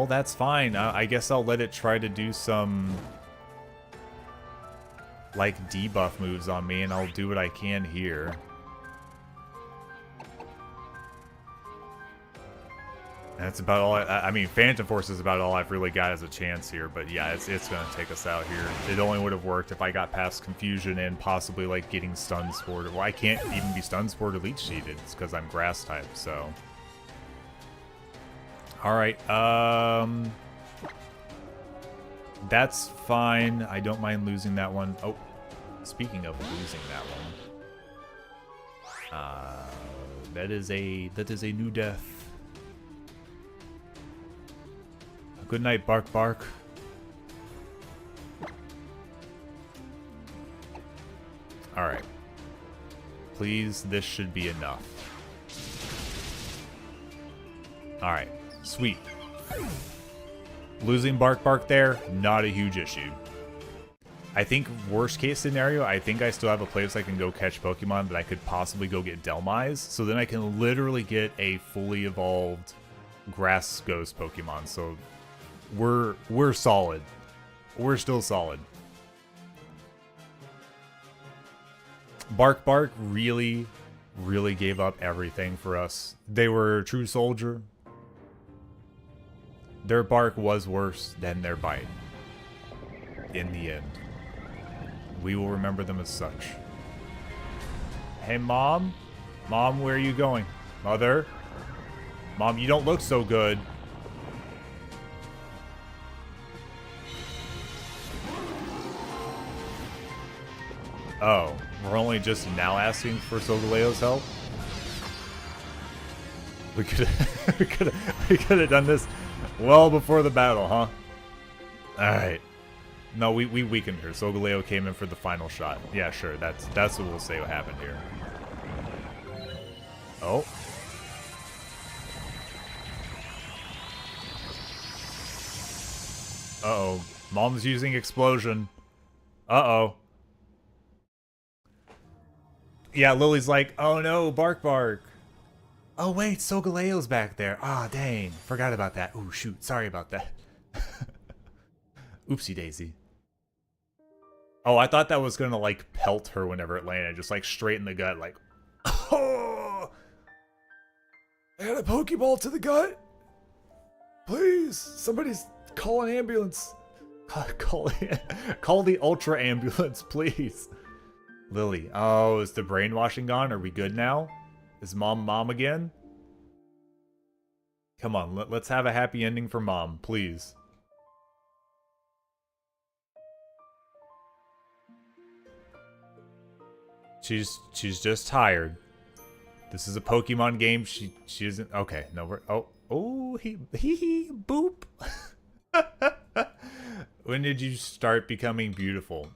that's fine. I guess I'll let it try to do some, like, debuff moves on me, and I'll do what I can here. That's about all I mean, Phantom Force is about all I've really got as a chance here, but yeah, it's going to take us out here. It only would have worked if I got past Confusion and possibly, like, getting Stun Sport. Well, I can't even be Stun Sport or Leech Seeded. It's because I'm Grass type, so... Alright, That's fine. I don't mind losing that one. Oh, speaking of losing that one. That is a new death. Good night, Bark Bark. Alright. Please, this should be enough. Alright, sweet. Losing Bark Bark there, not a huge issue. I think worst case scenario, I think I still have a place I can go catch Pokemon that I could possibly go get Delmise. So then I can literally get a fully evolved Grass Ghost Pokemon. So we're solid. We're still solid. Bark Bark really gave up everything for us. They were a true soldier. Their bark was worse than their bite. In the end. We will remember them as such. Hey, Mom? Mom, where are you going? Mother? Mom, you don't look so good. Oh, we're only just now asking for Solgaleo's help? We could have done this well before the battle, huh? Alright. No, we weakened her. Solgaleo came in for the final shot. Yeah, sure. That's what we'll say what happened here. Oh. Uh-oh. Mom's using explosion. Uh-oh. Yeah, Lily's like, oh no, Bark Bark. Oh wait, Solgaleo's back there. Ah, dang. Forgot about that. Ooh, shoot. Sorry about that. Oopsie daisy. Oh, I thought that was gonna, like, pelt her whenever it landed. Just, like, straight in the gut, like, oh! I got a Pokeball to the gut! Please! Somebody's call an ambulance! Call the Ultra Ambulance, please! Lily. Oh, is the brainwashing gone? Are we good now? Is Mom again? Come on, let's have a happy ending for Mom, please. She's just tired. This is a Pokemon game. She isn't okay. No, we're he boop. When did you start becoming beautiful?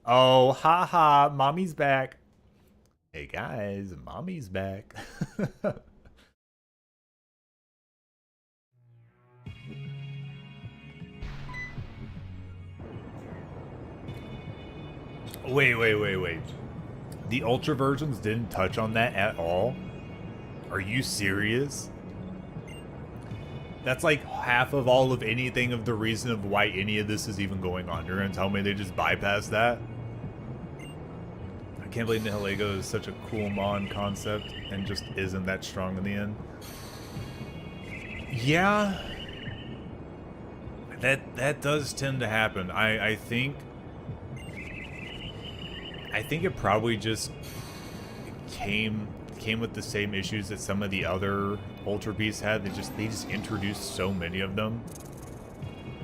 Oh, haha, Mommy's back. Hey guys, Mommy's back. Wait. The Ultra versions didn't touch on that at all? Are you serious? That's like half of all of anything of the reason of why any of this is even going on. You're gonna tell me they just bypassed that? I can't believe Nihilego is such a cool Mon concept and just isn't that strong in the end. Yeah. That does tend to happen. I think it probably just came with the same issues that some of the other Ultra Beasts had. They just introduced so many of them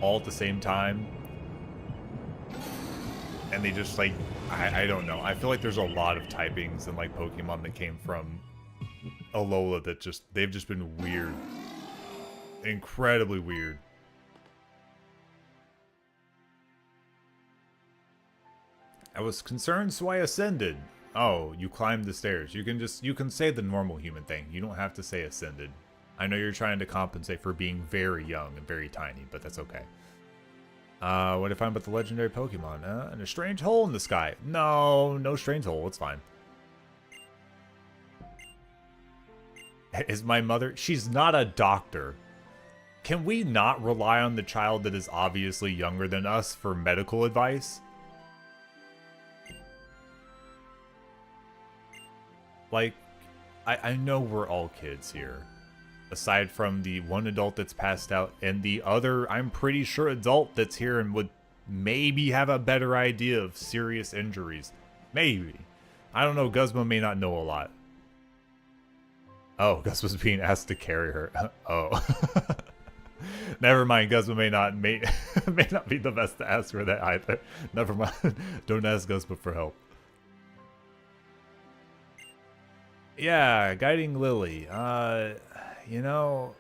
all at the same time. And they just like I don't know. I feel like there's a lot of typings in like Pokemon that came from Alola that they've just been weird. Incredibly weird. I was concerned, so I ascended. Oh, you climbed the stairs. You can say the normal human thing. You don't have to say ascended. I know you're trying to compensate for being very young and very tiny, but that's okay. What did I find about the legendary Pokemon? And a strange hole in the sky. No strange hole. It's fine. Is my mother? She's not a doctor. Can we not rely on the child that is obviously younger than us for medical advice? Like, I know we're all kids here. Aside from the one adult that's passed out and the other, I'm pretty sure, adult that's here and would maybe have a better idea of serious injuries. Maybe. I don't know, Guzma may not know a lot. Oh, Gus was being asked to carry her. Oh. Never mind, Guzma may not be the best to ask for that either. Never mind. Don't ask Guzma for help. Yeah, guiding Lily. You know,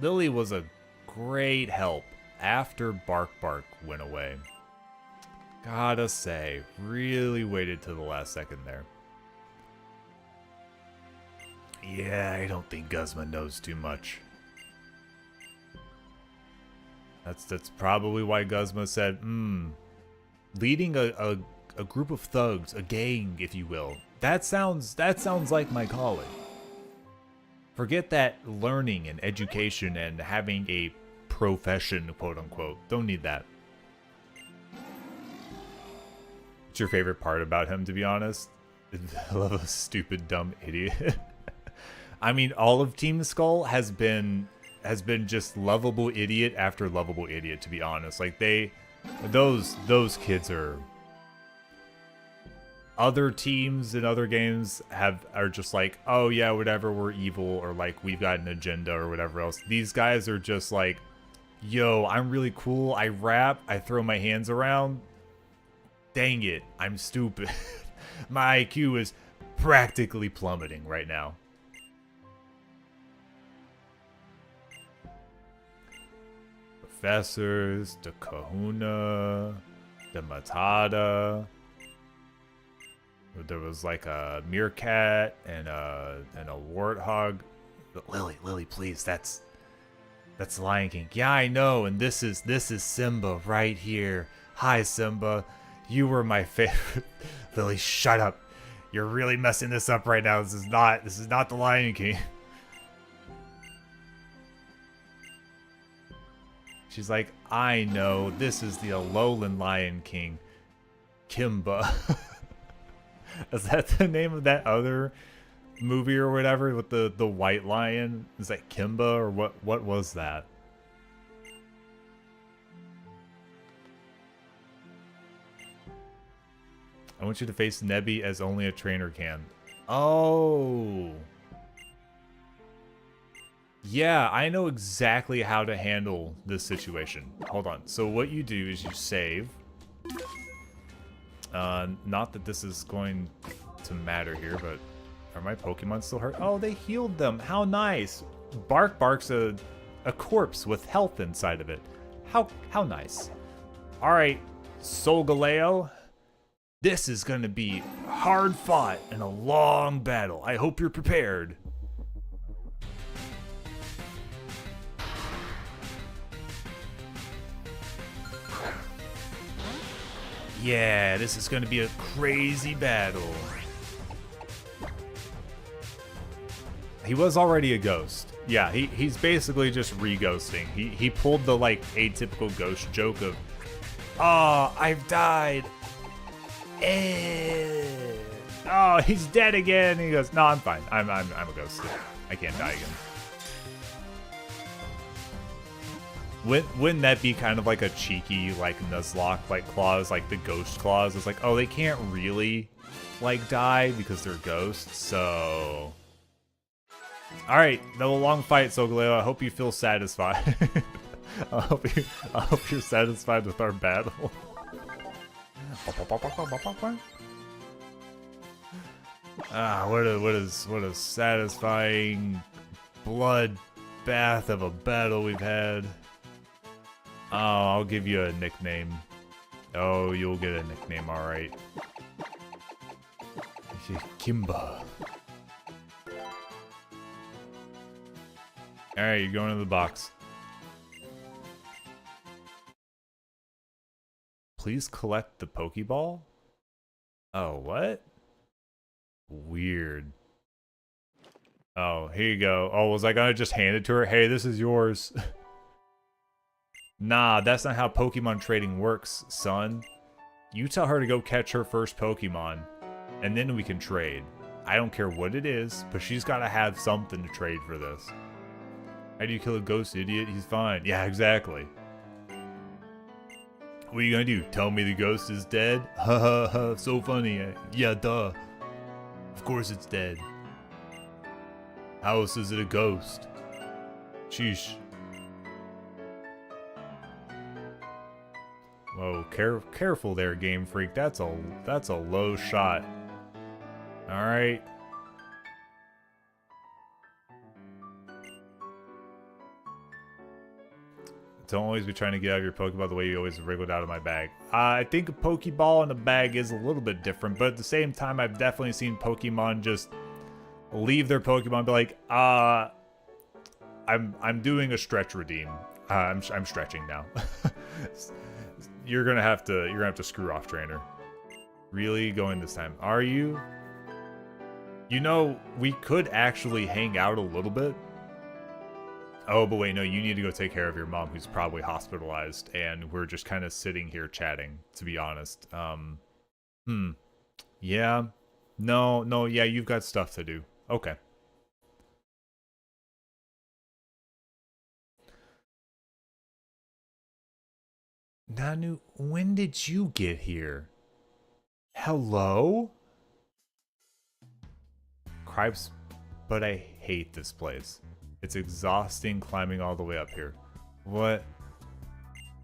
Lily was a great help after Bark Bark went away. Gotta say, really waited to the last second there. Yeah, I don't think Guzma knows too much. That's probably why Guzma said, leading a group of thugs, a gang, if you will. That sounds like my calling. Forget that learning and education and having a profession, quote unquote. Don't need that. What's your favorite part about him, to be honest? I love a stupid, dumb idiot. I mean, all of Team Skull has been just lovable idiot after lovable idiot, to be honest. Like those kids are. Other teams in other games are just like, oh yeah, whatever, we're evil, or like we've got an agenda or whatever else. These guys are just like, yo, I'm really cool, I rap, I throw my hands around. Dang it, I'm stupid. My IQ is practically plummeting right now. Professors, the Kahuna, the Matata. There was like a meerkat and a warthog. But Lily, please, that's Lion King. Yeah, I know, and this is Simba right here. Hi, Simba. You were my favorite. Lily, shut up. You're really messing this up right now. This is not the Lion King. She's like, I know, this is the Alolan Lion King. Kimba. Is that the name of that other movie or whatever with the white lion? Is that Kimba or what was that? I want you to face Nebby as only a trainer can. Oh. Yeah, I know exactly how to handle this situation. Hold on. So what you do is you save. Not that this is going to matter here, but are my Pokemon still hurt? Oh, they healed them. How nice. Bark Bark's a corpse with health inside of it. How nice. All right, Solgaleo. This is going to be hard fought and a long battle. I hope you're prepared. Yeah, this is going to be a crazy battle. He was already a ghost. Yeah, he's basically just re-ghosting. He pulled the like atypical ghost joke of, oh, I've died. Oh, he's dead again. He goes, no, I'm fine. I'm a ghost. I can't die again. Wouldn't that be kind of like a cheeky, like, Nuzlocke, like, clause, like the ghost clause? It's like, oh, they can't really, like, die because they're ghosts, so... Alright, that was a long fight, Solgaleo. I hope you feel satisfied. I hope you're satisfied with our battle. What a satisfying blood bath of a battle we've had. Oh, I'll give you a nickname. Oh, you'll get a nickname, alright. Kimba. Alright, you're going to the box. Please collect the Pokeball? Oh, what? Weird. Oh, here you go. Oh, was I gonna just hand it to her? Hey, this is yours. Nah, that's not how Pokemon trading works, son. You tell her to go catch her first Pokemon, and then we can trade. I don't care what it is, but she's gotta have something to trade for this. How do you kill a ghost, idiot? He's fine. Yeah, exactly. What are you gonna do? Tell me the ghost is dead? Ha ha ha, so funny. Yeah, duh. Of course it's dead. How else is it a ghost? Sheesh. Whoa, careful there, Game Freak. That's a low shot. All right. Don't always be trying to get out of your Pokeball the way you always wriggled out of my bag. I think a Pokeball in a bag is a little bit different, but at the same time, I've definitely seen Pokemon just leave their Pokemon and be like, I'm doing a stretch redeem. I'm stretching now. You're gonna have to screw off, trainer. Really going this time? Are you? You know, we could actually hang out a little bit. Oh, but wait, no, you need to go take care of your mom, who's probably hospitalized, and we're just kind of sitting here chatting, to be honest. Yeah. No, yeah, you've got stuff to do. Okay. Nanu, when did you get here? Hello? Cripes, but I hate this place. It's exhausting climbing all the way up here. What?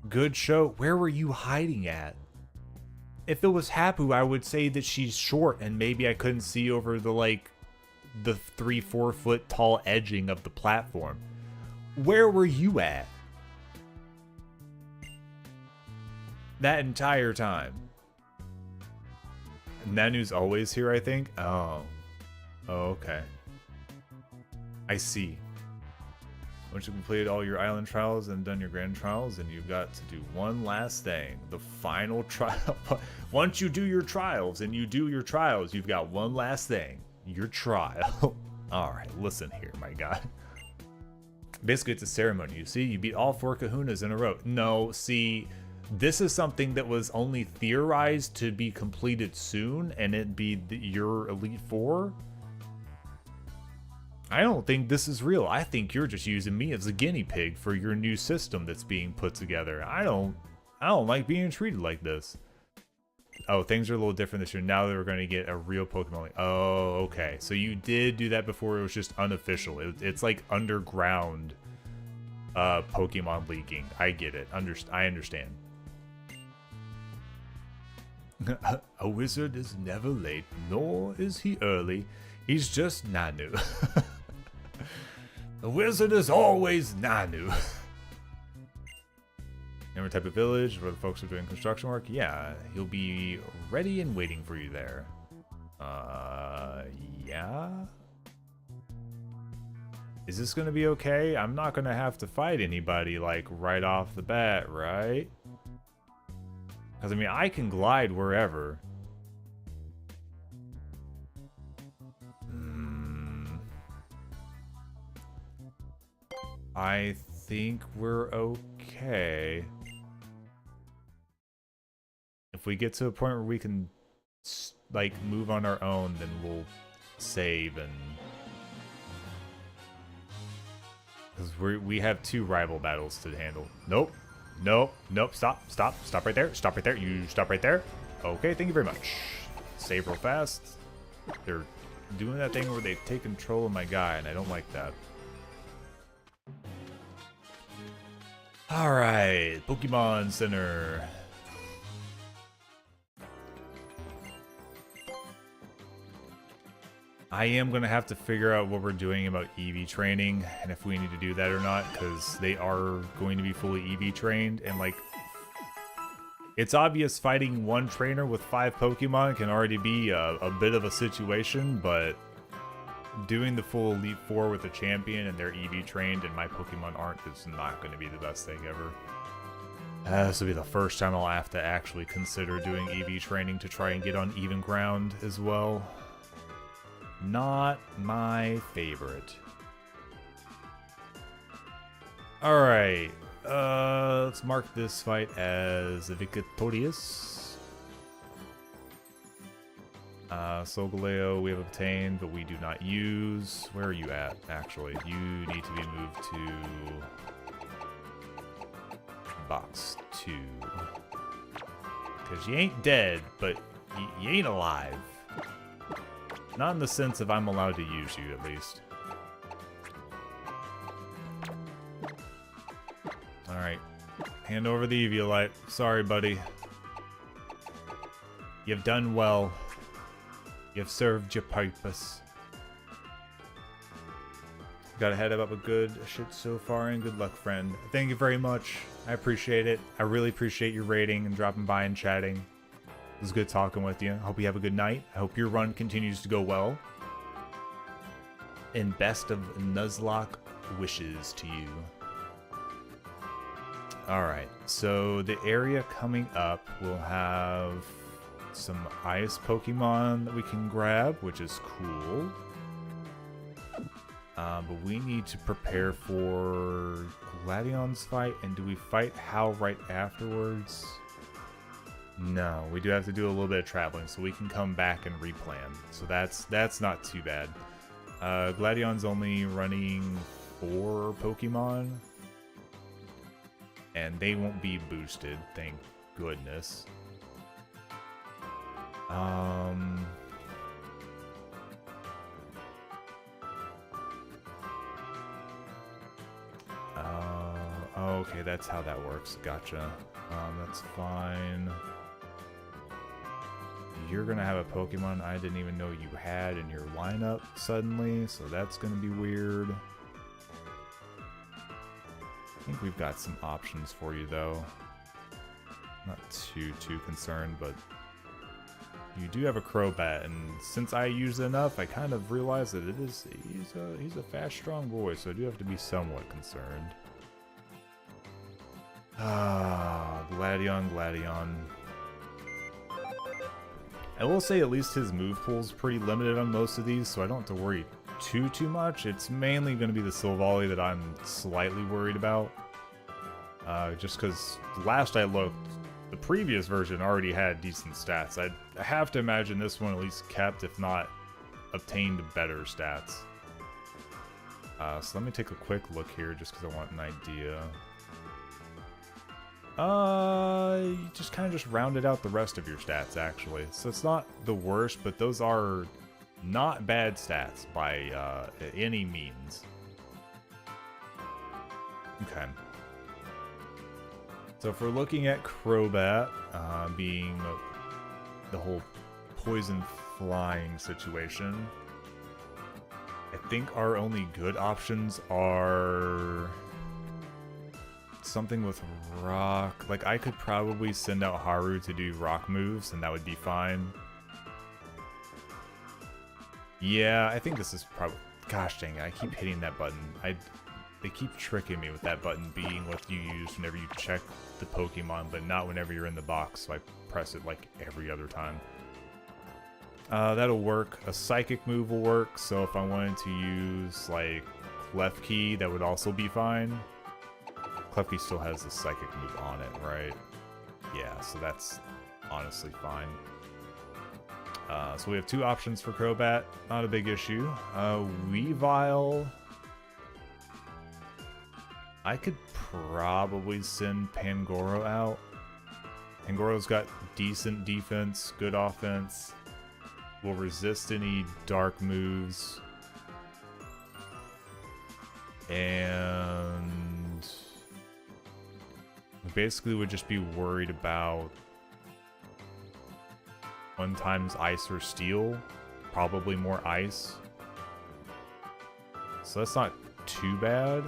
Good show. Where were you hiding at? If it was Hapu, I would say that she's short and maybe I couldn't see over the, like, the 3-4 foot tall edging of the platform. Where were you at? That entire time. Nanu's always here, I think? Oh, okay. I see. Once you've completed all your island trials and done your grand trials, and you've got to do one last thing. The final trial. Once you do your trials and you do your trials, you've got one last thing. Your trial. Alright, listen here, my guy. Basically, it's a ceremony. You see, you beat all 4 kahunas in a row. No, see, this is something that was only theorized to be completed soon, and it'd be your Elite Four. I don't think this is real. I think you're just using me as a guinea pig for your new system that's being put together. I don't like being treated like this. Oh, things are a little different this year. Now that we're going to get a real Pokemon. Oh, okay. So you did do that before. It was just unofficial. It's like underground Pokemon leaking. I get it. I understand. A wizard is never late, nor is he early. He's just Nanu. The wizard is always Nanu. Never type of village where the folks are doing construction work. Yeah, he'll be ready and waiting for you there. Yeah? Is this gonna be okay? I'm not gonna have to fight anybody, like, right off the bat, right? Because, I mean, I can glide wherever. I think we're okay. If we get to a point where we can, like, move on our own, then we'll save and... Because we have 2 rival battles to handle. Nope. Stop right there. You stop right there. Okay, thank you very much. Save real fast. They're doing that thing where they take control of my guy, and I don't like that. Alright, Pokemon Center. I am going to have to figure out what we're doing about EV training and if we need to do that or not, because they are going to be fully EV trained, and like, it's obvious fighting one trainer with 5 Pokemon can already be a bit of a situation, but doing the full Elite Four with a champion and they're EV trained and my Pokemon aren't is not going to be the best thing ever. This will be the first time I'll have to actually consider doing EV training to try and get on even ground as well. Not my favorite. Alright, let's mark this fight as victorious. Solgaleo we have obtained, but we do not use. Where are you at, actually? You need to be moved to box 2. Because you ain't dead, but you ain't alive. Not in the sense of I'm allowed to use you, at least. Alright. Hand over the Eviolite. Sorry, buddy. You've done well. You've served your purpose. Got a head up a good shit so far, and good luck, friend. Thank you very much. I appreciate it. I really appreciate your rating and dropping by and chatting. It was good talking with you. I hope you have a good night. I hope your run continues to go well. And best of Nuzlocke wishes to you. Alright, so the area coming up will have some ice Pokemon that we can grab, which is cool. But we need to prepare for Gladion's fight, and do we fight Hal right afterwards? No, we do have to do a little bit of traveling, so we can come back and replan. So that's not too bad. Gladion's only running 4 Pokemon, and they won't be boosted, thank goodness. Okay, that's how that works. Gotcha. That's fine. You're gonna have a Pokemon I didn't even know you had in your lineup suddenly, so that's gonna be weird. I think we've got some options for you though. Not too concerned, but you do have a Crobat, and since I use it enough, I kind of realized that he's a fast, strong boy, so I do have to be somewhat concerned. Gladion. I will say at least his move pool is pretty limited on most of these, so I don't have to worry too much. It's mainly going to be the Silvally that I'm slightly worried about. Just because last I looked, the previous version already had decent stats. I have to imagine this one at least kept, if not obtained, better stats. So let me take a quick look here just because I want an idea. You just kind of just rounded out the rest of your stats, actually. So it's not the worst, but those are not bad stats by any means. Okay. So if we're looking at Crobat, being the whole poison flying situation, I think our only good options are something with rock. Like, I could probably send out Haru to do rock moves, and that would be fine. Yeah, I think this is probably... Gosh dang it, I keep hitting that button. They keep tricking me with that button being what you use whenever you check the Pokemon, but not whenever you're in the box, so I press it like every other time. That'll work. A Psychic move will work, so if I wanted to use, like, Klefki, that would also be fine. Klefki still has the Psychic move on it, right? Yeah, so that's honestly fine. So we have 2 options for Crobat. Not a big issue. Weavile. I could probably send Pangoro out. Pangoro's got decent defense, good offense. Will resist any dark moves. And we basically would just be worried about 1x ice or steel. Probably more ice. So that's not too bad.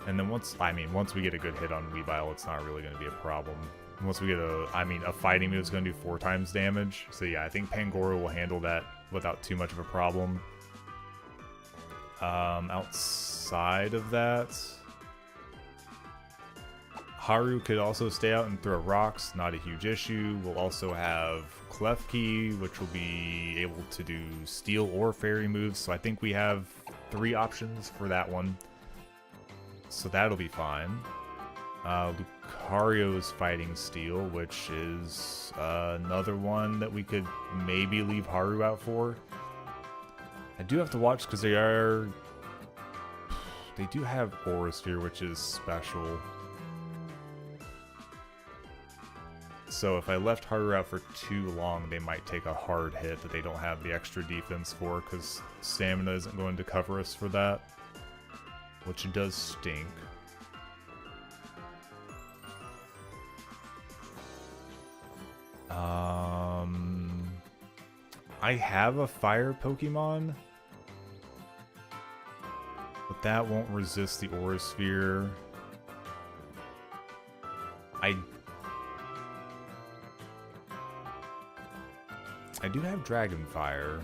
And then once we get a good hit on Weavile, it's not really going to be a problem. Once we get a fighting move is going to do 4x damage. So yeah, I think Pangoro will handle that without too much of a problem. Outside of that, Haru could also stay out and throw rocks, not a huge issue. We'll also have Klefki, which will be able to do steel or fairy moves. So I think we have 3 options for that one. So that'll be fine. Lucario's fighting steel, which is another one that we could maybe leave Haru out for. I do have to watch because they do have Aura Sphere, which is special. So if I left Haru out for too long, they might take a hard hit that they don't have the extra defense for, because stamina isn't going to cover us for that. which does stink. I have a fire Pokemon, but that won't resist the Aura Sphere. I do have Dragon Fire.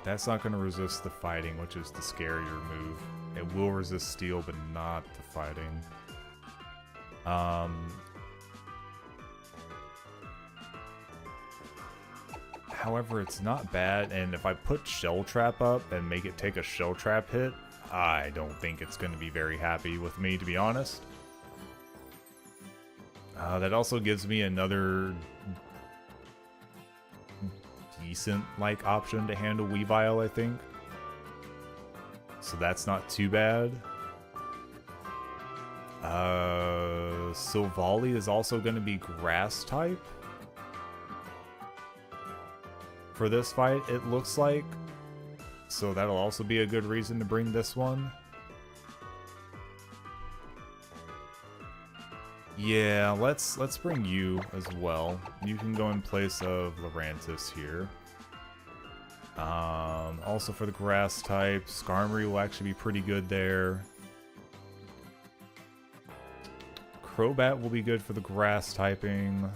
That's not going to resist the fighting, which is the scarier move. It will resist steel, but not the fighting. However, it's not bad, and if I put Shell Trap up and make it take a Shell Trap hit, I don't think it's going to be very happy with me, to be honest. That also gives me another decent-like option to handle Weavile, I think. So that's not too bad. Silvally is also going to be Grass type for this fight, it looks like. So that'll also be a good reason to bring this one. Yeah, let's bring you as well. You can go in place of Lurantis here. Also for the grass type, Skarmory will actually be pretty good there. Crobat will be good for the grass typing.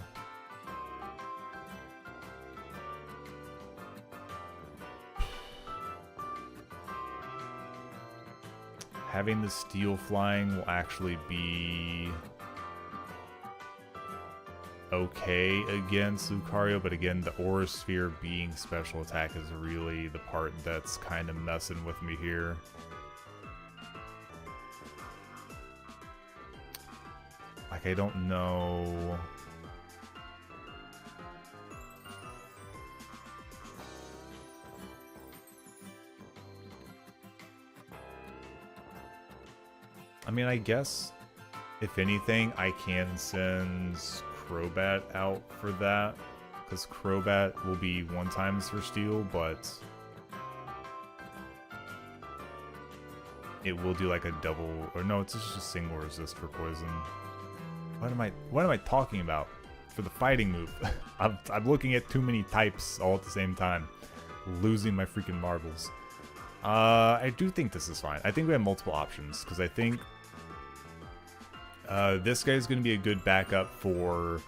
Having the steel flying will actually be okay against Lucario, but again, the Aura Sphere being special attack is really the part that's kind of messing with me here. Like, I don't know. I mean, I guess, if anything, I can send Crobat out for that, because Crobat will be 1x for steel, but it will do like a double, or no, it's just a single resist for poison. What am I talking about? For the fighting move. I'm looking at too many types all at the same time, losing my freaking marbles. I do think this is fine. I think we have multiple options, because I think this guy is going to be a good backup for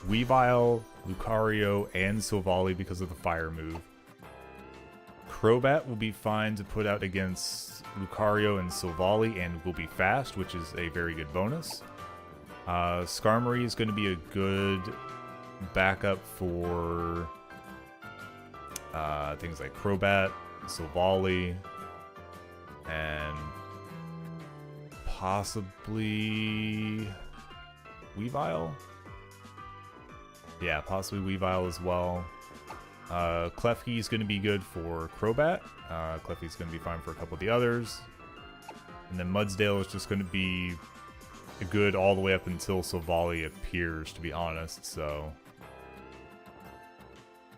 Weavile, Lucario, and Silvally because of the fire move. Crobat will be fine to put out against Lucario and Silvally and will be fast, which is a very good bonus. Skarmory is going to be a good backup for things like Crobat, Silvally, and possibly Weavile? Yeah, possibly Weavile as well. Klefki is going to be good for Crobat. Klefki is going to be fine for a couple of the others. And then Mudsdale is just going to be good all the way up until Silvally appears, to be honest, so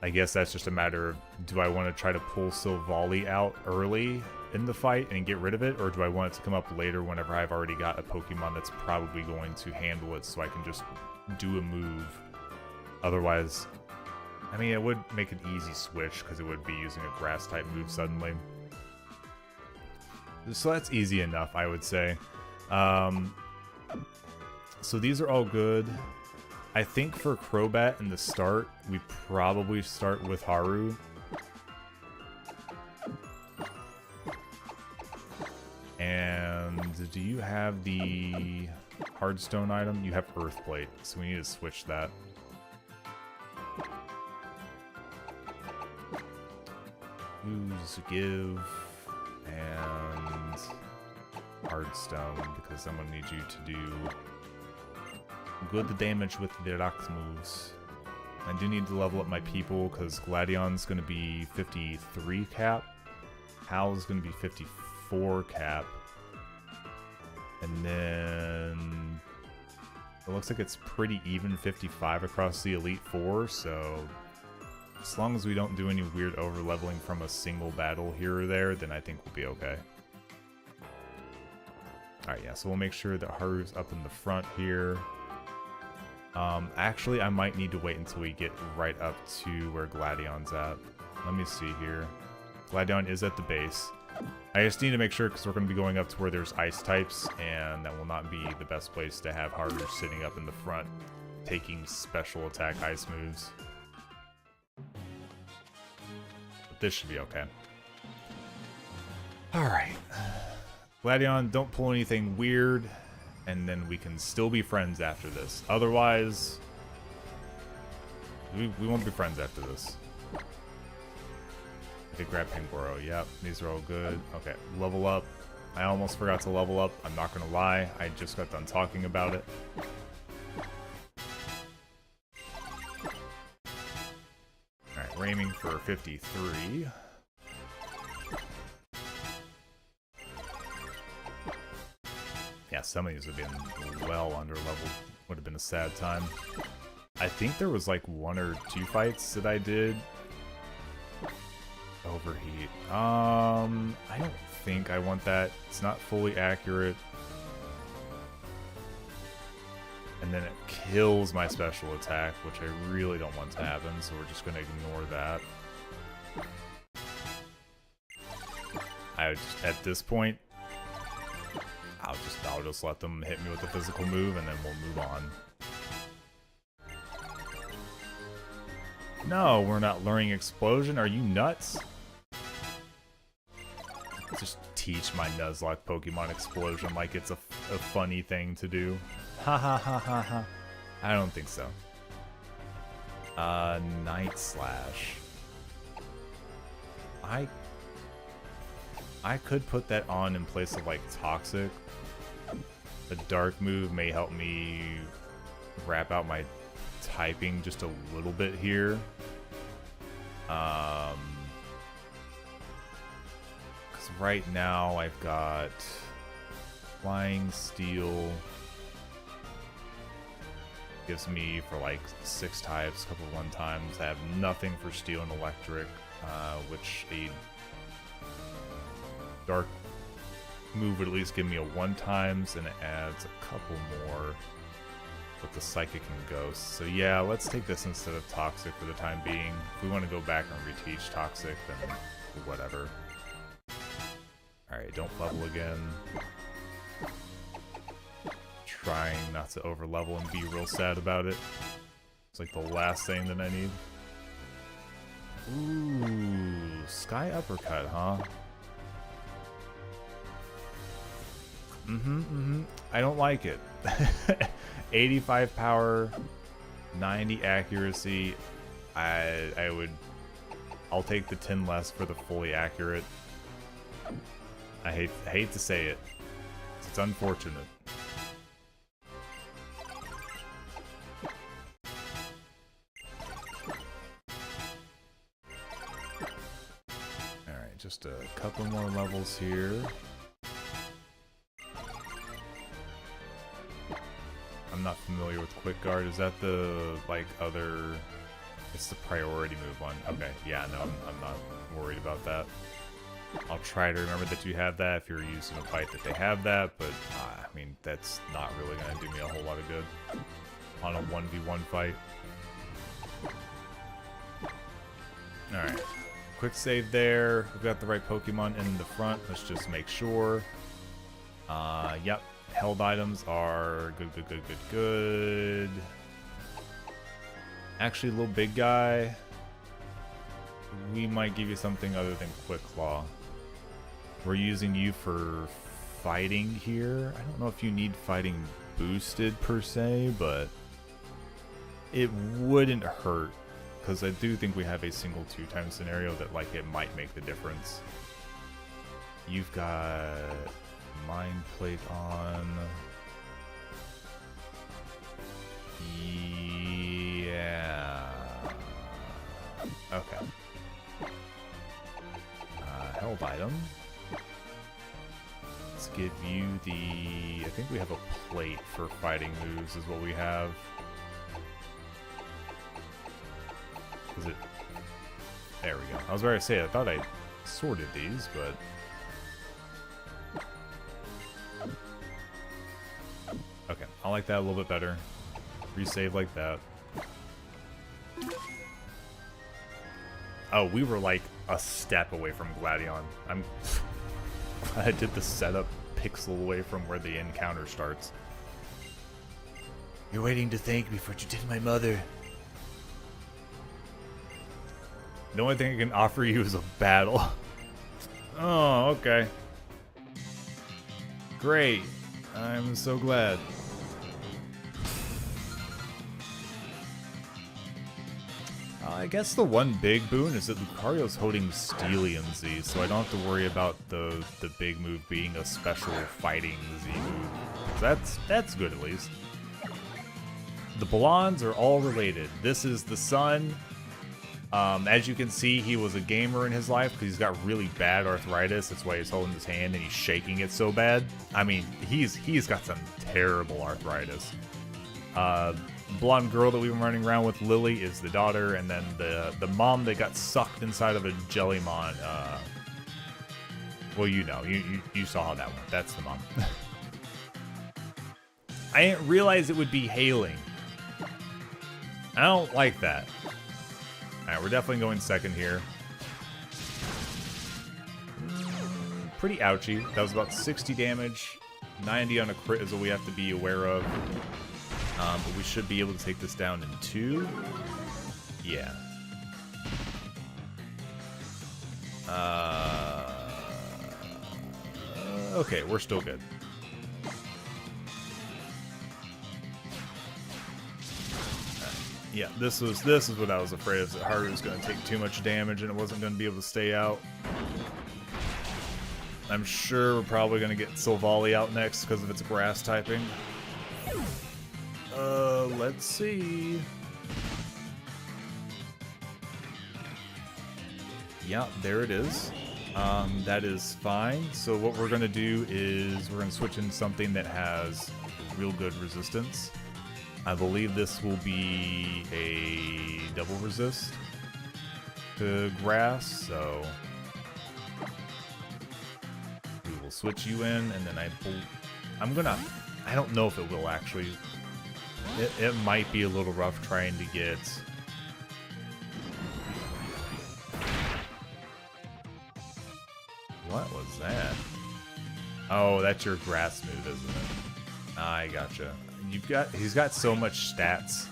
I guess that's just a matter of, do I want to try to pull Silvally out early in the fight and get rid of it, or do I want it to come up later whenever I've already got a Pokemon that's probably going to handle it so I can just do a move? Otherwise, I mean, it would make an easy switch because it would be using a grass type move suddenly. So that's easy enough, I would say. So these are all good. I think for Crobat in the start, we probably start with Haru. And do you have the Hardstone item? You have Earthplate, so we need to switch that. Use Give and Hardstone, because someone needs you to do good damage with the Rock moves. I do need to level up my people, because Gladion's going to be 53 cap. Howl's going to be 54 cap. And then it looks like it's pretty even 55 across the Elite Four, so as long as we don't do any weird over leveling from a single battle here or there, then I think we'll be okay. Alright, yeah, so we'll make sure that Haru's up in the front here. Actually, I might need to wait until we get right up to where Gladion's at. Let me see here. Gladion is at the base. I just need to make sure, because we're going to be going up to where there's ice types, and that will not be the best place to have Haru sitting up in the front, taking special attack ice moves. But this should be okay. Alright. Gladion, don't pull anything weird, and then we can still be friends after this. Otherwise, we won't be friends after this. Okay, grab Pangoro. Yep, these are all good. Okay, level up. I almost forgot to level up. I'm not gonna lie. I just got done talking about it. Alright, we're aiming for 53. Yeah, some of these would have been well under leveled. Would have been a sad time. I think there was like 1 or 2 fights that I did overheat. I don't think I want that. It's not fully accurate. And then it kills my special attack, which I really don't want to happen, so we're just gonna ignore that. At this point, I'll just let them hit me with a physical move, and then we'll move on. No, we're not learning Explosion. Are you nuts? Just teach my Nuzlocke Pokemon Explosion like it's a funny thing to do. Ha ha ha ha ha. I don't think so. Night Slash. I could put that on in place of like Toxic. The Dark move may help me wrap out my typing just a little bit here. Because right now I've got Flying Steel. Gives me for like 6 types, a couple of 1-times. I have nothing for Steel and Electric, which a Dark move would at least give me a 1-times, and it adds a couple more with the Psychic and Ghost. So yeah, let's take this instead of Toxic for the time being. If we want to go back and reteach Toxic, then whatever. Alright, don't level again. Trying not to over level and be real sad about it. It's like the last thing that I need. Ooh, Sky Uppercut, huh? I don't like it. 85 power, 90 accuracy. I'll take the 10 less for the fully accurate. I hate to say it. It's unfortunate. Alright, just a couple more levels here. I'm not familiar with Quick Guard. Is that the, like, other... It's the priority move one. Okay, yeah, no, I'm not worried about that. I'll try to remember that you have that if you're using a fight that they have that, but, I mean, that's not really going to do me a whole lot of good on a 1v1 fight. Alright, quick save there. We've got the right Pokemon in the front. Let's just make sure. Yep. Held items are good. Actually, little big guy, we might give you something other than Quick Claw. We're using you for fighting here. I don't know if you need fighting boosted per se, but it wouldn't hurt, because I do think we have a single 2-time scenario that, like, it might make the difference. You've got Mind Plate on. Yeah. Okay. Held item. Let's give you the... I think we have a plate for fighting moves is what we have. Is it... There we go. I was about to say, I thought I sorted these, but... I like that a little bit better. Resave like that. Oh, we were like a step away from Gladion. I did the setup pixel away from where the encounter starts. You're waiting to thank me for what you did to my mother. The only thing I can offer you is a battle. Oh, okay. Great. I'm so glad. I guess the one big boon is that Lucario's holding Steelian Z, so I don't have to worry about the big move being a special fighting Z move. That's good at least. The blondes are all related. This is the Sun. As you can see, he was a gamer in his life because he's got really bad arthritis. That's why he's holding his hand and he's shaking it so bad. I mean, he's got some terrible arthritis. Blonde girl that we've been running around with, Lily, is the daughter, and then the mom that got sucked inside of a Jellymon. Well, you know, you saw how that went. That's the mom. I didn't realize it would be hailing. I don't like that. Alright, we're definitely going second here. Pretty ouchy. That was about 60 damage. 90 on a crit is what we have to be aware of. But we should be able to take this down in 2. Yeah. Okay, we're still good. Yeah, this is what I was afraid of. That Haru was going to take too much damage and it wasn't going to be able to stay out. I'm sure we're probably going to get Silvally out next because of its grass typing. Let's see. Yeah, there it is. That is fine. So what we're going to do is we're going to switch in something that has real good resistance. I believe this will be a double resist to grass, so we will switch you in, and then I don't know if it will actually. It might be a little rough trying to get. What was that? Oh, that's your grass move, isn't it? I gotcha. He's got so much stats.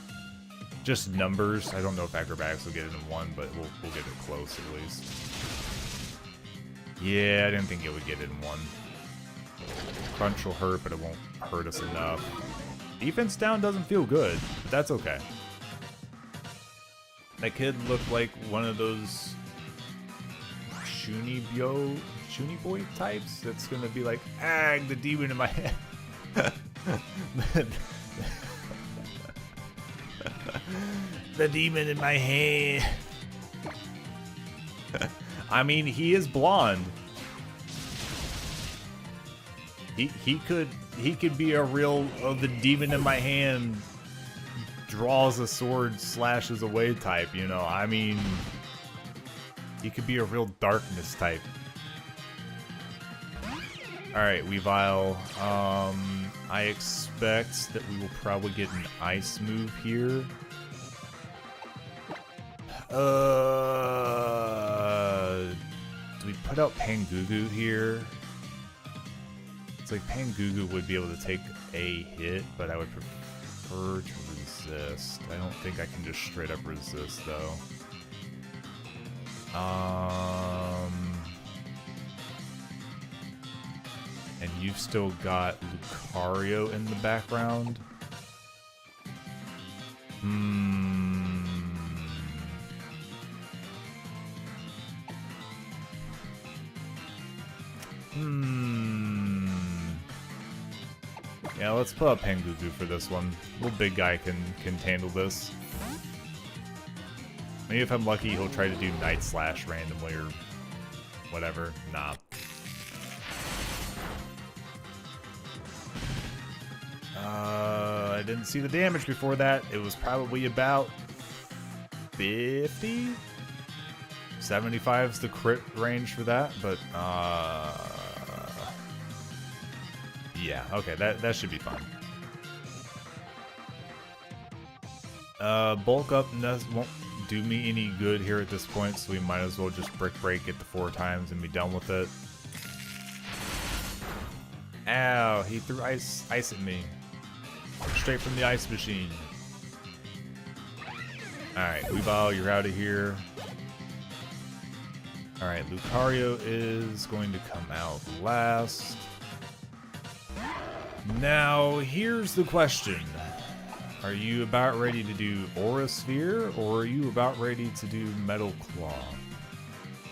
Just numbers. I don't know if acrobatics will get it in 1, but we'll get it close at least. Yeah, I didn't think it would get it in 1. Crunch will hurt, but it won't hurt us enough. Defense down doesn't feel good, but that's okay. That kid looked like one of those Shuni boy types that's gonna be like, the demon in my head. The demon in my hand. I mean, he is blonde. He could be a real the demon in my hand draws a sword, slashes away type, you know. I mean, he could be a real darkness type. Alright, Weavile. I expect that we will probably get an ice move here. Do we put out Pangugu here? It's like Pangugu would be able to take a hit, but I would prefer to resist. I don't think I can just straight up resist though. And you've still got Lucario in the background. Yeah, let's put up Pangugu for this one. Little big guy can handle this. Maybe if I'm lucky, he'll try to do Night Slash randomly or whatever. Nah. I didn't see the damage before that. It was probably about 50? 75 is the crit range for that, but yeah, okay, that should be fine. Bulk up won't do me any good here at this point, so we might as well just brick break it the 4 times and be done with it. Ow, he threw ice at me. Straight from the ice machine. Alright, Weavile, you're out of here. Alright, Lucario is going to come out last. Now, here's the question. Are you about ready to do Aura Sphere, or are you about ready to do Metal Claw?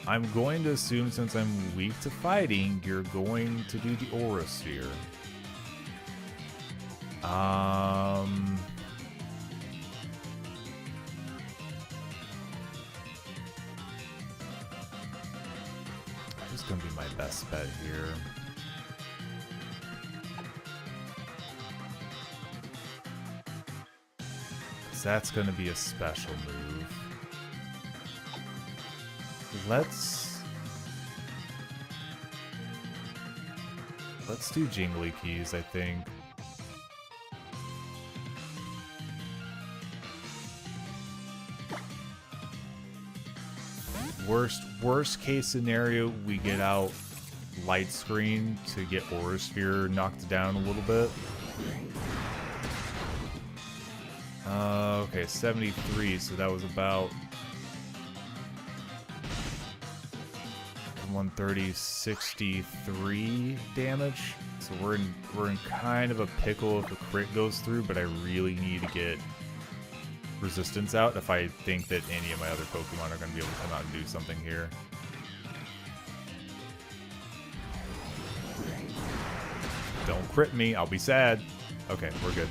I'm going to assume, since I'm weak to fighting, you're going to do the Aura Sphere. This is going to be my best bet here. That's going to be a special move. Let's do Jingly Keys, I think. Worst case scenario, we get out Light Screen to get Aura Sphere knocked down a little bit. Okay, 73, so that was about 130, 63 damage. So we're in kind of a pickle if a crit goes through, but I really need to get resistance out if I think that any of my other Pokemon are going to be able to come out and do something here. Don't crit me, I'll be sad. Okay, we're good.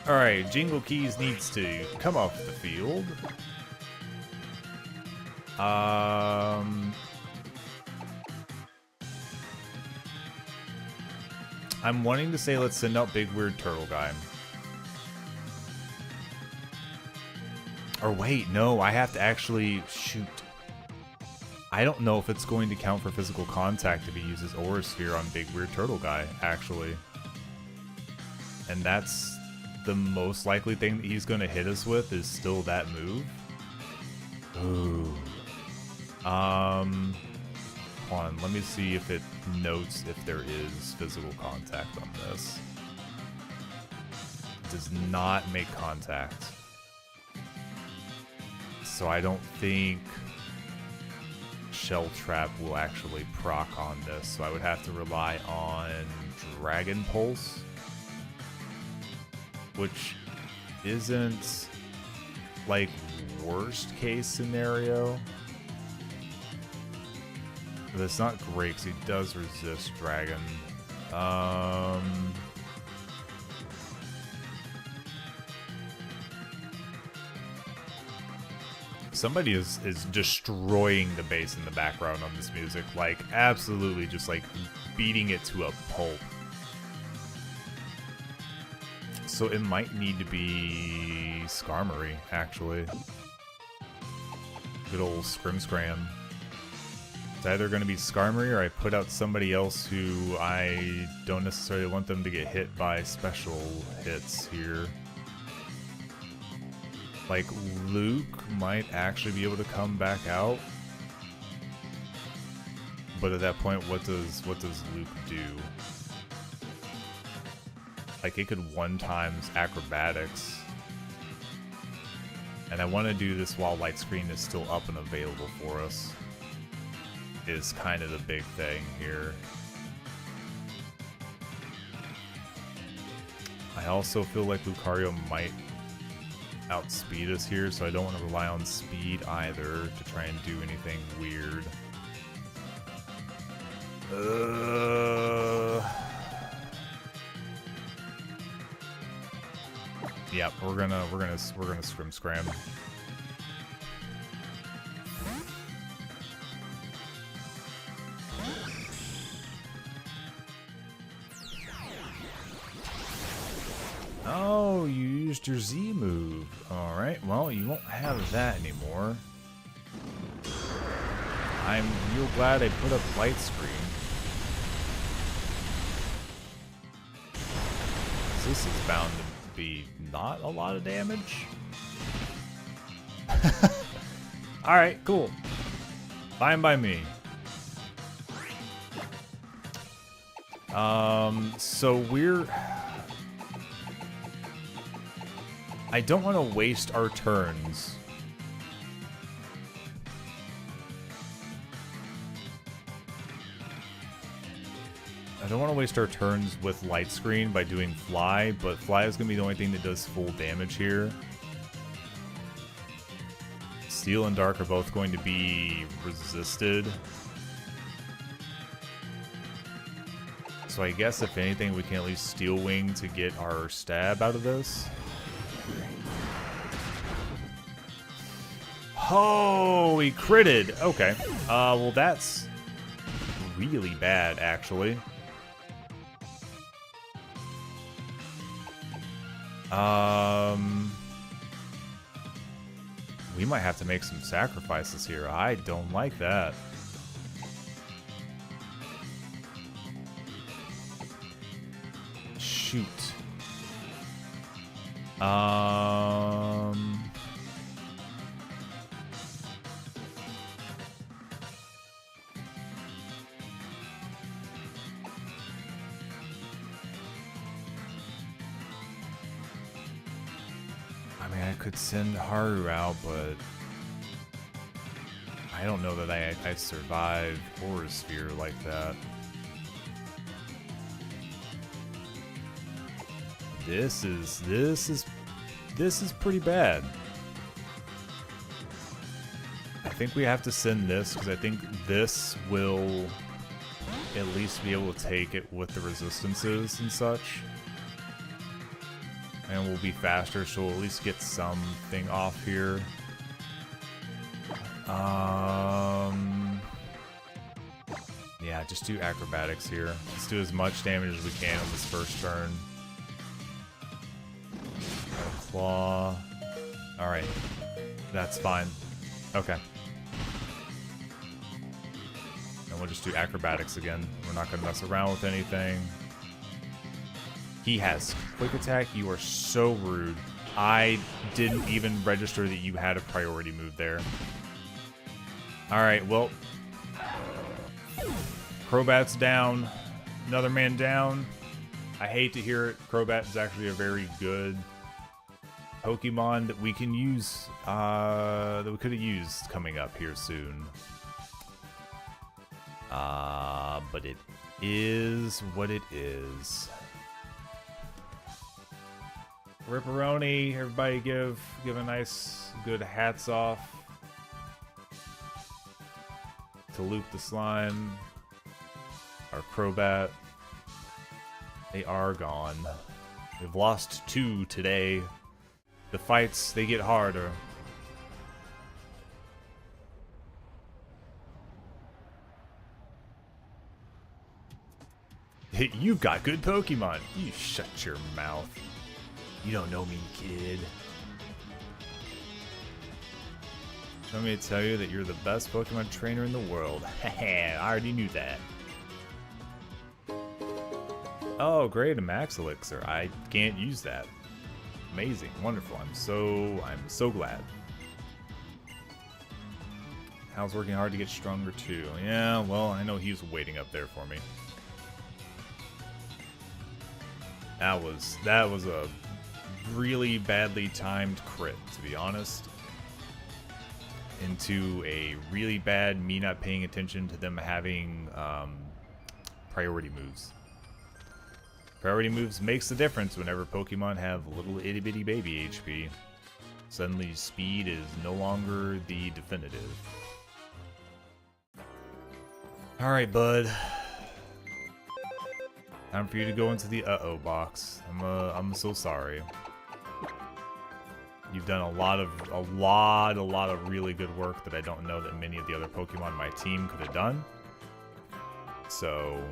Alright, Jingle Keys needs to come off the field. I'm wanting to say let's send out Big Weird Turtle Guy. Or wait, no, I have to actually shoot. I don't know if it's going to count for physical contact if he uses Aura Sphere on Big Weird Turtle Guy, actually. And that's the most likely thing that he's going to hit us with is still that move. Ooh. Hold on, let me see if it notes if there is physical contact on this. It does not make contact. So I don't think Shell Trap will actually proc on this. So I would have to rely on Dragon Pulse, which isn't like worst case scenario. But it's not great because he does resist Dragon. Somebody is destroying the bass in the background on this music. Like, absolutely just like beating it to a pulp. So it might need to be Skarmory, actually. Good old Scrim. It's either going to be Skarmory or I put out somebody else who I don't necessarily want them to get hit by special hits here. Like, Luke might actually be able to come back out. But at that point, what does Luke do? Like, it could 1-times Acrobatics. And I want to do this while Light Screen is still up and available for us. Is kind of the big thing here. I also feel like Lucario might outspeed us here, so I don't want to rely on speed either to try and do anything weird. Yep, we're gonna scram. Oh, you used your Z move. Alright, well, you won't have that anymore. I'm real glad I put up Light Screen. this is bound to be not a lot of damage. Alright, cool. Fine by me. So we're... I don't want to waste our turns. I don't want to waste our turns with light screen by doing fly, but fly is going to be the only thing that does full damage here. Steel and dark are both going to be resisted. So I guess if anything we can at least steel wing to get our stab out of this. Oh, he critted. Okay. Well that's really bad actually. We might have to make some sacrifices here. I don't like that. Shoot. I mean, I could send Haru out, but I don't know that I survive Horror Sphere like that. This is pretty bad. I think we have to send this because I think this will at least be able to take it with the resistances and such. And we'll be faster, so we'll at least get something off here. Yeah, just do acrobatics here. Let's do as much damage as we can on this first turn. Claw. Alright. That's fine. Okay. And we'll just do acrobatics again. We're not going to mess around with anything. He has quick attack. You are so rude. I didn't even register that you had a priority move there. Alright, well. Crobat's down. Another man down. I hate to hear it. Crobat is actually a very good Pokemon that we can use, that we could have used coming up here soon. But it is what it is. Ripperoni, everybody give a nice, good hats off to Loop the Slime, our Crobat. They are gone. We've lost 2 today. The fights, they get harder. You've got good Pokemon. You shut your mouth. You don't know me, kid. Want me to tell you that you're the best Pokemon trainer in the world. Haha, I already knew that. Oh, great, a Max Elixir. I can't use that. Amazing, wonderful. I'm so glad. Hal's working hard to get stronger too. Yeah, well, I know he was waiting up there for me. That was a really badly timed crit, to be honest. Into a really bad me not paying attention to them having priority moves. Priority moves makes the difference whenever Pokemon have little itty bitty baby HP. Suddenly speed is no longer the definitive. Alright, bud. Time for you to go into the uh-oh box. I'm so sorry. You've done a lot of really good work that I don't know that many of the other Pokemon on my team could have done. So,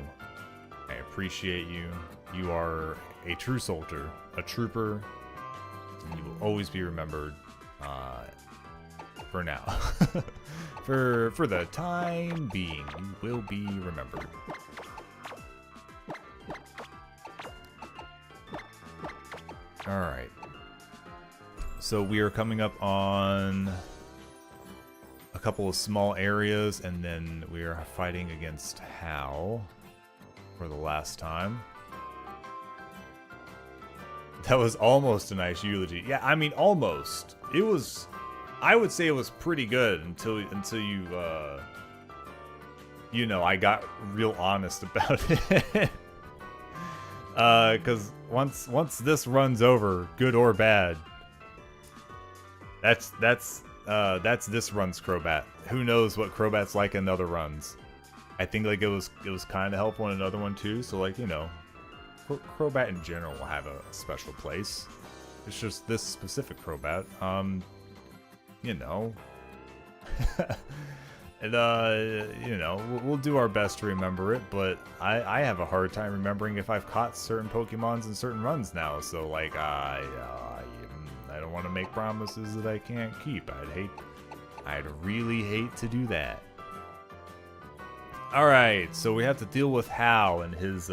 I appreciate you. You are a true soldier, a trooper, and you will always be remembered, for now. for the time being, you will be remembered. Alright. So we are coming up on a couple of small areas, and then we are fighting against Hal for the last time. That was almost a nice eulogy. Yeah, I mean, almost. It was... I would say it was pretty good until you, you know, I got real honest about it. Because once this runs over, good or bad, that's this run's Crobat. Who knows what Crobat's like in other runs? I think like it was kind of helpful in another one too. So like, you know, Crobat in general will have a special place. It's just this specific Crobat. You know, and you know, we'll do our best to remember it, but I have a hard time remembering if I've caught certain Pokemons in certain runs now. So like, I don't want to make promises that I can't keep. I'd really hate to do that. All right, so we have to deal with Hal and his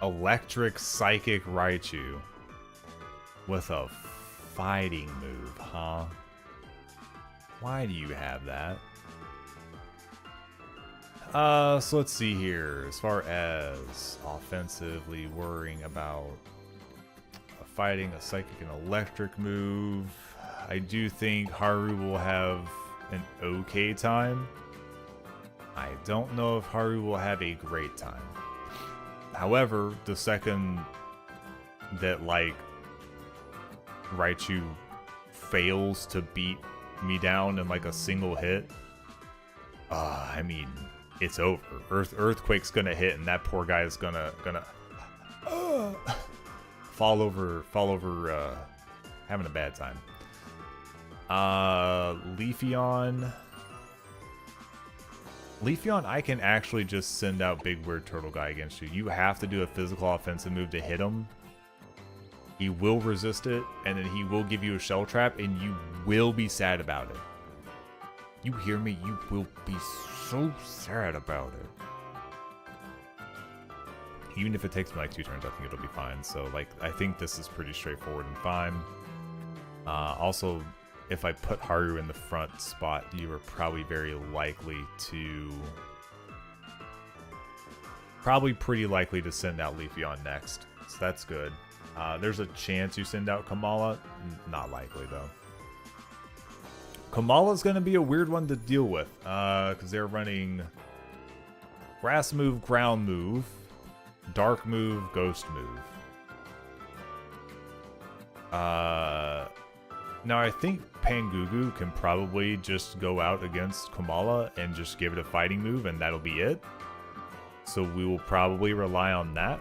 electric psychic Raichu with a fighting move, huh? Why do you have that? So let's see here. As far as offensively worrying about fighting a psychic and electric move, I do think Haru will have an okay time. I don't know if Haru will have a great time. However, the second that like Raichu fails to beat me down in like a single hit, I mean, it's over. Earthquake's gonna hit, and that poor guy is gonna fall over, having a bad time. Leafeon, I can actually just send out Big Weird Turtle Guy against you. You have to do a physical offensive move to hit him. He will resist it, and then he will give you a shell trap, and you will be sad about it. You hear me? You will be so sad about it. Even if it takes me like 2 turns, I think it'll be fine. So, like, I think this is pretty straightforward and fine. Also, if I put Haru in the front spot, you are probably very likely to... pretty likely to send out Leafeon next. So that's good. There's a chance you send out Kamala. Not likely, though. Kamala's going to be a weird one to deal with. Because they're running Grass move, Ground move, Dark move, Ghost move. Now, I think Pangugu can probably just go out against Kamala and just give it a fighting move, and that'll be it. So we will probably rely on that.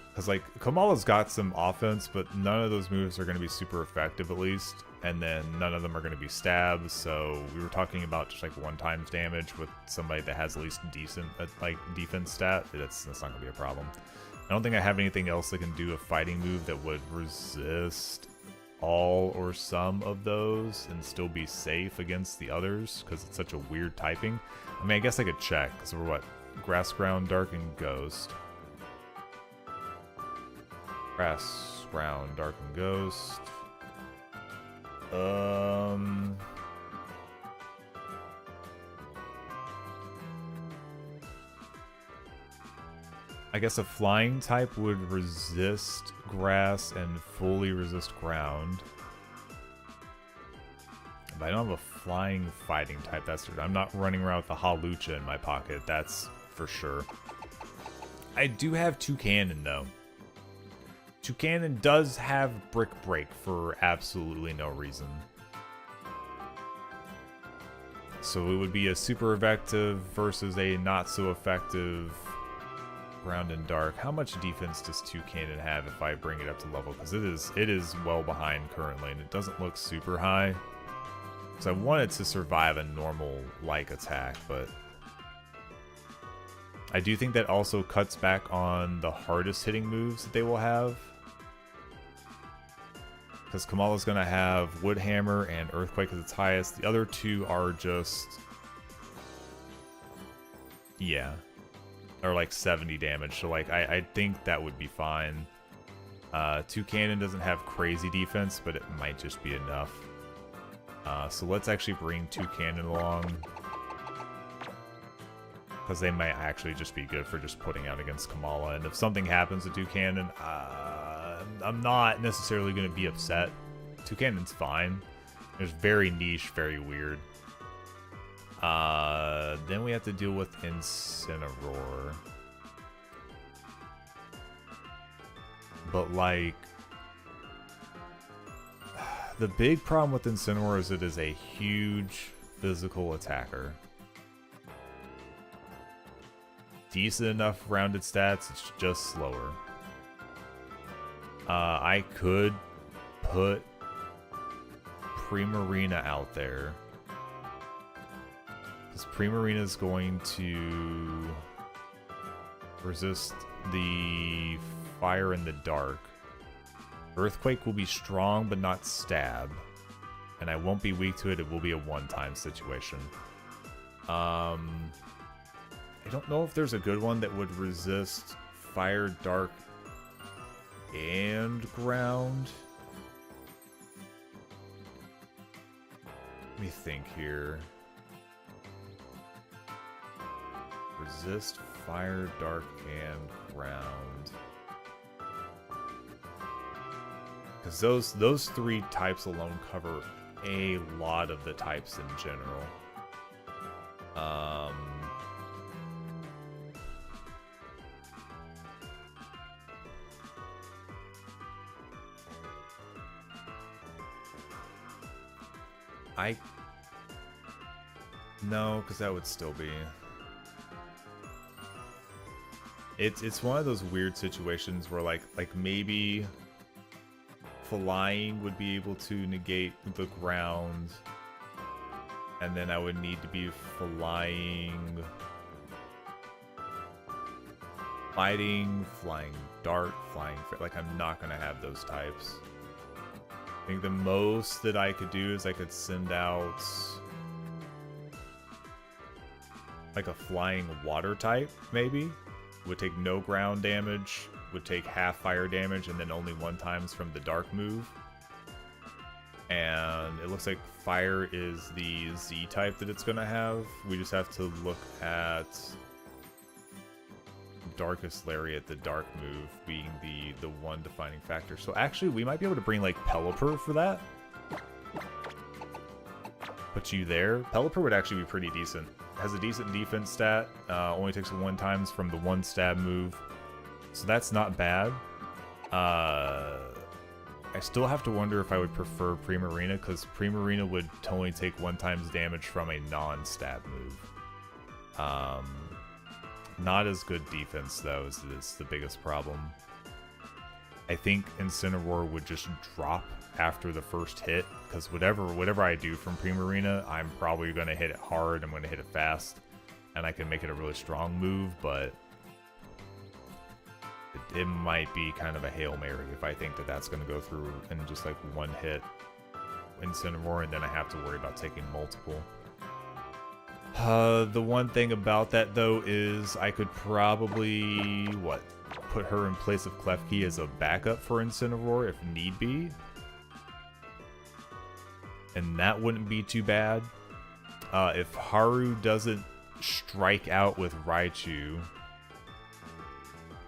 Because, like, Kamala's got some offense, but none of those moves are going to be super effective, at least. And then none of them are going to be stabs, so we were talking about just, like, 1x damage with somebody that has at least decent, like, defense stat. That's not going to be a problem. I don't think I have anything else that can do a fighting move that would resist all or some of those and still be safe against the others, because it's such a weird typing. I mean, I guess I could check, because we're what? Grass, Ground, Dark, and Ghost. Grass, Ground, Dark, and Ghost. I guess a flying type would resist grass and fully resist ground. But I don't have a flying fighting type. That's I'm not running around with the Hawlucha in my pocket. That's for sure. I do have Toucannon though. Toucannon does have Brick Break for absolutely no reason. So it would be a super effective versus a not so effective Ground and Dark. How much defense does Toucannon have if I bring it up to level? Because it is well behind currently, and it doesn't look super high. So I want it to survive a normal like attack, but I do think that also cuts back on the hardest hitting moves that they will have. Because Kamala's going to have Wood Hammer and Earthquake as its highest. The other two are just... yeah. Or like 70 damage. So like I think that would be fine. Two Cannon doesn't have crazy defense, but it might just be enough. So let's actually bring Two Cannon along, because they might actually just be good for just putting out against Kamala. And if something happens to Two Cannon, I'm not necessarily going to be upset. Two Cannon's fine. It's very niche, very weird. Then we have to deal with Incineroar. But like, the big problem with Incineroar is it is a huge physical attacker. Decent enough rounded stats, it's just slower. I could put Primarina out there, because Primarina is going to resist the fire in the dark. Earthquake will be strong but not stab, and I won't be weak to it. It will be a one-time situation. I don't know if there's a good one that would resist fire, dark, and ground. Let me think here. Resist fire, dark, and ground. Because those three types alone cover a lot of the types in general. No, because that would still be... It's one of those weird situations where like maybe flying would be able to negate the ground, and then I would need to be flying, fighting, flying dark, flying... Like, I'm not going to have those types. I think the most that I could do is I could send out like a flying water type, maybe. Would take no ground damage, would take half fire damage, and then only one times from the dark move. And it looks like fire is the Z type that it's gonna have. We just have to look at Darkest Lariat, the dark move, being the one defining factor. So actually, we might be able to bring like Pelipper for that. Put you there. Pelipper would actually be pretty decent. Has a decent defense stat. Only takes 1 times from the 1 stab move. So that's not bad. I still have to wonder if I would prefer Primarina, because Primarina would only take 1 times damage from a non-stab move. Not as good defense, though, is the biggest problem. I think Incineroar would just drop after the first hit, because whatever I do from Primarina, I'm probably going to hit it hard, I'm going to hit it fast, and I can make it a really strong move, but it might be kind of a Hail Mary if I think that that's going to go through in just like 1 hit Incineroar, and then I have to worry about taking multiple. The one thing about that, though, is I could probably, put her in place of Klefki as a backup for Incineroar if need be. And that wouldn't be too bad. If Haru doesn't strike out with Raichu,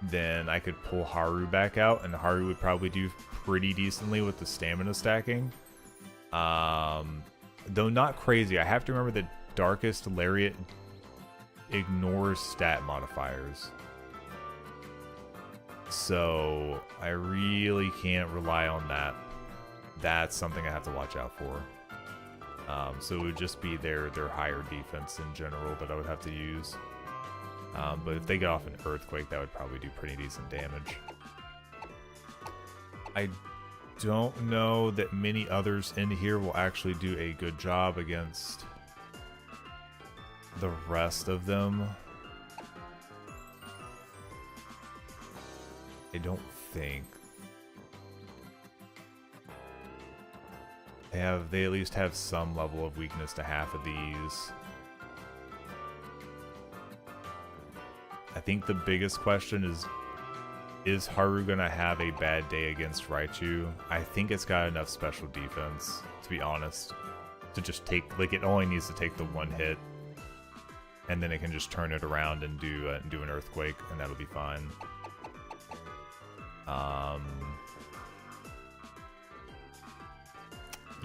then I could pull Haru back out, and Haru would probably do pretty decently with the stamina stacking. Though not crazy. I have to remember that Darkest Lariat ignores stat modifiers. So I really can't rely on that. That's something I have to watch out for. So it would just be their higher defense in general that I would have to use. But if they get off an Earthquake, that would probably do pretty decent damage. I don't know that many others in here will actually do a good job against the rest of them. I don't think. They at least have some level of weakness to half of these. I think the biggest question is Is Haru gonna have a bad day against Raichu? I think it's got enough special defense, to be honest, to just take, like, it only needs to take the one hit, and then it can just turn it around and do an earthquake, and that'll be fine.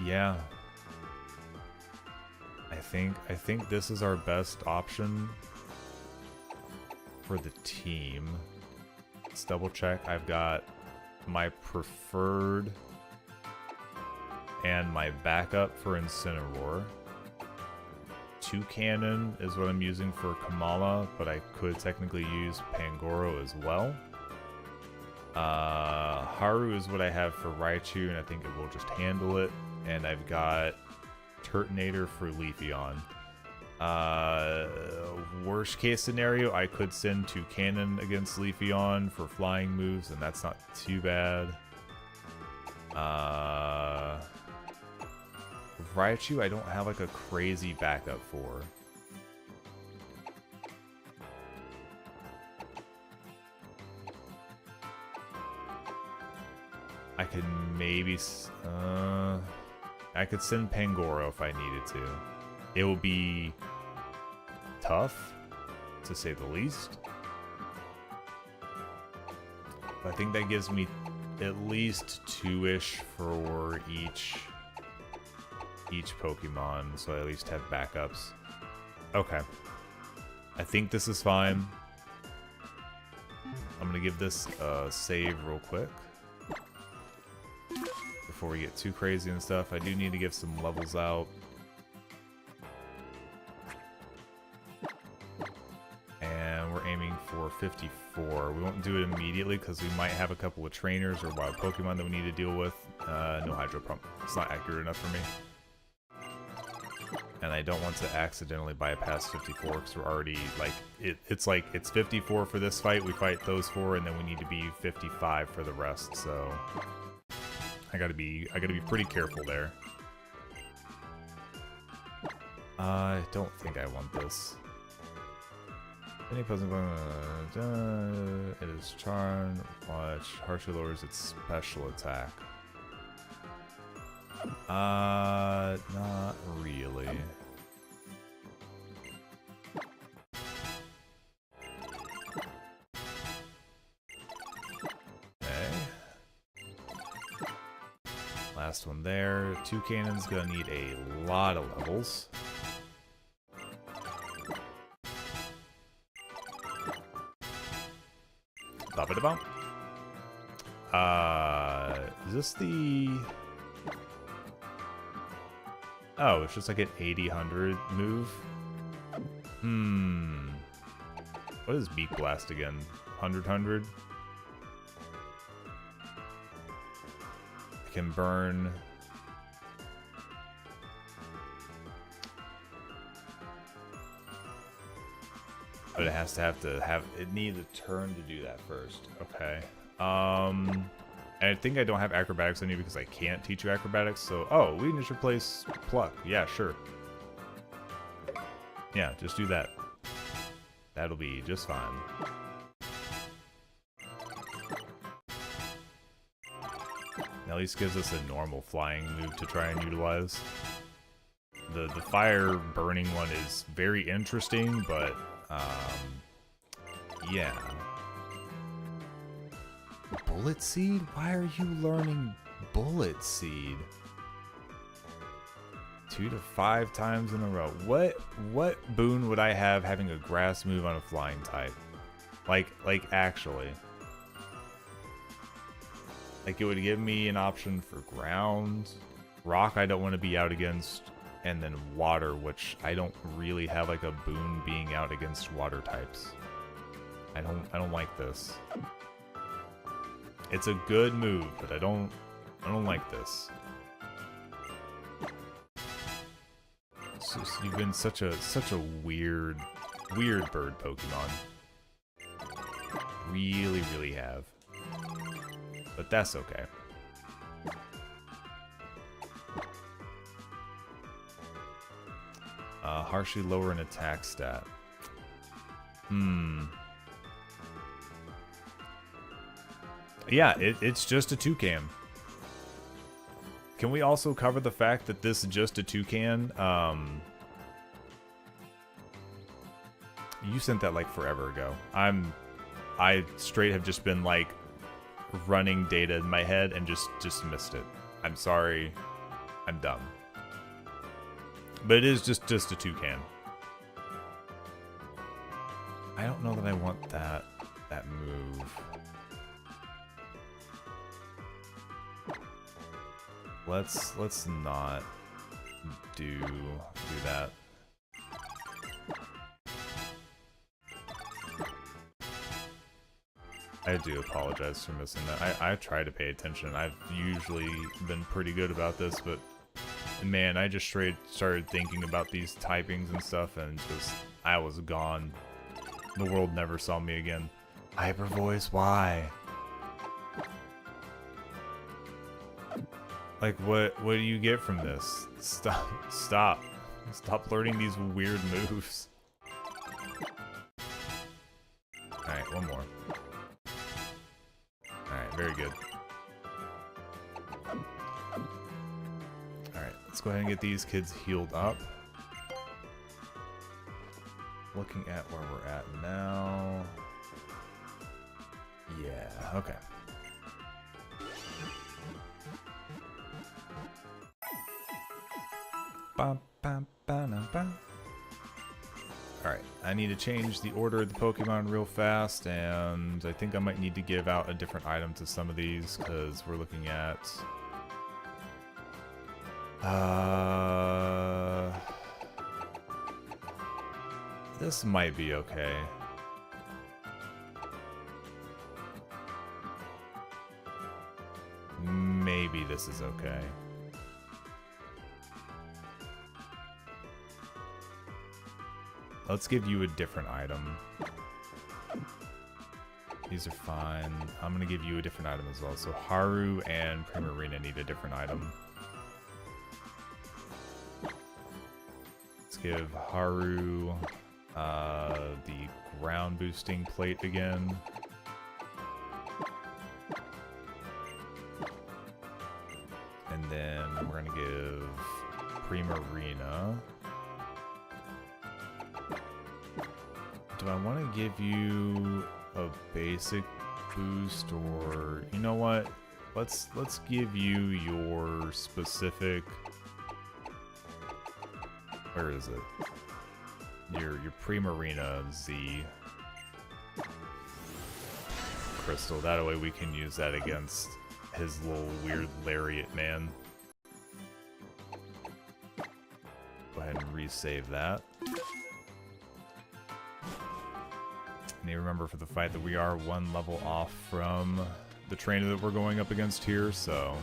Yeah. I think this is our best option for the team. Let's double check. I've got my preferred and my backup for Incineroar. Toucannon is what I'm using for Kamala, but I could technically use Pangoro as well. Haru is what I have for Raichu, and I think it will just handle it. And I've got Turtonator for Leafeon. Worst case scenario, I could send Toucannon against Leafeon for flying moves, and that's not too bad. Raichu, I don't have like a crazy backup for. I could maybe, I could send Pangoro if I needed to. It will be tough, to say the least. But I think that gives me at least 2-ish for each Pokemon, so I at least have backups. Okay. I think this is fine. I'm gonna give this a save real quick before we get too crazy and stuff. I do need to give some levels out. And we're aiming for 54. We won't do it immediately because we might have a couple of trainers or wild Pokemon that we need to deal with. No Hydro Pump. It's not accurate enough for me. And I don't want to accidentally bypass 54 because we're already, like, it's like, it's 54 for this fight, we fight those four, and then we need to be 55 for the rest, so I gotta be pretty careful there. I don't think I want this. Any puzzle, it is charmed. Watch, harshly lowers its special attack. Not really. Okay. Last one there. Toucannon's gonna need a lot of levels. Ba-ba-da-bum. Is this the... Oh, it's just like an 80-100 move? What is Beak Blast again? 100-100? I can burn... But it has to have... It needs a turn to do that first. Okay. And I think I don't have acrobatics on you because I can't teach you acrobatics, so... Oh, we can just replace Pluck. Yeah, sure. Yeah, just do that. That'll be just fine. At least gives us a normal flying move to try and utilize. The fire burning one is very interesting, but... yeah. Bullet Seed? Why are you learning Bullet Seed? 2 to 5 times in a row. What boon would I have having a grass move on a flying type? Like actually. Like, it would give me an option for ground. Rock I don't want to be out against. And then water, which I don't really have like a boon being out against water types. I don't like this. It's a good move, but I don't like this. So you've been such a weird bird Pokemon. Really have. But that's okay. Harshly lower an attack stat. Yeah, it's just a toucan. Can we also cover the fact that this is just a toucan? You sent that like forever ago. I straight have just been like running data in my head and just missed it. I'm sorry. I'm dumb. But it is just a toucan. I don't know that I want that move. Let's not do that. I do apologize for missing that. I try to pay attention. I've usually been pretty good about this, but man, I just straight started thinking about these typings and stuff, and just I was gone. The world never saw me again. Hyper voice, why? Like, what do you get from this? Stop learning these weird moves. Alright, one more. Alright, very good. Alright, let's go ahead and get these kids healed up. Looking at where we're at now. Yeah, okay. Alright, I need to change the order of the Pokemon real fast, and I think I might need to give out a different item to some of these, because we're looking at... This might be okay. Maybe this is okay. Let's give you a different item. These are fine. I'm gonna give you a different item as well. So Haru and Primarina need a different item. Let's give Haru the ground boosting plate again. And then we're gonna give Primarina. Do I want to give you a basic boost, or you know what? Let's give you your specific. Where is it? Your Primarina Z crystal. That way we can use that against his little weird lariat man. Go ahead and resave that. And remember for the fight that we are one level off from the trainer that we're going up against here, so...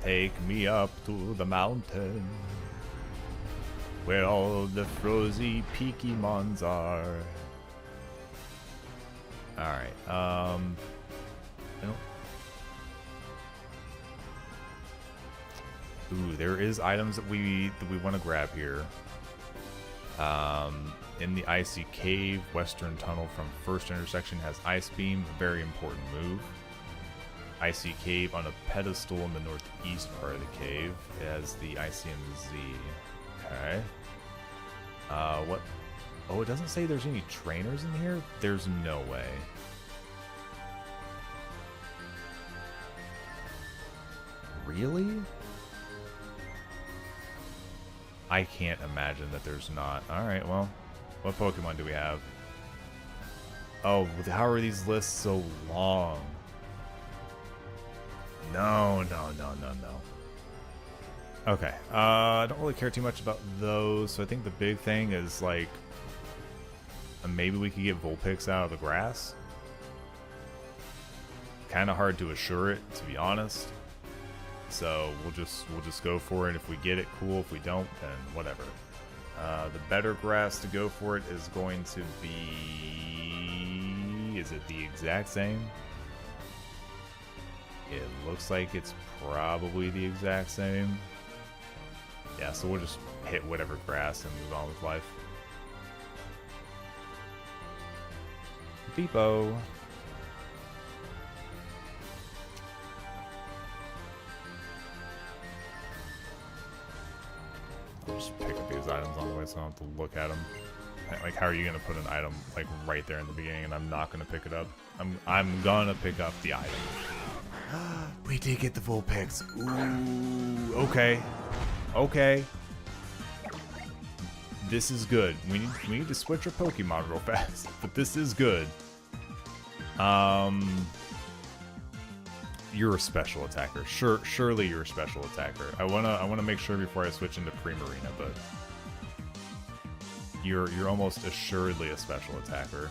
Take me up to the mountain where all the frozy Pokemons are. Alright, I don't... Ooh, there is items that we want to grab here. In the Icy Cave, Western Tunnel from first intersection has Ice Beam, a very important move. Icy Cave on a pedestal in the northeast part of the cave. It has the ICMZ. Okay. What? Oh, it doesn't say there's any trainers in here? There's no way. Really? I can't imagine that there's not. Alright, well, what Pokemon do we have? Oh, how are these lists so long? No. Okay, I don't really care too much about those, so I think the big thing is, like, maybe we could get Vulpix out of the grass. Kind of hard to assure it, to be honest. So we'll just go for it. If we get it, cool. If we don't, then whatever. The better grass to go for it is going to be... Is it the exact same? It looks like it's probably the exact same. Yeah, so we'll just hit whatever grass and move on with life. Depot. I'll just pick up these items on the way so I don't have to look at them. Like, how are you gonna put an item like right there in the beginning and I'm not gonna pick it up? I'm gonna pick up the item. We did get the full picks. Ooh, okay. Okay. This is good. We need to switch our Pokemon real fast, but this is good. You're a special attacker. Surely you're a special attacker. I wanna make sure before I switch into Primarina, but you're almost assuredly a special attacker.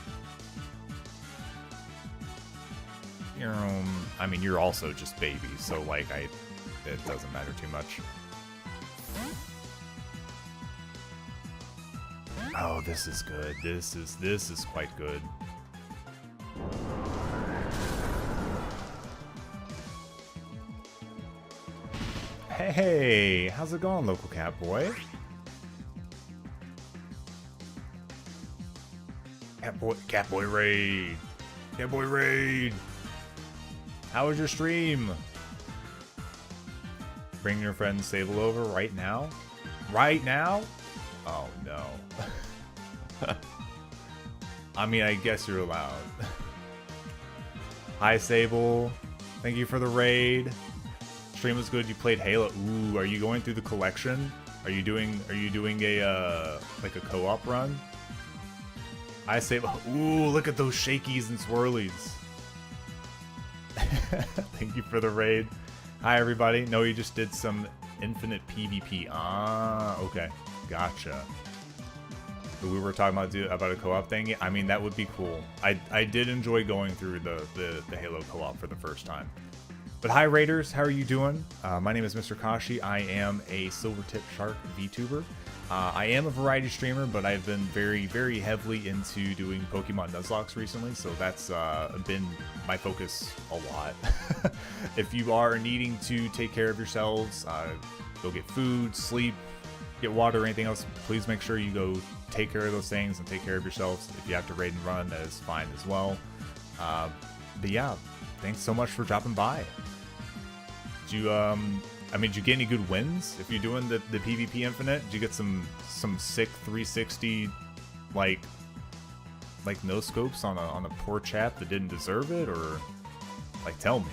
I mean, you're also just baby, so like it doesn't matter too much. Oh, this is good. This is quite good. Hey, how's it going, local cat boy? Cat boy raid. Cat boy raid. How was your stream? Bring your friend Sable over right now? Right now? Oh no. I mean, I guess you're allowed. Hi Sable. Thank you for the raid. Stream was good. You played Halo. Ooh, are you going through the collection? Are you doing a like a co-op run? I say, ooh, look at those shakies and swirlies. Thank you for the raid. Hi, everybody. No, you just did some infinite PvP. Ah, okay. Gotcha. We were talking about a co-op thing. I mean, that would be cool. I did enjoy going through the Halo co-op for the first time. But hi, Raiders. How are you doing? My name is Mr. Kashi. I am a Silvertip Shark VTuber. I am a variety streamer, but I've been very, very heavily into doing Pokemon Nuzlocks recently, so that's been my focus a lot. If you are needing to take care of yourselves, go get food, sleep, get water, or anything else, please make sure you go take care of those things and take care of yourselves. If you have to raid and run, that is fine as well. But yeah, thanks so much for dropping by. Did you, I mean, did you get any good wins? If you're doing the PvP Infinite, did you get some sick 360 like no scopes on a poor chap that didn't deserve it, or like tell me?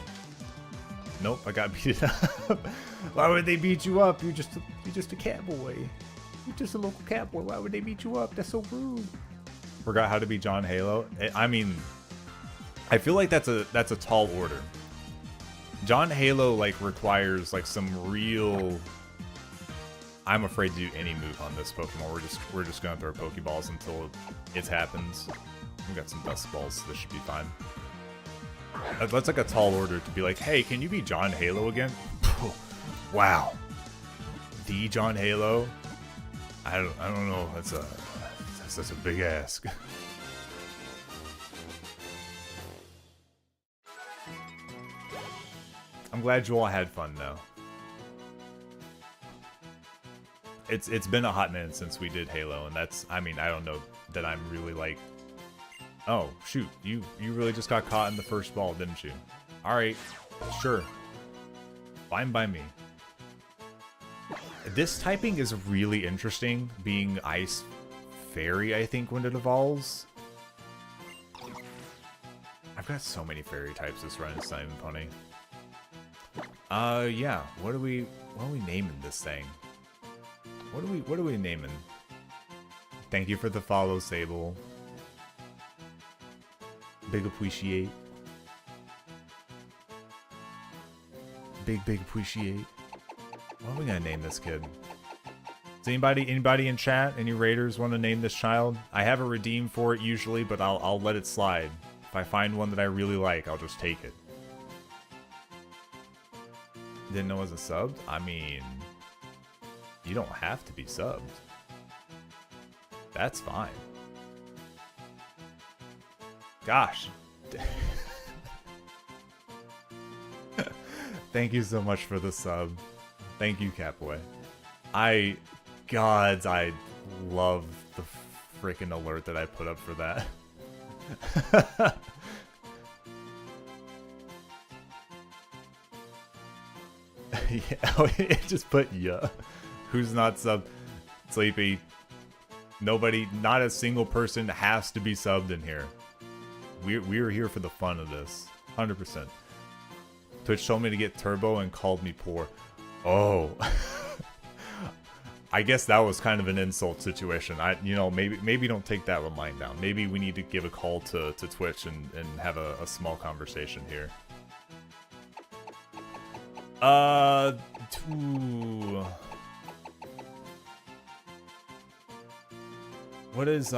Nope, I got beat up. Why would they beat you up? You're just a cat boy. You're just a local cat boy. Why would they beat you up? That's so rude. Forgot how to be John Halo. I mean, I feel like that's a tall order. John Halo like requires like some real. I'm afraid to do any move on this Pokemon. We're just gonna throw Pokeballs until it happens. We got some Dust Balls, so this should be fine. That's like a tall order to be like, hey, can you be John Halo again? Wow, the John Halo. I don't know. That's a big ask. I'm glad you all had fun though. It's been a hot minute since we did Halo, and that's, I mean, I don't know that I'm really like, oh shoot, you really just got caught in the first ball, didn't you? Alright, sure. Fine by me. This typing is really interesting, being Ice Fairy, I think, when it evolves. I've got so many fairy types this run, it's not even funny. Yeah, what are we naming this thing? What are we naming? Thank you for the follow, Sable. Big appreciate. Big appreciate. What are we gonna name this kid? Does anybody in chat, any raiders want to name this child? I have a redeem for it usually, but I'll let it slide. If I find one that I really like, I'll just take it. Didn't know it was a sub? I mean, you don't have to be subbed. That's fine. Gosh. Thank you so much for the sub. Thank you, Catboy. Gods, I love the freaking alert that I put up for that. Yeah, it just put yeah. Who's not sub? Sleepy. Nobody, not a single person has to be subbed in here. We're here for the fun of this. 100%. Twitch told me to get turbo and called me poor. Oh. I guess that was kind of an insult situation. You know, maybe don't take that one lying down. Maybe we need to give a call to Twitch and have a small conversation here. What is,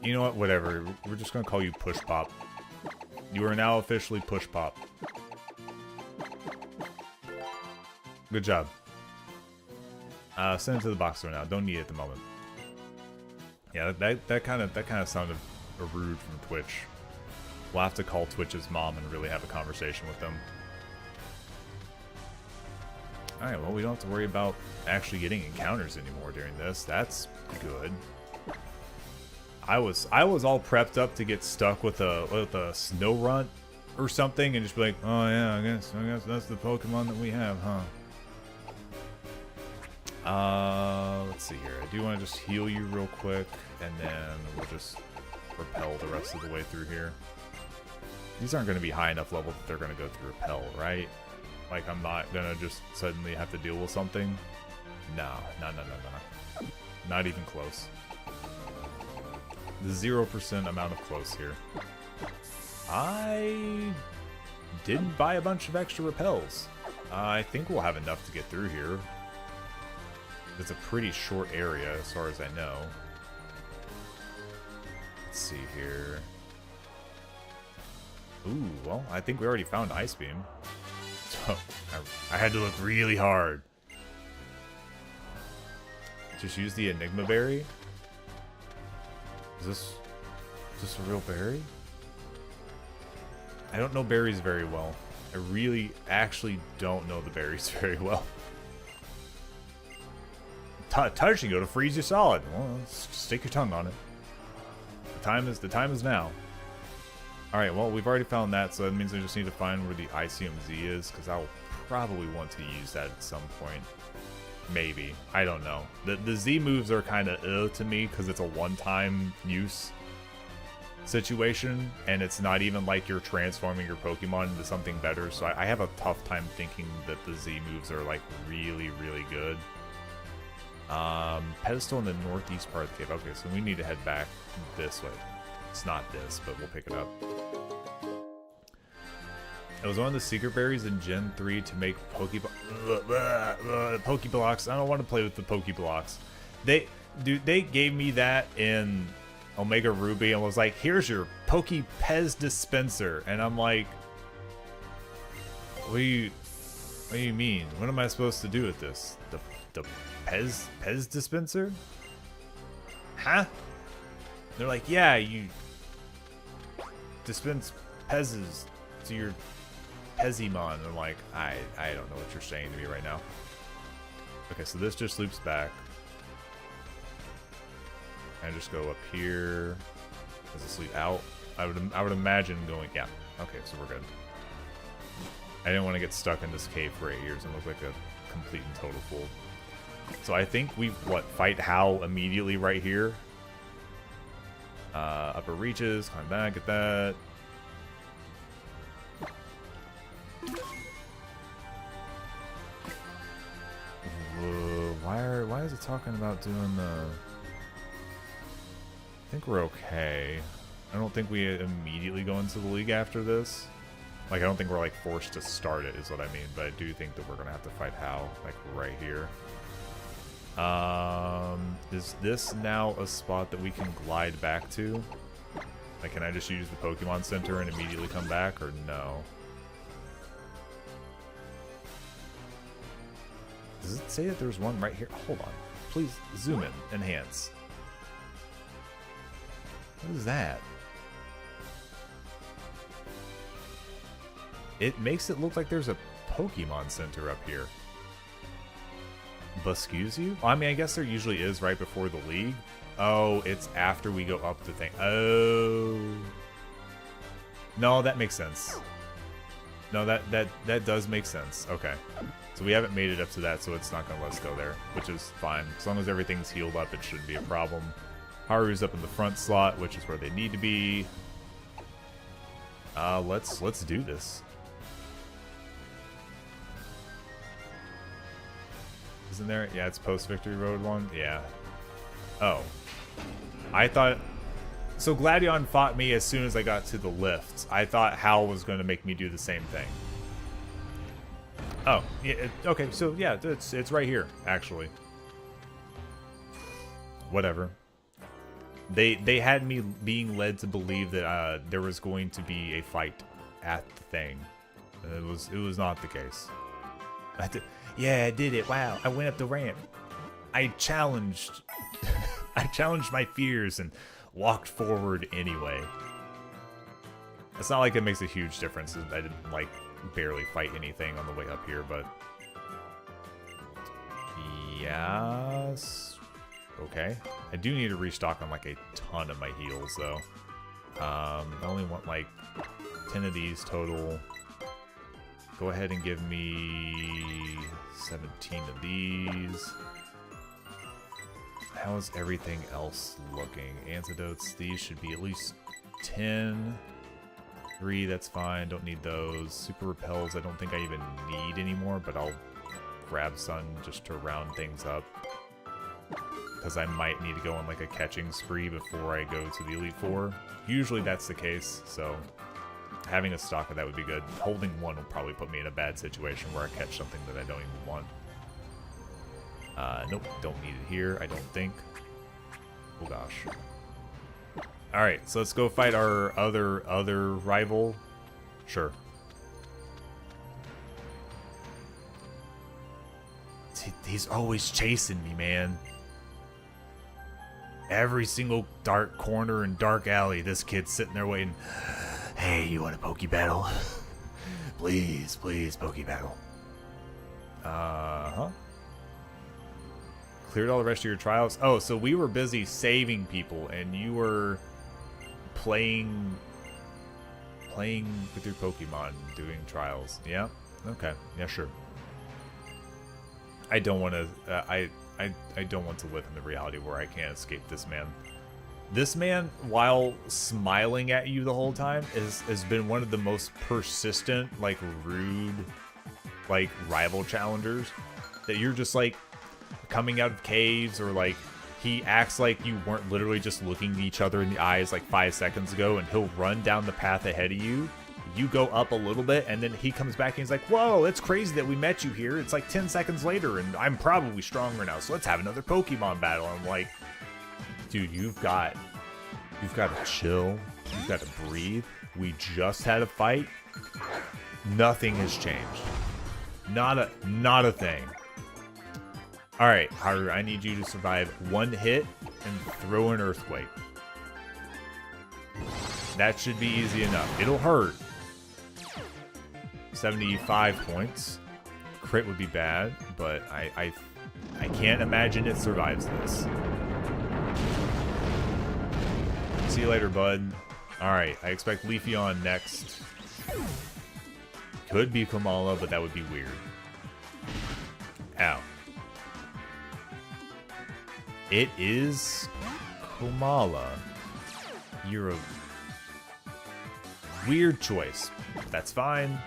you know what, whatever. We're just gonna call you Push Pop. You are now officially Push Pop. Good job. Send it to the box for now. Don't need it at the moment. Yeah, that kind of sounded rude from Twitch. We'll have to call Twitch's mom and really have a conversation with them. Alright, well, we don't have to worry about actually getting encounters anymore during this. That's good. I was all prepped up to get stuck with a snow runt or something and just be like, oh yeah, I guess that's the Pokemon that we have, huh? Let's see here. I do want to just heal you real quick, and then we'll just repel the rest of the way through here. These aren't going to be high enough level that they're going to go through repel, right? Like, I'm not going to just suddenly have to deal with something. No. Not even close. The 0% amount of close here. I didn't buy a bunch of extra repels. I think we'll have enough to get through here. It's a pretty short area as far as I know. Let's see here. Ooh, well, I think we already found Ice Beam. So, I had to look really hard. Just use the Enigma Berry? Is this a real berry? I don't know berries very well. I really actually don't know the berries very well. Touching you to freeze you solid. Well, stick your tongue on it. The time is now. Alright, well, we've already found that, so that means I just need to find where the Icium Z is, because I'll probably want to use that at some point. Maybe. I don't know. The Z moves are kind of to me, because it's a one-time use situation, and it's not even like you're transforming your Pokemon into something better, so I have a tough time thinking that the Z moves are, like, really, really good. Pedestal in the northeast part of the cave. Okay, so we need to head back this way. It's not this, but we'll pick it up. It was one of the secret berries in Gen 3 to make Pokeblocks. I don't want to play with the Pokeblocks. They gave me that in Omega Ruby and was like, here's your Pokepez dispenser. And I'm like, what do you mean? What am I supposed to do with this? The Pez dispenser? Huh? They're like, yeah, you dispense Pez's to your Pezimon. I'm like, I don't know what you're saying to me right now. Okay, so this just loops back. And just go up here. Does this lead out? I would imagine going, yeah. Okay, so we're good. I didn't want to get stuck in this cave for 8 years and look like a complete and total fool. So I think we fight Hal immediately right here. Upper reaches, climb back, get that. Why is it talking about doing the... I think we're okay. I don't think we immediately go into the league after this. Like, I don't think we're, like, forced to start it, is what I mean. But I do think that we're going to have to fight Hal, like, right here. Is this now a spot that we can glide back to? Like, can I just use the Pokemon Center and immediately come back, or no? Does it say that there's one right here? Hold on. Please, zoom in. Enhance. What is that? it makes it look like there's a Pokemon Center up here. Buscuzu? I mean, I guess there usually is right before the league. Oh, it's after we go up the thing. Oh. No, that makes sense. No, that does make sense. Okay. So we haven't made it up to that, so it's not going to let us go there, which is fine. As long as everything's healed up, it shouldn't be a problem. Haru's up in the front slot, which is where they need to be. Let's do this. Isn't there? Yeah, it's post-Victory Road one. Yeah. Oh. I thought... So Gladion fought me as soon as I got to the lifts. I thought Hal was going to make me do the same thing. Oh. Yeah, okay, so yeah, it's right here, actually. Whatever. They had me being led to believe that there was going to be a fight at the thing. It was not the case. Yeah, I did it. Wow, I went up the ramp. I challenged my fears and walked forward anyway. It's not like it makes a huge difference. I didn't like barely fight anything on the way up here, but yes. Okay. I do need to restock on like a ton of my heals though. I only want like 10 of these total. Go ahead and give me 17 of these. How is everything else looking? Antidotes, these should be at least 10. 3, that's fine. Don't need those. Super repels, I don't think I even need anymore, but I'll grab some just to round things up. Because I might need to go on like a catching spree before I go to the Elite Four. Usually that's the case, so having a stock of that would be good. Holding one will probably put me in a bad situation where I catch something that I don't even want. Nope, don't need it here, I don't think. Oh gosh. Alright, so let's go fight our other rival. Sure. He's always chasing me, man. Every single dark corner and dark alley, this kid's sitting there waiting. Hey, you want a Poke Battle? Please, please, Poke Battle. Uh-huh. Cleared all the rest of your trials? Oh, so we were busy saving people, and you were playing with your Pokemon, doing trials. Yeah? Okay. Yeah, sure. I don't want to... I don't want to live in the reality where I can't escape this man. This man, while smiling at you the whole time, has been one of the most persistent, like, rude, like, rival challengers. That you're just, like, coming out of caves, or, like, he acts like you weren't literally just looking each other in the eyes, like, 5 seconds ago, and he'll run down the path ahead of you. You go up a little bit, and then he comes back and he's like, whoa, it's crazy that we met you here. It's like 10 seconds later, and I'm probably stronger now, so let's have another Pokemon battle. I'm like, dude, you've got to chill. You've got to breathe. We just had a fight. Nothing has changed. Not a thing. All right, Haru, I need you to survive one hit and throw an Earthquake. That should be easy enough. It'll hurt. 75 points. Crit would be bad, but I can't imagine it survives this. See you later, bud. Alright, I expect Leafeon next. Could be Komala, but that would be weird. Ow. It is Komala. You're a weird choice. That's fine.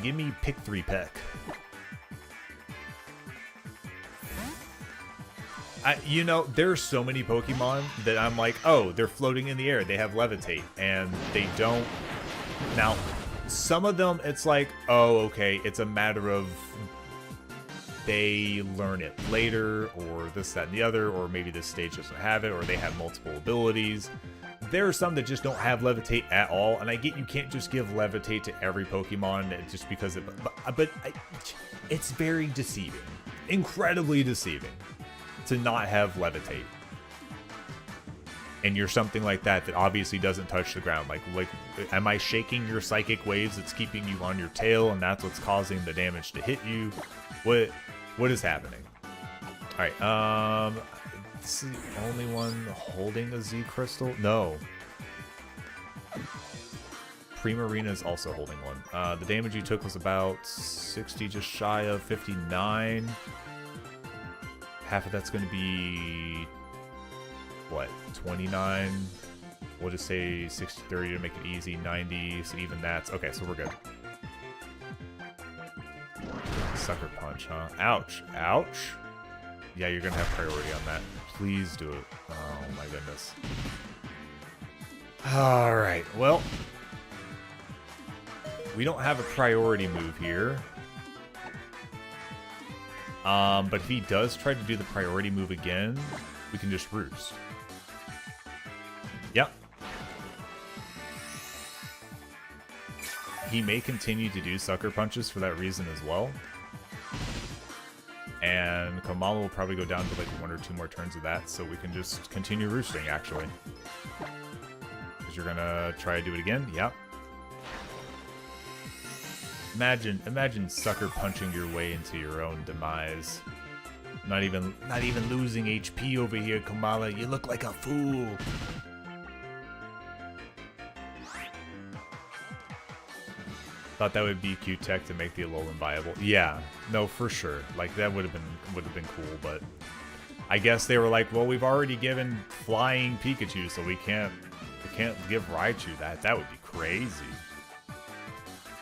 Give me pick 3 peck. You know, there are so many Pokemon that I'm like, oh, they're floating in the air. They have Levitate, and they don't. Now, some of them, it's like, oh, okay, it's a matter of they learn it later, or this, that, and the other, or maybe this stage doesn't have it, or they have multiple abilities. There are some that just don't have Levitate at all, and I get you can't just give Levitate to every Pokemon just because it's very deceiving. Incredibly deceiving to not have Levitate. and you're something like that that obviously doesn't touch the ground, like am I shaking your psychic waves that's keeping you on your tail, and that's what's causing the damage to hit you? What is happening? All right, this is the only one holding a Z crystal. No, Primarina is also holding one. The damage you took was about 60, just shy of 59. Half of that's going to be what, 29? We'll just say 60, 30 to make it easy. 90, so even that's okay. So we're good. Sucker punch, huh? Ouch, ouch. Yeah, you're gonna have priority on that. Please do it. Oh my goodness. All right. Well, we don't have a priority move here. But if he does try to do the priority move again, we can just roost. Yep. He may continue to do sucker punches for that reason as well. And Kamala will probably go down to like 1 or 2 more turns of that, so we can just continue roosting, actually. Because you're gonna try to do it again? Yep. Imagine sucker punching your way into your own demise. Not even losing HP over here, Kamala. You look like a fool. Thought that would be cute tech to make the Alolan viable. Yeah, no, for sure. Like that would have been cool, but I guess they were like, well, we've already given flying Pikachu, so we can't give Raichu that. That would be crazy.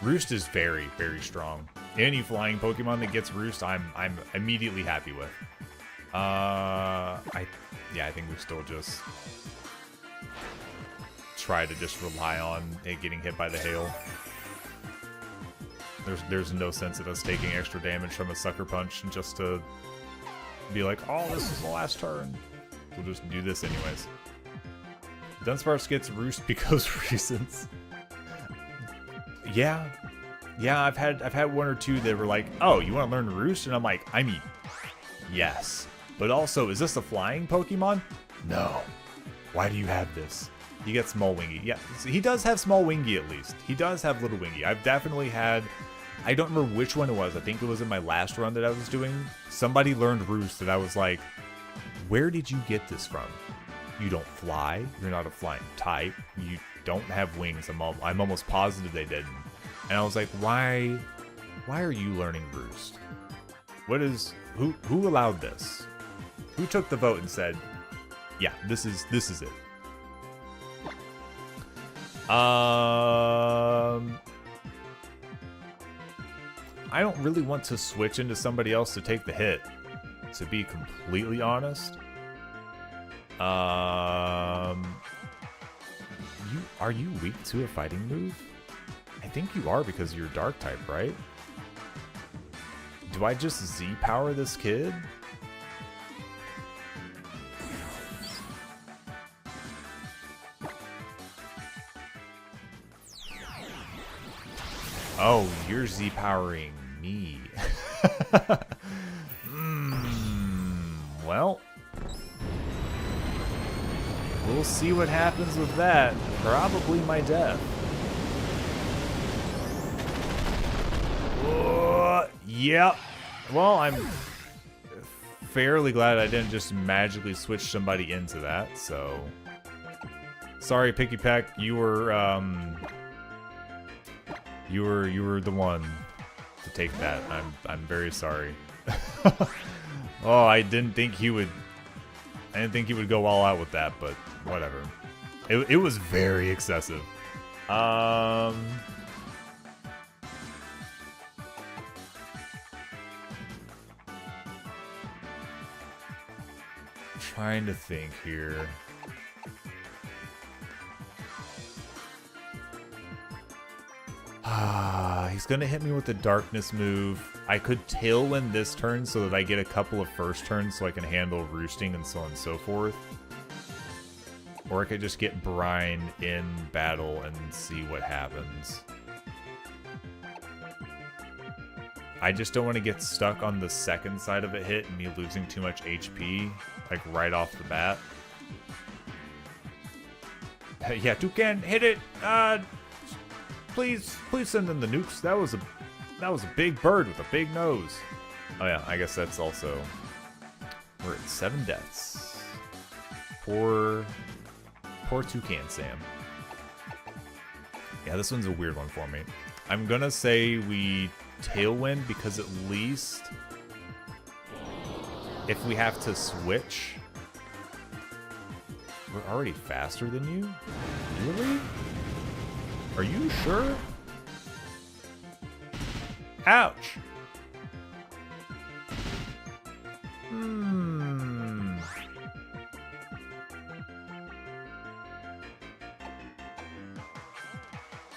Roost is very, very strong. Any flying Pokemon that gets Roost, I'm immediately happy with. I think we still just try to just rely on it getting hit by the hail. There's no sense in us taking extra damage from a sucker punch just to be like, oh, this is the last turn. We'll just do this anyways. Dunsparce gets Roost because reasons. Yeah, I've had 1 or 2 that were like, oh, you want to learn Roost? And I'm like, I mean, yes. But also, is this a flying Pokemon? No. Why do you have this? He gets Small Wingy. Yeah, he does have Small Wingy at least. He does have Little Wingy. I've definitely had... I don't remember which one it was. I think it was in my last run that I was doing. Somebody learned Roost, and I was like, where did you get this from? You don't fly. You're not a flying type. You don't have wings. I'm almost positive they didn't. And I was like, why are you learning Roost? What is... Who allowed this? Who took the vote and said, yeah, this is it? I don't really want to switch into somebody else to take the hit, to be completely honest. Are you weak to a fighting move? I think you are because you're dark type, right? Do I just Z power this kid? Oh, you're Z powering me. Well, we'll see what happens with that. Probably my death. Yep. Well, I'm fairly glad I didn't just magically switch somebody into that, so... Sorry, Picky Peck, you were the one to take that. I'm very sorry. Oh, I didn't think he would go all out with that, but whatever. It was very excessive. Trying to think here. He's gonna hit me with the darkness move. I could Tailwind this turn so that I get a couple of first turns so I can handle roosting and so on and so forth. Or I could just get Brine in battle and see what happens. I just don't want to get stuck on the second side of a hit and me losing too much HP, like right off the bat. Yeah, Toucan, hit it. Please send in the nukes. That was a big bird with a big nose. Oh yeah, I guess that's also. We're at 7 deaths. Poor Toucan Sam. Yeah, this one's a weird one for me. I'm gonna say we Tailwind because at least if we have to switch, we're already faster than you? Really? Are you sure? Ouch!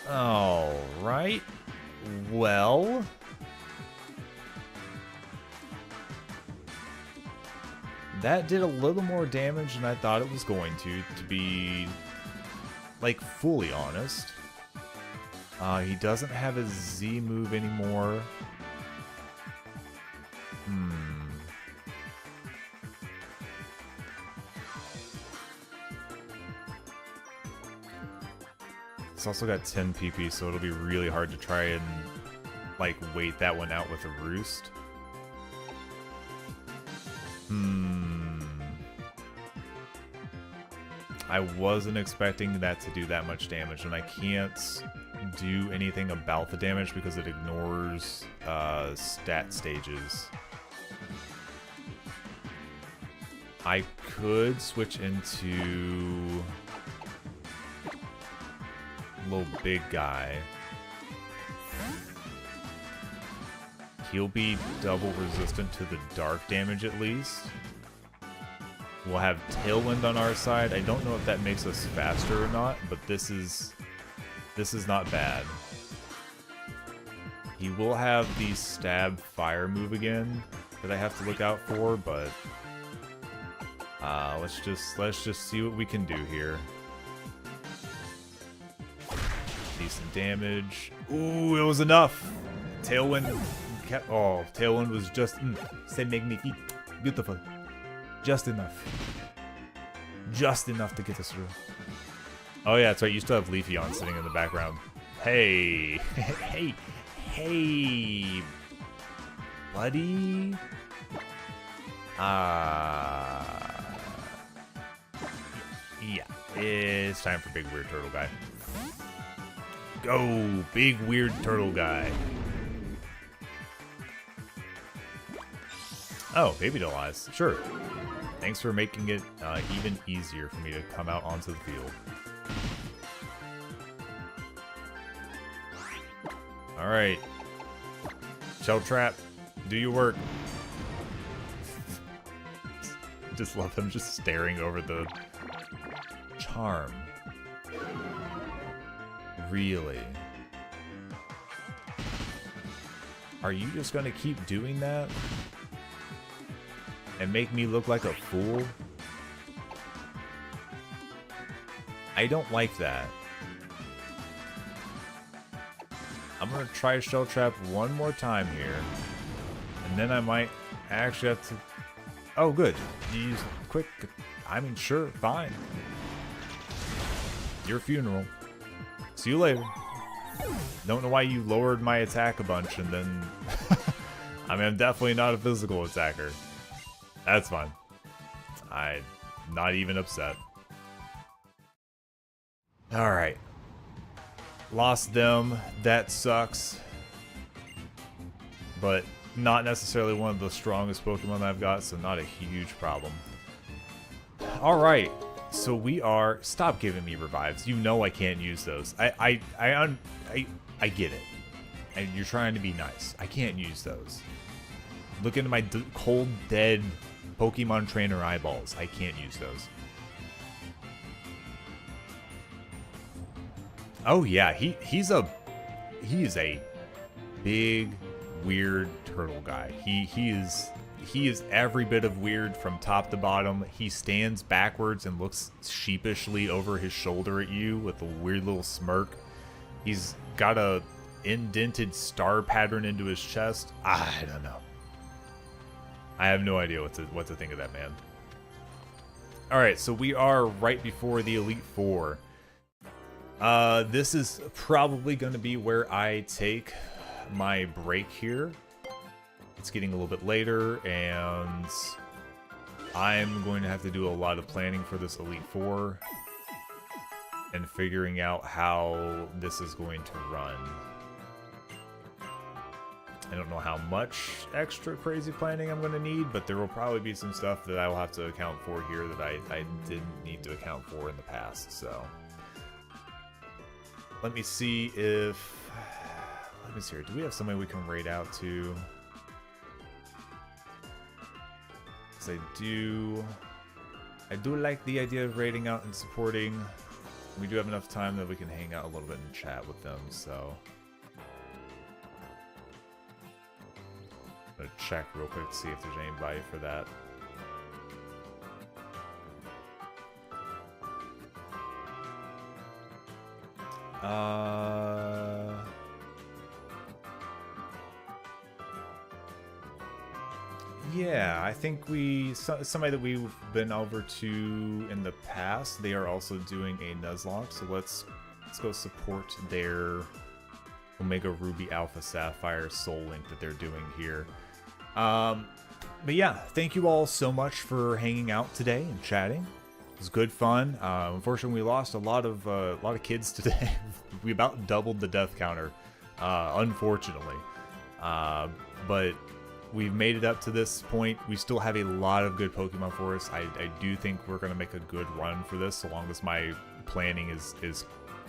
Alright. Well. That did a little more damage than I thought it was going to be, like, fully honest. He doesn't have his Z move anymore. It's also got 10 PP, so it'll be really hard to try and, like, wait that one out with a roost. I wasn't expecting that to do that much damage, and I can't do anything about the damage because it ignores stat stages. I could switch into little big guy. He'll be double resistant to the dark damage at least. We'll have Tailwind on our side. I don't know if that makes us faster or not, but this is not bad. He will have the stab fire move again that I have to look out for, but let's just see what we can do here. Decent damage. Ooh, it was enough. Tailwind kept. Oh, Tailwind was just. C'est magnifique. Beautiful. Just enough. Just enough to get us through. Oh yeah, that's right. You still have Leafy on sitting in the background. Hey, hey, buddy. Yeah, it's time for Big Weird Turtle Guy. Go, Big Weird Turtle Guy. Oh, Baby Doll Eyes. Sure. Thanks for making it even easier for me to come out onto the field. Alright. Shell Trap, do your work. Just love him just staring over the charm. Really? Are you just gonna keep doing that? And make me look like a fool? I don't like that. I'm gonna try Shell Trap one more time here. And then I might actually have to... Oh, good. You use quick... I mean, sure, fine. Your funeral. See you later. Don't know why you lowered my attack a bunch and then... I mean, I'm definitely not a physical attacker. That's fine. I'm not even upset. Alright. Lost them. That sucks. But not necessarily one of the strongest Pokemon I've got, so not a huge problem. Alright. So we are... Stop giving me revives. You know I can't use those. I get it. And you're trying to be nice. I can't use those. Look into my cold, dead Pokemon Trainer eyeballs. I can't use those. Oh yeah, he is a big weird turtle guy. He is every bit of weird from top to bottom. He stands backwards and looks sheepishly over his shoulder at you with a weird little smirk. He's got a indented star pattern into his chest. I don't know. I have no idea what to think of that man. Alright, so we are right before the Elite Four. This is probably going to be where I take my break here. It's getting a little bit later, and I'm going to have to do a lot of planning for this Elite Four and figuring out how this is going to run. I don't know how much extra crazy planning I'm going to need, but there will probably be some stuff that I will have to account for here that I didn't need to account for in the past, so... Let me see if... Let me see here. Do we have somebody we can raid out to? Because I do like the idea of raiding out and supporting. We do have enough time that we can hang out a little bit and chat with them, so... I'm gonna check real quick to see if there's anybody for that. Yeah, I think somebody that we've been over to in the past, they are also doing a Nuzlocke, so let's go support their Omega Ruby Alpha Sapphire Soul Link that they're doing here. But yeah, thank you all so much for hanging out today and chatting. It was good fun. Unfortunately, we lost a lot of kids today. We about doubled the death counter, unfortunately. But we've made it up to this point. We still have a lot of good Pokemon for us. I do think we're going to make a good run for this, so long as my planning is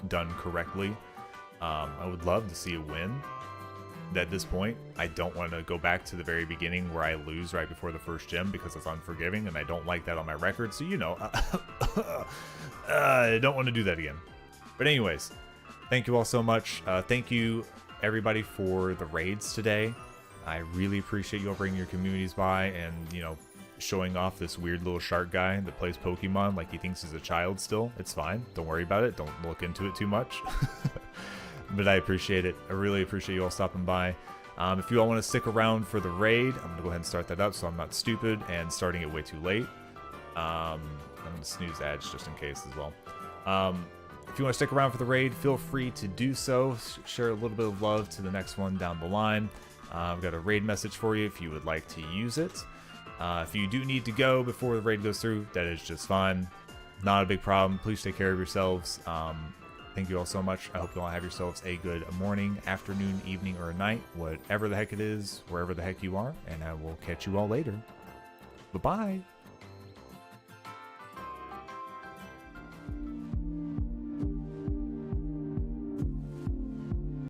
done correctly. I would love to see a win. At this point, I don't want to go back to the very beginning where I lose right before the first gym because it's unforgiving, and I don't like that on my record, so you know, I don't want to do that again. But anyways, thank you all so much. Thank you, everybody, for the raids today. I really appreciate you all bringing your communities by and, you know, showing off this weird little shark guy that plays Pokemon like he thinks he's a child still. It's fine. Don't worry about it. Don't look into it too much. But I appreciate it. I really appreciate you all stopping by. If you all want to stick around for the raid, I'm going to go ahead and start that up so I'm not stupid and starting it way too late. I'm going to snooze ads just in case as well. If you want to stick around for the raid, feel free to do so. Share a little bit of love to the next one down the line. I've got a raid message for you if you would like to use it. If you do need to go before the raid goes through, that is just fine. Not a big problem. Please take care of yourselves. Thank you all so much. I hope you all have yourselves a good morning, afternoon, evening, or night, whatever the heck it is, wherever the heck you are, and I will catch you all later. Bye-bye.